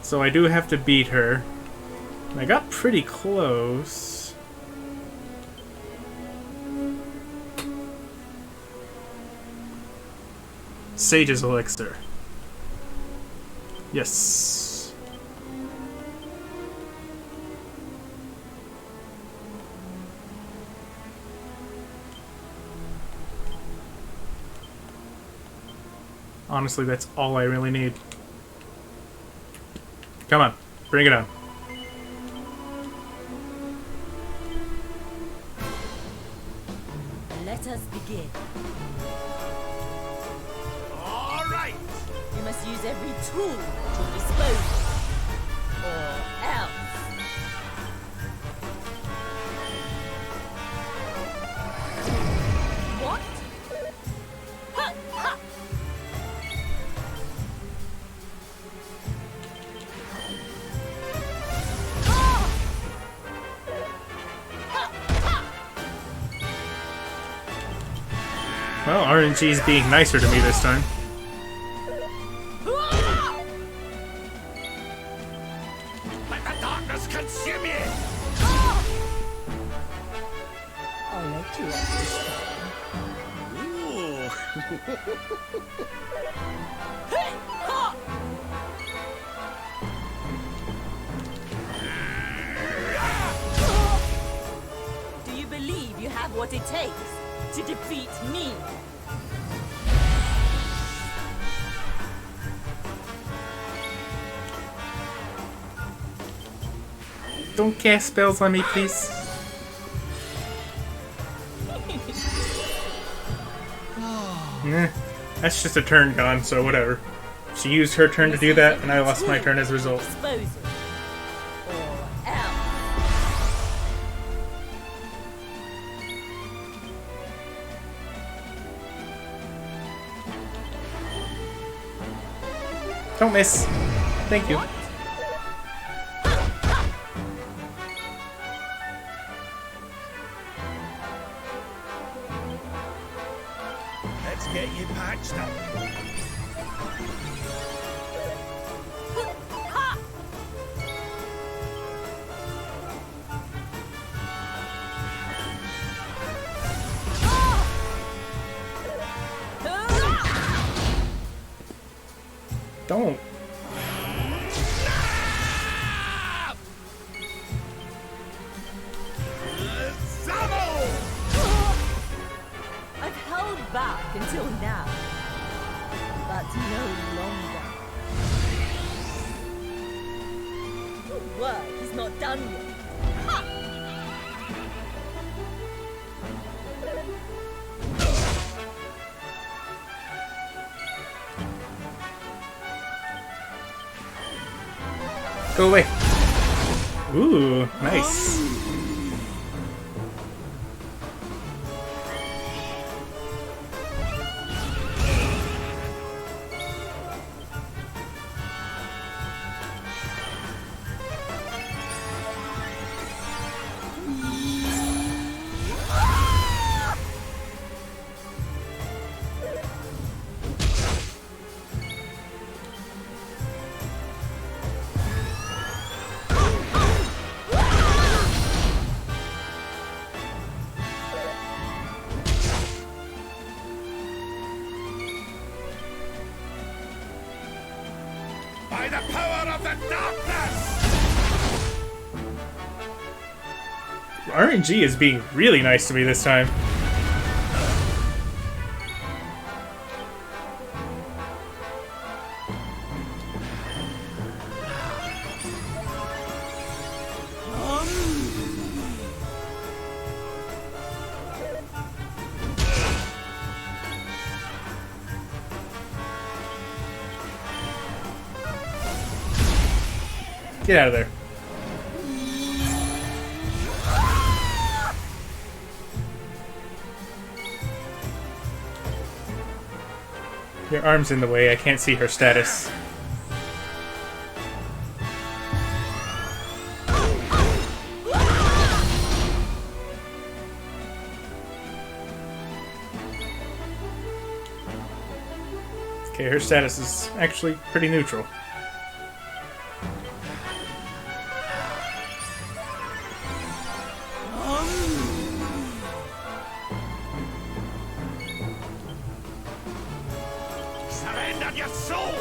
So I do have to beat her. I got pretty close. Sage's Elixir. Yes. Honestly, that's all I really need. Come on, bring it on. Let us begin. All right. You must use every tool at your disposal, or else. What? Ha! Ha! Well, RNG's being nicer to me this time. Let the darkness consume you. I'll let you off this time. Do you believe you have what it takes to defeat me? Don't cast spells on me, please. That's just a turn gone, so whatever. She used her turn to do that, and I lost my turn as a result. Don't miss. Thank you. Let's get you patched up. Don't. Summer! until now. But no longer. Your work is not done yet. Ha! Go away. Ooh, nice. By the power of the darkness! RNG is being really nice to me this time. Get out of there. Your arm's in the way, I can't see her status. Okay, her status is actually pretty neutral. Surrender your soul!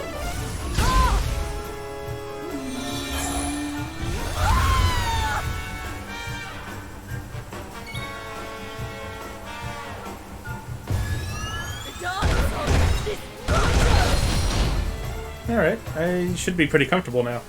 Alright, I should be pretty comfortable now.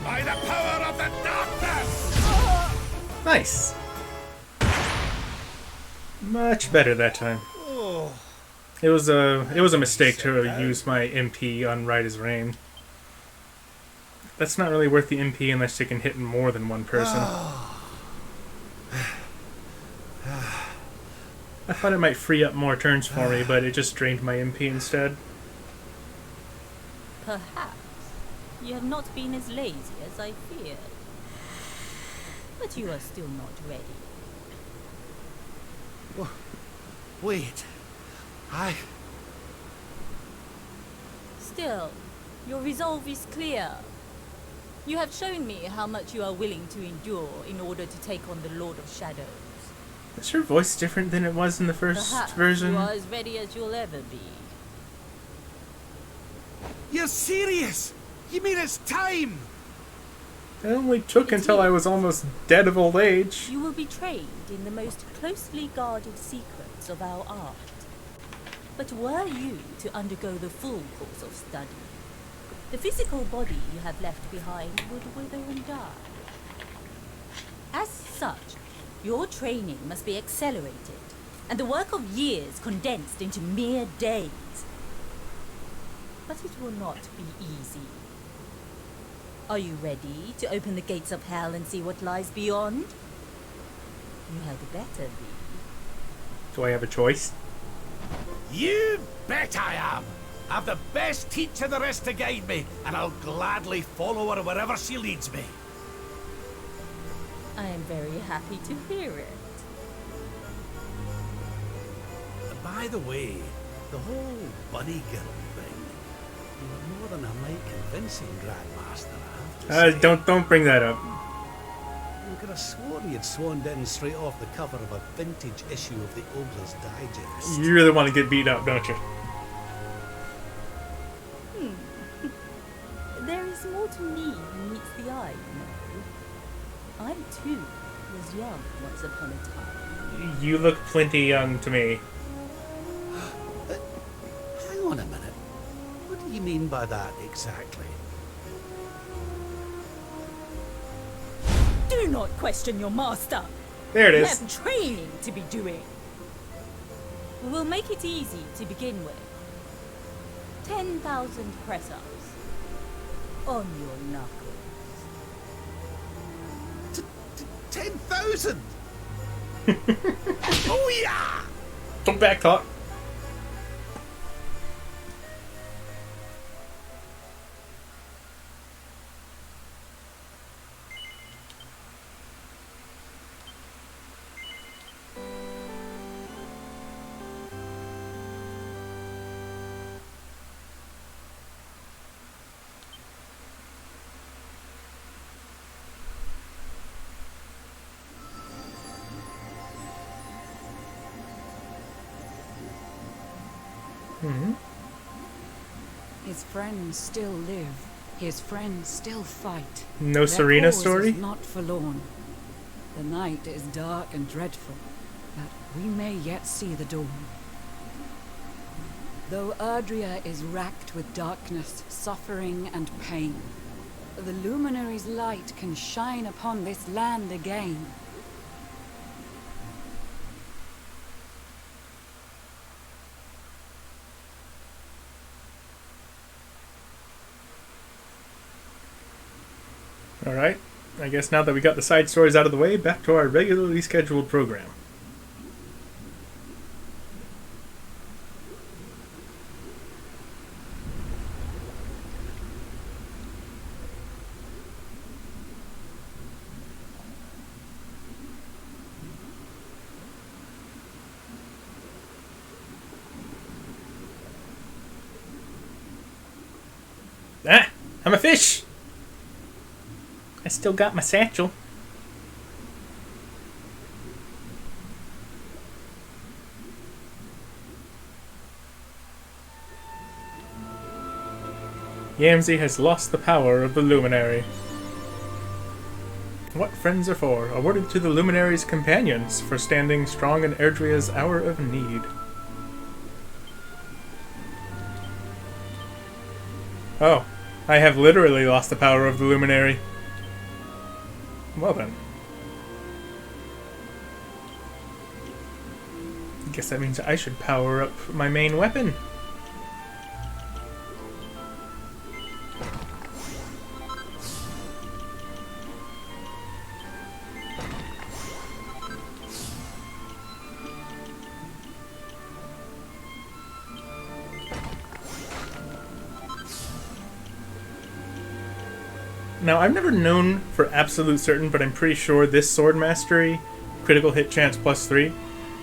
By the power of the darkness! Nice! Much better that time. It was a mistake to use my MP on Right as Rain. That's not really worth the MP unless you can hit more than one person. I thought it might free up more turns for me, but it just drained my MP instead. Perhaps you have not been as lazy as I feared. But you are still not ready. Wait. Still, your resolve is clear. You have shown me how much you are willing to endure in order to take on the Lord of Shadows. Is your voice different than it was in the first Perhaps version? you are as ready as you'll ever be. You're serious? You mean it's time? It only took until I was almost dead of old age. You will be trained in the most closely guarded secrets of our art. But were you to undergo the full course of study, the physical body you have left behind would wither and die. As such, your training must be accelerated, and the work of years condensed into mere days. But it will not be easy. Are you ready to open the gates of hell and see what lies beyond? You had better be. Do I have a choice? You bet I am! I've the best teacher there is to guide me, and I'll gladly follow her wherever she leads me. I am very happy to hear it. By the way, the whole bunny girl thing, you were more than a mite convincing, Grandmaster, I have to say. Don't bring that up. I could have sworn you'd swaned in straight off the cover of a vintage issue of the Ogler's Digest. You really want to get beat up, don't you? There is more to me than meets the eye, you know. I, too, was young once upon a time. You look plenty young to me. Hang on a minute. What do you mean by that exactly? Do not question your master. There it You is. have training to be doing. We'll make it easy to begin with. 10,000 press-ups on your knuckles. 10,000! Oh yeah! Don't back talk. His friends still live. His friends still fight. No Their Serena cause story? is not forlorn. The night is dark and dreadful, but we may yet see the dawn. Though Erdrea is racked with darkness, suffering, and pain, the Luminary's light can shine upon this land again. Alright, I guess now that we got the side stories out of the way, back to our regularly scheduled program. Ah! I'm a fish! I still got my satchel. Yamsey has lost the power of the Luminary. What friends are for? Awarded to the Luminary's companions for standing strong in Erdrea's hour of need. Oh, I have literally lost the power of the Luminary. Well then. I guess that means I should power up my main weapon. Now, I've never known for absolute certain, but I'm pretty sure this sword mastery, critical hit chance +3,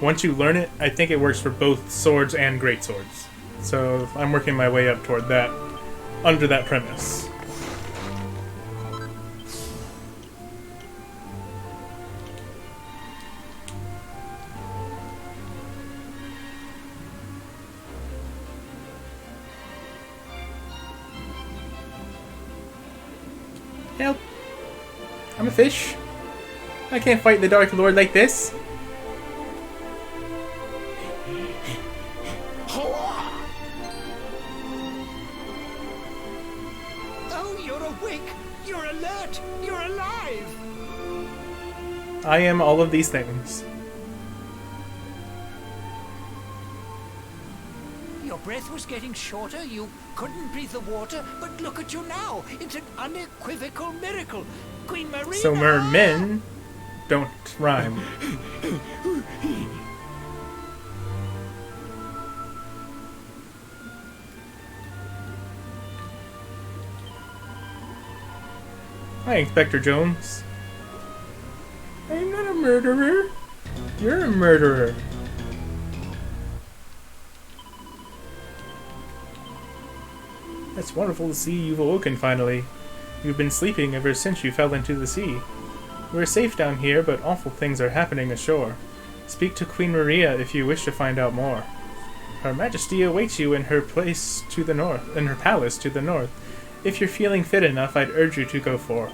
once you learn it, I think it works for both swords and great swords. So I'm working my way up toward that, under that premise. Help! I'm a fish. I can't fight the Dark Lord like this. Oh, you're awake! You're alert! You're alive! I am all of these things. Your breath was getting shorter, you couldn't breathe the water, but look at you now! It's an unequivocal miracle! Queen Marina! So mermen don't rhyme. Hi, Inspector Jones. I'm not a murderer. You're a murderer. It's wonderful to see you've awoken finally. You've been sleeping ever since you fell into the sea. We're safe down here, but awful things are happening ashore. Speak to Queen Maria if you wish to find out more. Her Majesty awaits you in her palace to the north. If you're feeling fit enough, I'd urge you to go forth.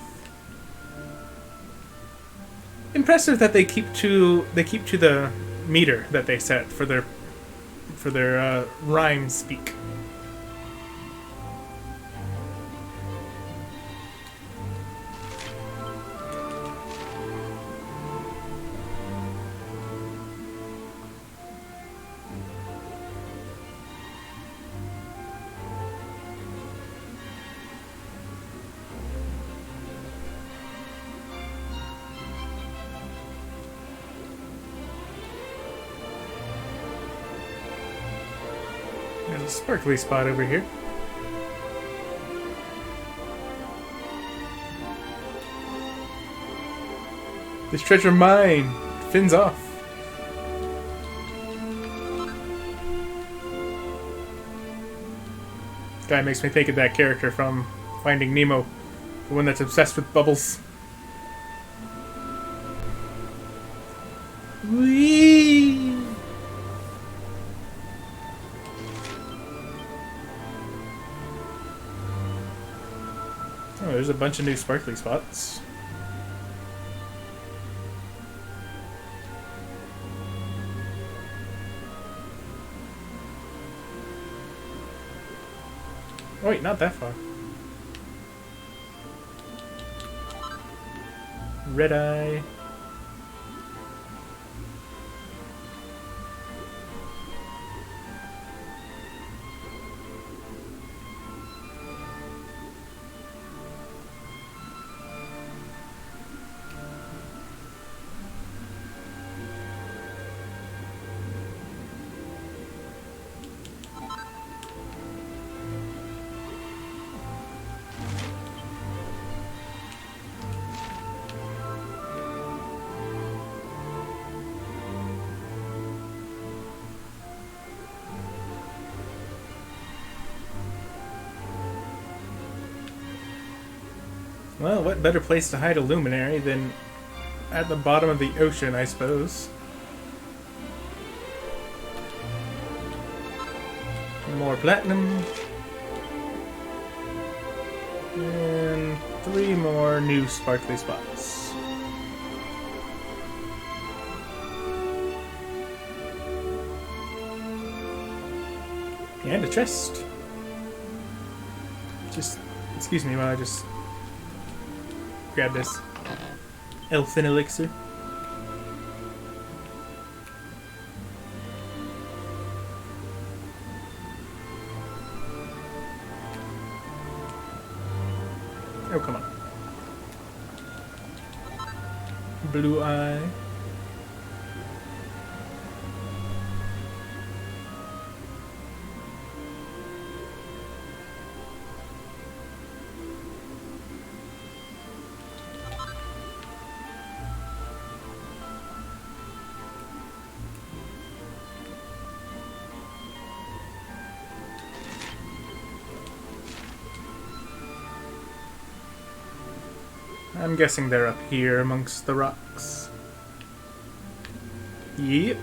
Impressive that they keep to the meter that they set for their rhyme speak. There's a sparkly spot over here. This treasure mine! Fins off! This guy makes me think of that character from Finding Nemo. The one that's obsessed with bubbles. Whee! Oh, there's a bunch of new sparkly spots. Oh, wait, not that far. Red eye. Well, what better place to hide a luminary than at the bottom of the ocean, I suppose. More platinum. And 3 more new sparkly spots. And a chest. Just, excuse me while I just grab this elfin elixir. Oh, come on. Blue eye. I'm guessing they're up here amongst the rocks. Yep.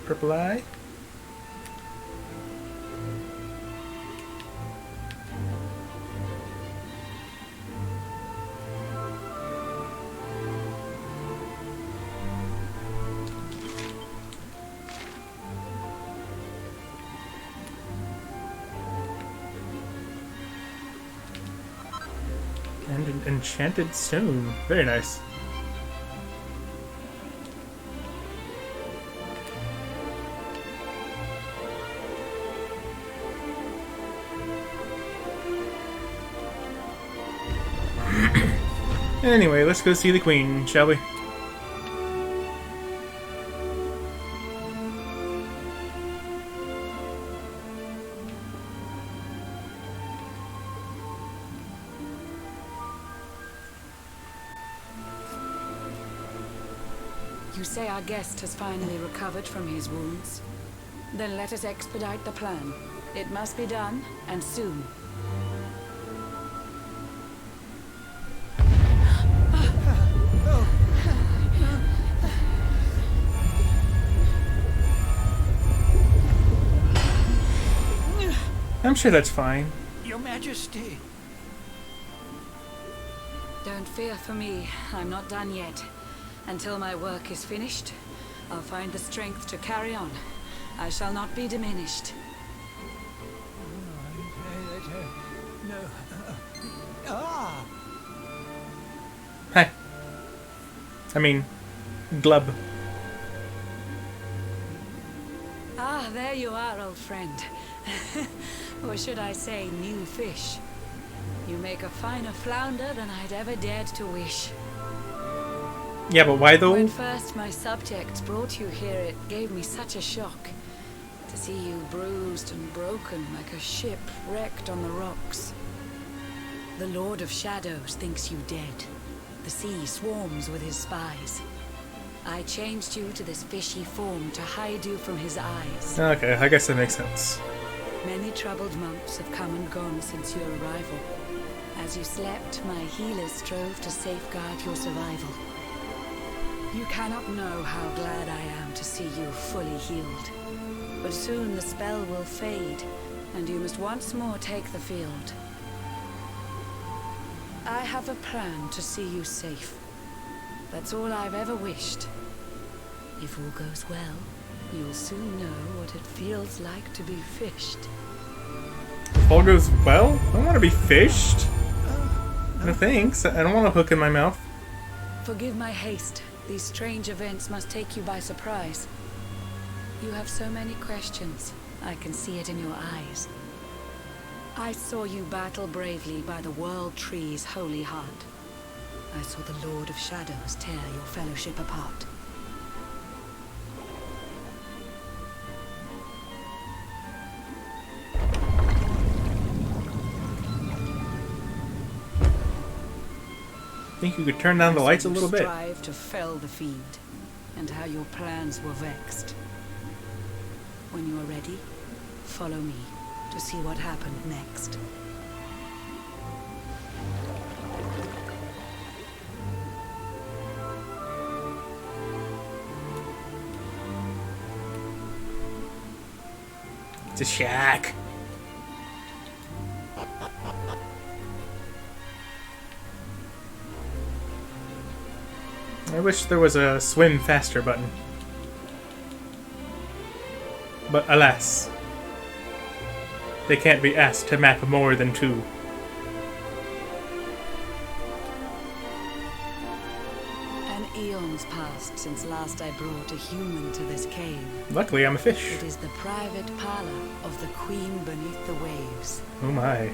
Purple eye. And an enchanted stone. Very nice. Anyway, let's go see the queen, shall we? You say our guest has finally recovered from his wounds? Then let us expedite the plan. It must be done, and soon. I'm sure that's fine. Your Majesty. Don't fear for me. I'm not done yet. Until my work is finished, I'll find the strength to carry on. I shall not be diminished. No. Ah! Hi. I mean, glub. Ah, there you are, old friend. Or should I say, new fish. You make a finer flounder than I'd ever dared to wish. Yeah, but why though? When first my subjects brought you here, it gave me such a shock. To see you bruised and broken like a ship wrecked on the rocks. The Lord of Shadows thinks you dead. The sea swarms with his spies. I changed you to this fishy form to hide you from his eyes. Okay, I guess that makes sense. Many troubled months have come and gone since your arrival. As you slept, my healers strove to safeguard your survival. You cannot know how glad I am to see you fully healed. But soon the spell will fade, and you must once more take the field. I have a plan to see you safe. That's all I've ever wished. If all goes well, you'll soon know what it feels like to be fished. If all goes well, I don't want to be fished. No thanks. I don't want a hook in my mouth. Forgive my haste. These strange events must take you by surprise. You have so many questions. I can see it in your eyes. I saw you battle bravely by the World Tree's holy heart. I saw the Lord of Shadows tear your fellowship apart. Think you could turn down the lights a little bit? Strive to fell the fiend, and how your plans were vexed. When you are ready, follow me to see what happened next. It's a shack. I wish there was a swim faster button. But alas, they can't be asked to map more than 2. An eon's passed since last I brought a human to this cave. Luckily, I'm a fish. It is the private parlor of the Queen beneath the waves. Oh my.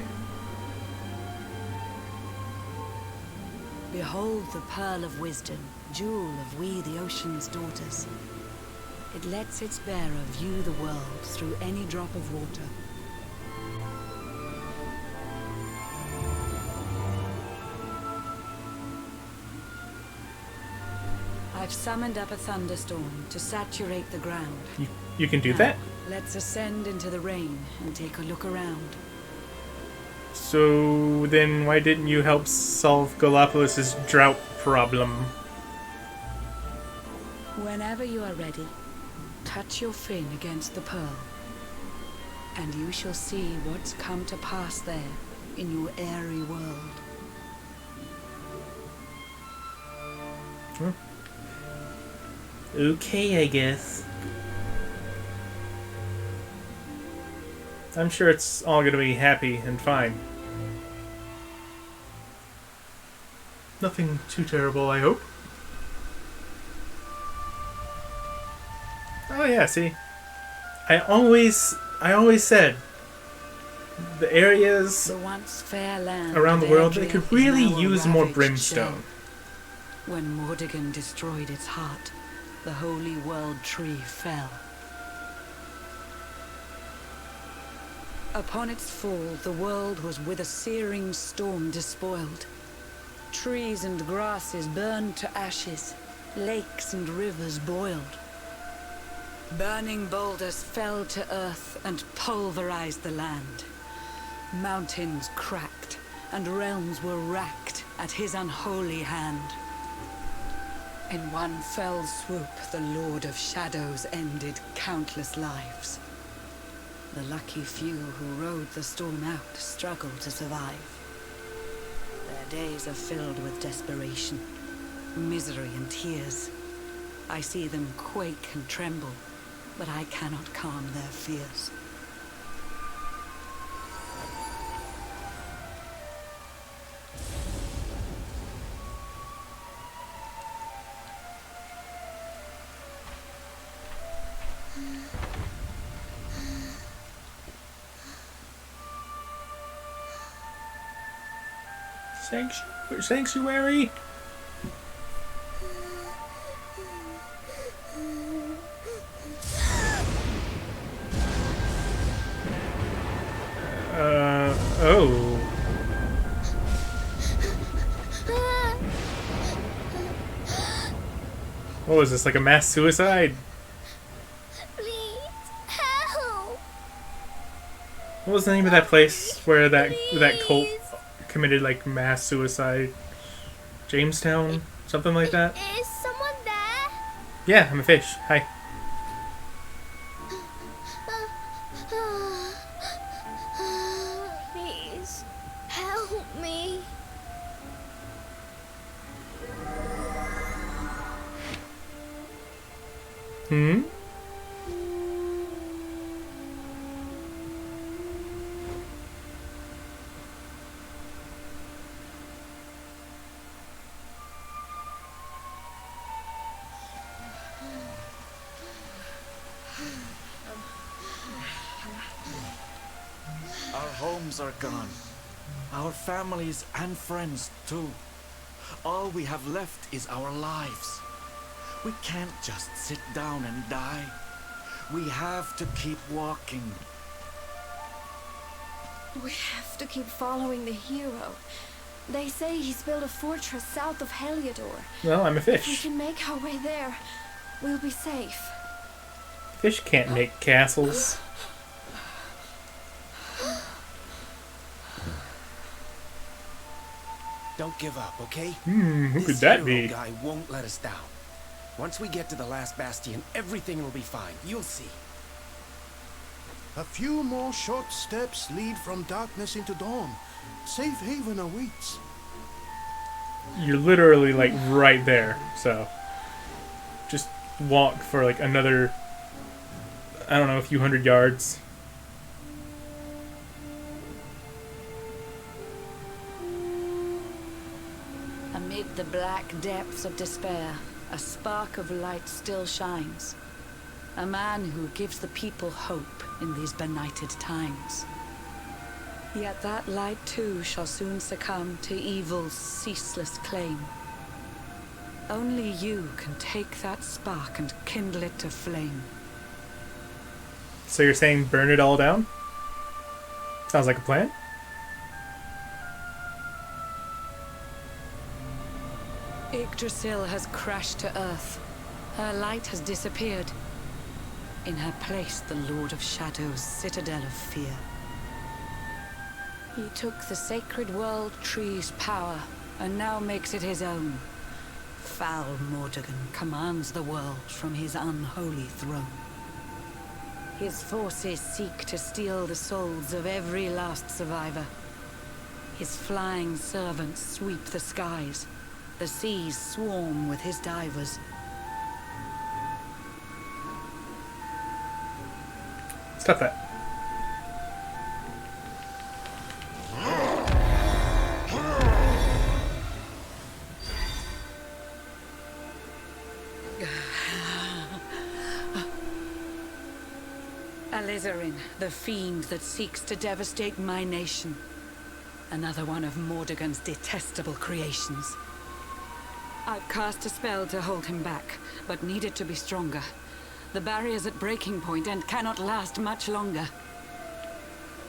Behold the pearl of wisdom, jewel of we the ocean's daughters. It lets its bearer view the world through any drop of water. I've summoned up a thunderstorm to saturate the ground. You can do Now, that? Let's ascend into the rain and take a look around. So then why didn't you help solve Galapagos' drought problem? Whenever you are ready, touch your fin against the pearl, and you shall see what's come to pass there in your airy world. Okay, I guess. I'm sure it's all gonna be happy and fine. Nothing too terrible, I hope. Oh yeah, see? I always said the areas The once fair land around the of world, they Adria could really is now a use more ravaged brimstone. shell. When Mordegon destroyed its heart, the holy world tree fell. Upon its fall, the world was with a searing storm despoiled. Trees and grasses burned to ashes, lakes and rivers boiled. Burning boulders fell to earth and pulverized the land. Mountains cracked, and realms were racked at his unholy hand. In one fell swoop, the Lord of Shadows ended countless lives. The lucky few who rode the storm out struggled to survive. Their days are filled with desperation, misery and tears. I see them quake and tremble, but I cannot calm their fears. Sanctuary? Oh. What was this, like a mass suicide? Please, help! What was the name of that place where that cult committed like mass suicide? Jamestown? Something like that? Is someone there? Yeah, I'm a fish. Hi. Please, help me. Hmm? Our homes are gone. Our families and friends too. All we have left is our lives. We can't just sit down and die. We have to keep walking. We have to keep following the hero. They say he's built a fortress south of Heliodor. Well, I'm a If we fish. can make our way there, we'll be safe. Fish can't make castles. Don't give up, okay? Who This could that hero be? guy won't let us down. Once we get to the last bastion, everything will be fine. You'll see. A few more short steps lead from darkness into dawn. Safe haven awaits. You're literally like right there, so just walk for like another, I don't know, a few hundred yards. Amid the black depths of despair, a spark of light still shines. A man who gives the people hope in these benighted times. Yet that light too shall soon succumb to evil's ceaseless claim. Only you can take that spark and kindle it to flame. So you're saying burn it all down? Sounds like a plan. Yggdrasil has crashed to earth. Her light has disappeared. In her place, the Lord of Shadows' citadel of fear. He took the sacred world tree's power and now makes it his own. Foul Mordegon commands the world from his unholy throne. His forces seek to steal the souls of every last survivor. His flying servants sweep the skies. The seas swarm with his divers. Stop that. Alizarin, the fiend that seeks to devastate my nation. Another one of Mordegon's detestable creations. I've cast a spell to hold him back, but need it to be stronger. The barrier's at breaking point and cannot last much longer.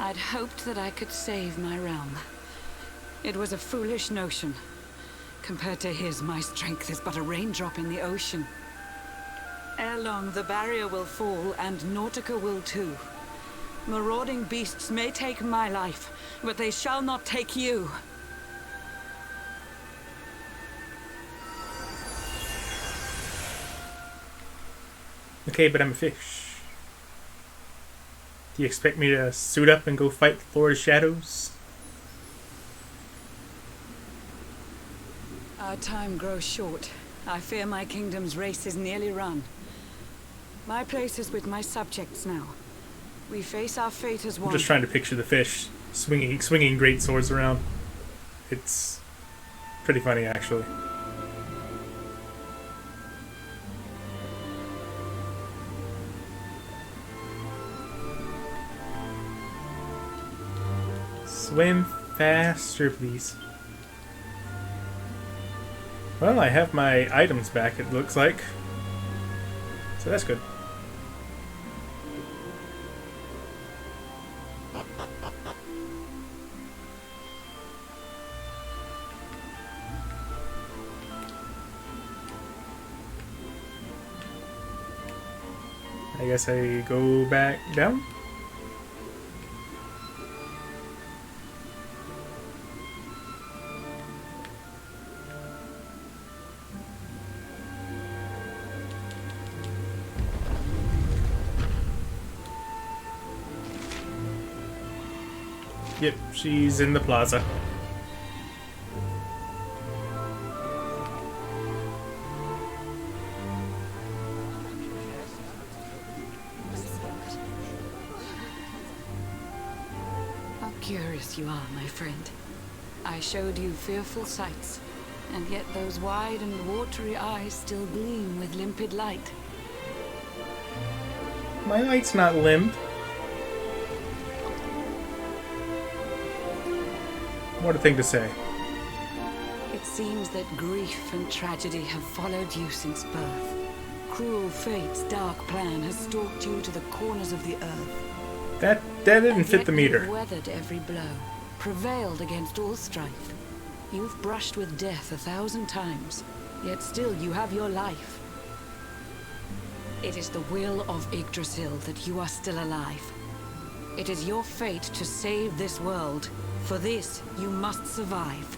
I'd hoped that I could save my realm. It was a foolish notion. Compared to his, my strength is but a raindrop in the ocean. Ere long, the barrier will fall, and Nautica will too. Marauding beasts may take my life, but they shall not take you. Okay, but I'm a fish. Do you expect me to suit up and go fight the Lord of Shadows? Our time grows short. I fear my kingdom's race is nearly run. My place is with my subjects now. We face our fate as one. I'm just trying to picture the fish swinging great swords around. It's pretty funny, actually. Swim faster, please. Well, I have my items back, it looks like. So that's good. I guess I go back down. Yep, she's in the plaza. How curious you are, my friend. I showed you fearful sights, and yet those wide and watery eyes still gleam with limpid light. My light's not limp. What a thing to say. It seems that grief and tragedy have followed you since birth. Cruel fate's dark plan has stalked you to the corners of the earth. That didn't fit the meter. You've weathered every blow, prevailed against all strife. You've brushed with death 1,000 times, yet still you have your life. It is the will of Yggdrasil that you are still alive. It is your fate to save this world. For this, you must survive.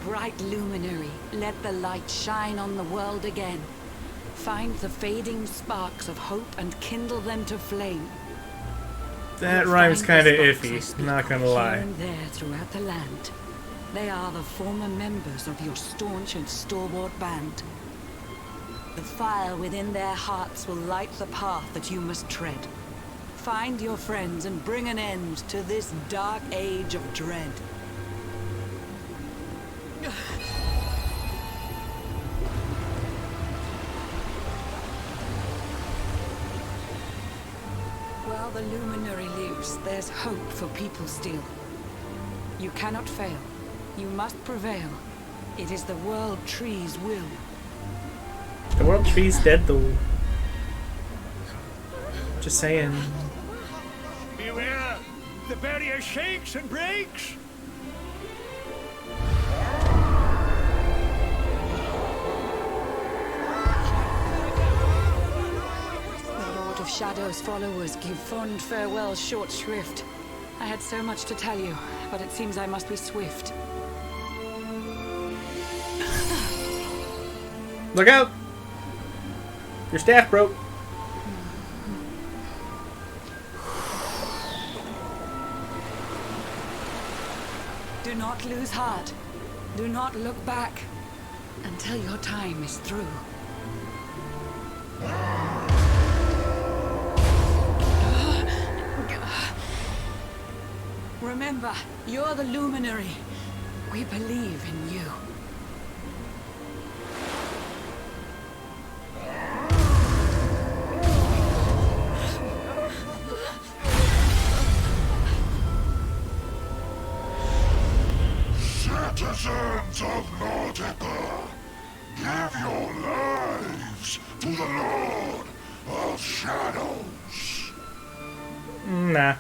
Bright luminary, let the light shine on the world again. Find the fading sparks of hope and kindle them to flame. That rhyme's kind of iffy, not gonna lie. Here and there throughout the land. They are the former members of your staunch and stalwart band. The fire within their hearts will light the path that you must tread. Find your friends and bring an end to this dark age of dread. While the Luminary lives, there's hope for people still. You cannot fail. You must prevail. It is the World Tree's will. The World Tree's dead, though. Just saying. Beware! The barrier shakes and breaks! The Lord of Shadow's followers give fond farewell short shrift. I had so much to tell you, but it seems I must be swift. Look out! Your staff broke. Do not lose heart. Do not look back until your time is through. Remember, you're the Luminary. We believe in you. Citizens of Nautica, give your lives to the Lord of Shadows. Nah.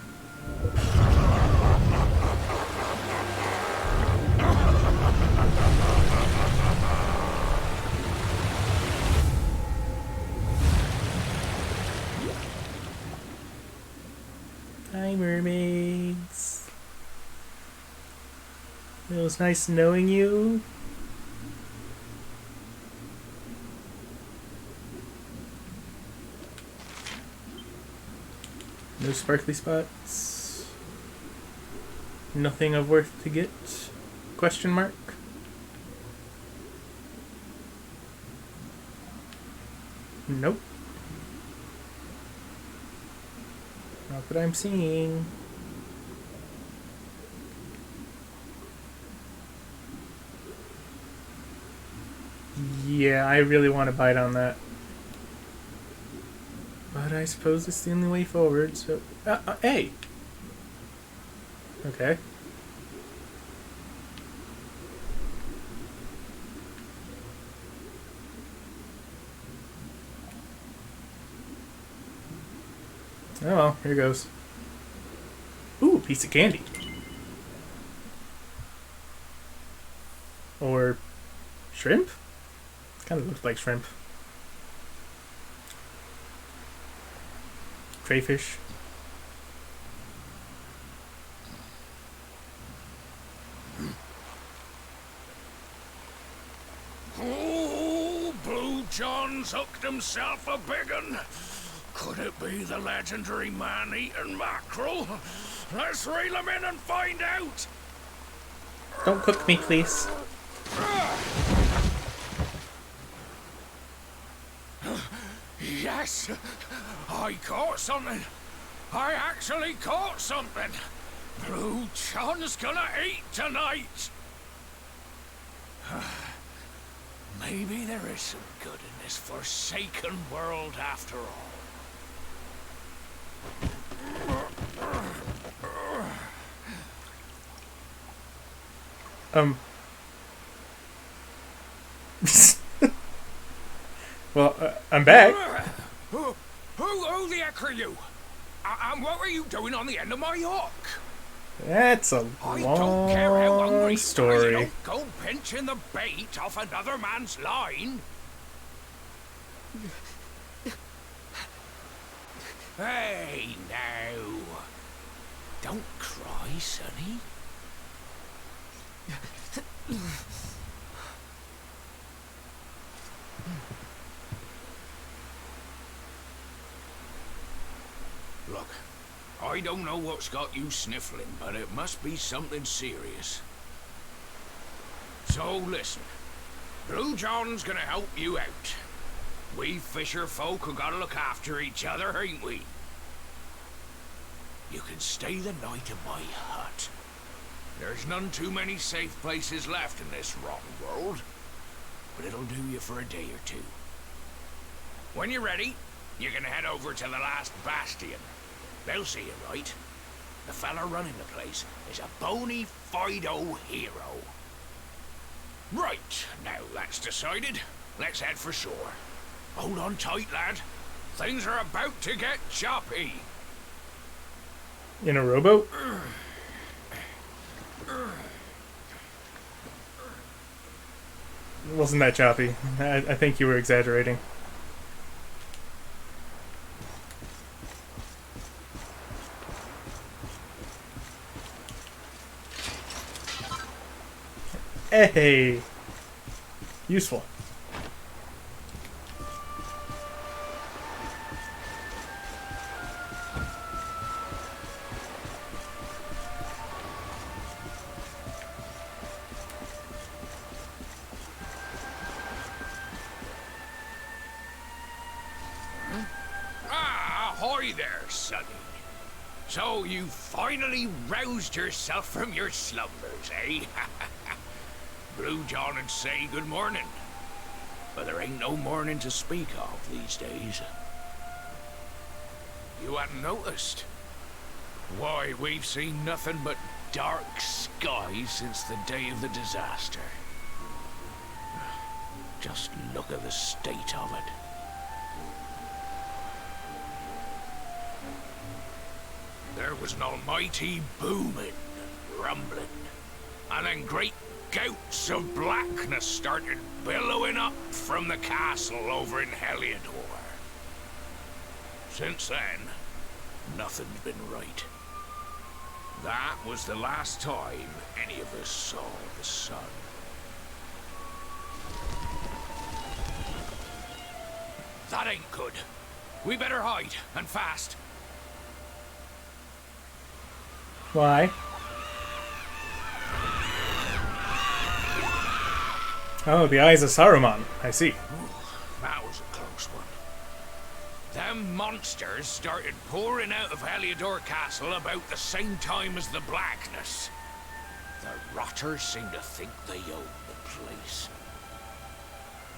Hi, mermaids. It was nice knowing you. No sparkly spots. Nothing of worth to get? Question mark? Nope. Not that I'm seeing. Yeah, I really want to bite on that. But I suppose it's the only way forward, so... hey! Okay. Oh well, here goes. Ooh, piece of candy. Or... shrimp? Kind of looks like shrimp. Crayfish. Oh, Blue John's hooked himself a big un. Could it be the legendary man-eating mackerel? Let's reel him in and find out. Don't cook me, please. Yes, I caught something. I actually caught something. Blue John's gonna eat tonight. Maybe there is some good in this forsaken world after all. Well, I'm back. Who the heck are you? And what were you doing on the end of my hook? That's a I don't care how hungry long you story. don't go pinching the bait off another man's line. Hey, now. Don't cry, sonny. Look, I don't know what's got you sniffling, but it must be something serious. So listen, Blue John's gonna help you out. We fisher folk have gotta look after each other, ain't we? You can stay the night in my hut. There's none too many safe places left in this rotten world, but it'll do you for a day or two. When you're ready, you can head over to the last bastion. They'll see you right. The fella running the place is a bona fide hero. Right, now that's decided. Let's head for shore. Hold on tight, lad. Things are about to get choppy. In a rowboat? It wasn't that choppy. I think you were exaggerating. Hey! Useful. Ahoy there, sonny. So you finally roused yourself from your slumbers, eh? Blue John would say good morning. But there ain't no morning to speak of these days. You hadn't noticed? Why, we've seen nothing but dark skies since the day of the disaster. Just look at the state of it. There was an almighty booming, rumbling, and then great gouts of blackness started billowing up from the castle over in Heliodor. Since then, nothing's been right. That was the last time any of us saw the sun. That ain't good. We better hide, and fast. Why? Oh, the eyes of Saruman. I see. That was a close one. Them monsters started pouring out of Heliodor Castle about the same time as the blackness. The rotters seem to think they own the place.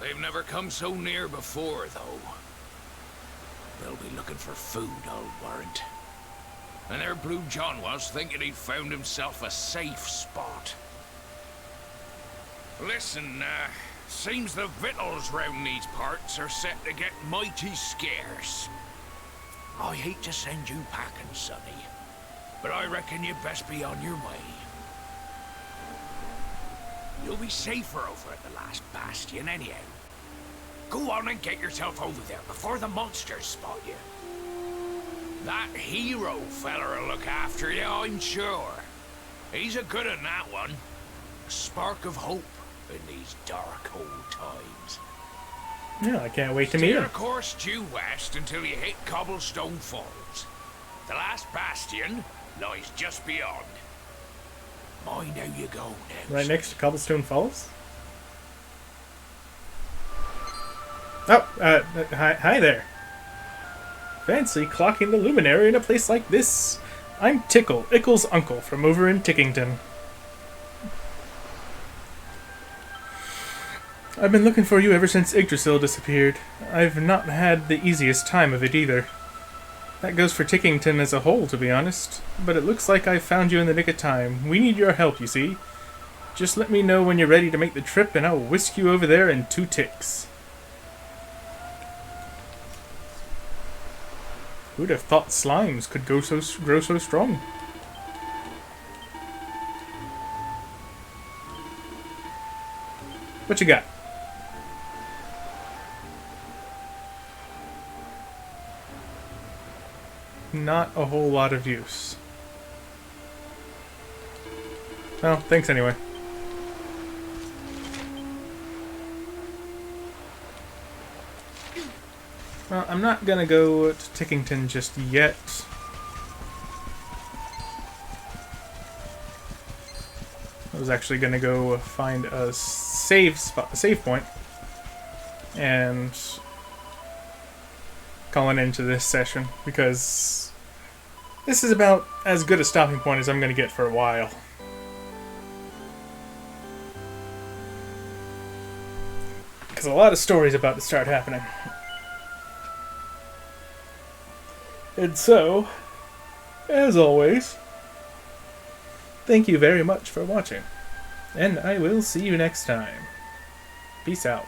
They've never come so near before, though. They'll be looking for food, I'll warrant. And their Blue John was thinking he'd found himself a safe spot. Listen, seems the victuals round these parts are set to get mighty scarce. I hate to send you packing, sonny, but I reckon you'd best be on your way. You'll be safer over at the last bastion anyhow. Go on and get yourself over there before the monsters spot you. That hero feller'll look after you, I'm sure. He's a good un, that one. A spark of hope in these dark old times. Yeah, I can't wait to meet Steer him. a course due west until you hit Cobblestone Falls. The last bastion lies just beyond. Mind how you go now. Right next to Cobblestone Falls? Oh, hi there. Fancy clocking the Luminary in a place like this. I'm Tickle, Ickle's uncle from over in Tickington. I've been looking for you ever since Yggdrasil disappeared. I've not had the easiest time of it either. That goes for Tickington as a whole, to be honest. But it looks like I found you in the nick of time. We need your help, you see. Just let me know when you're ready to make the trip and I'll whisk you over there in 2 ticks. Who'd have thought slimes could grow so strong? What you got? Not a whole lot of use. Oh, thanks anyway. Well, I'm not gonna go to Tickington just yet. I was actually gonna go find a save point, and call an end to this session because this is about as good a stopping point as I'm gonna get for a while. Because a lot of stories about to start happening. And so, as always, thank you very much for watching, and I will see you next time. Peace out.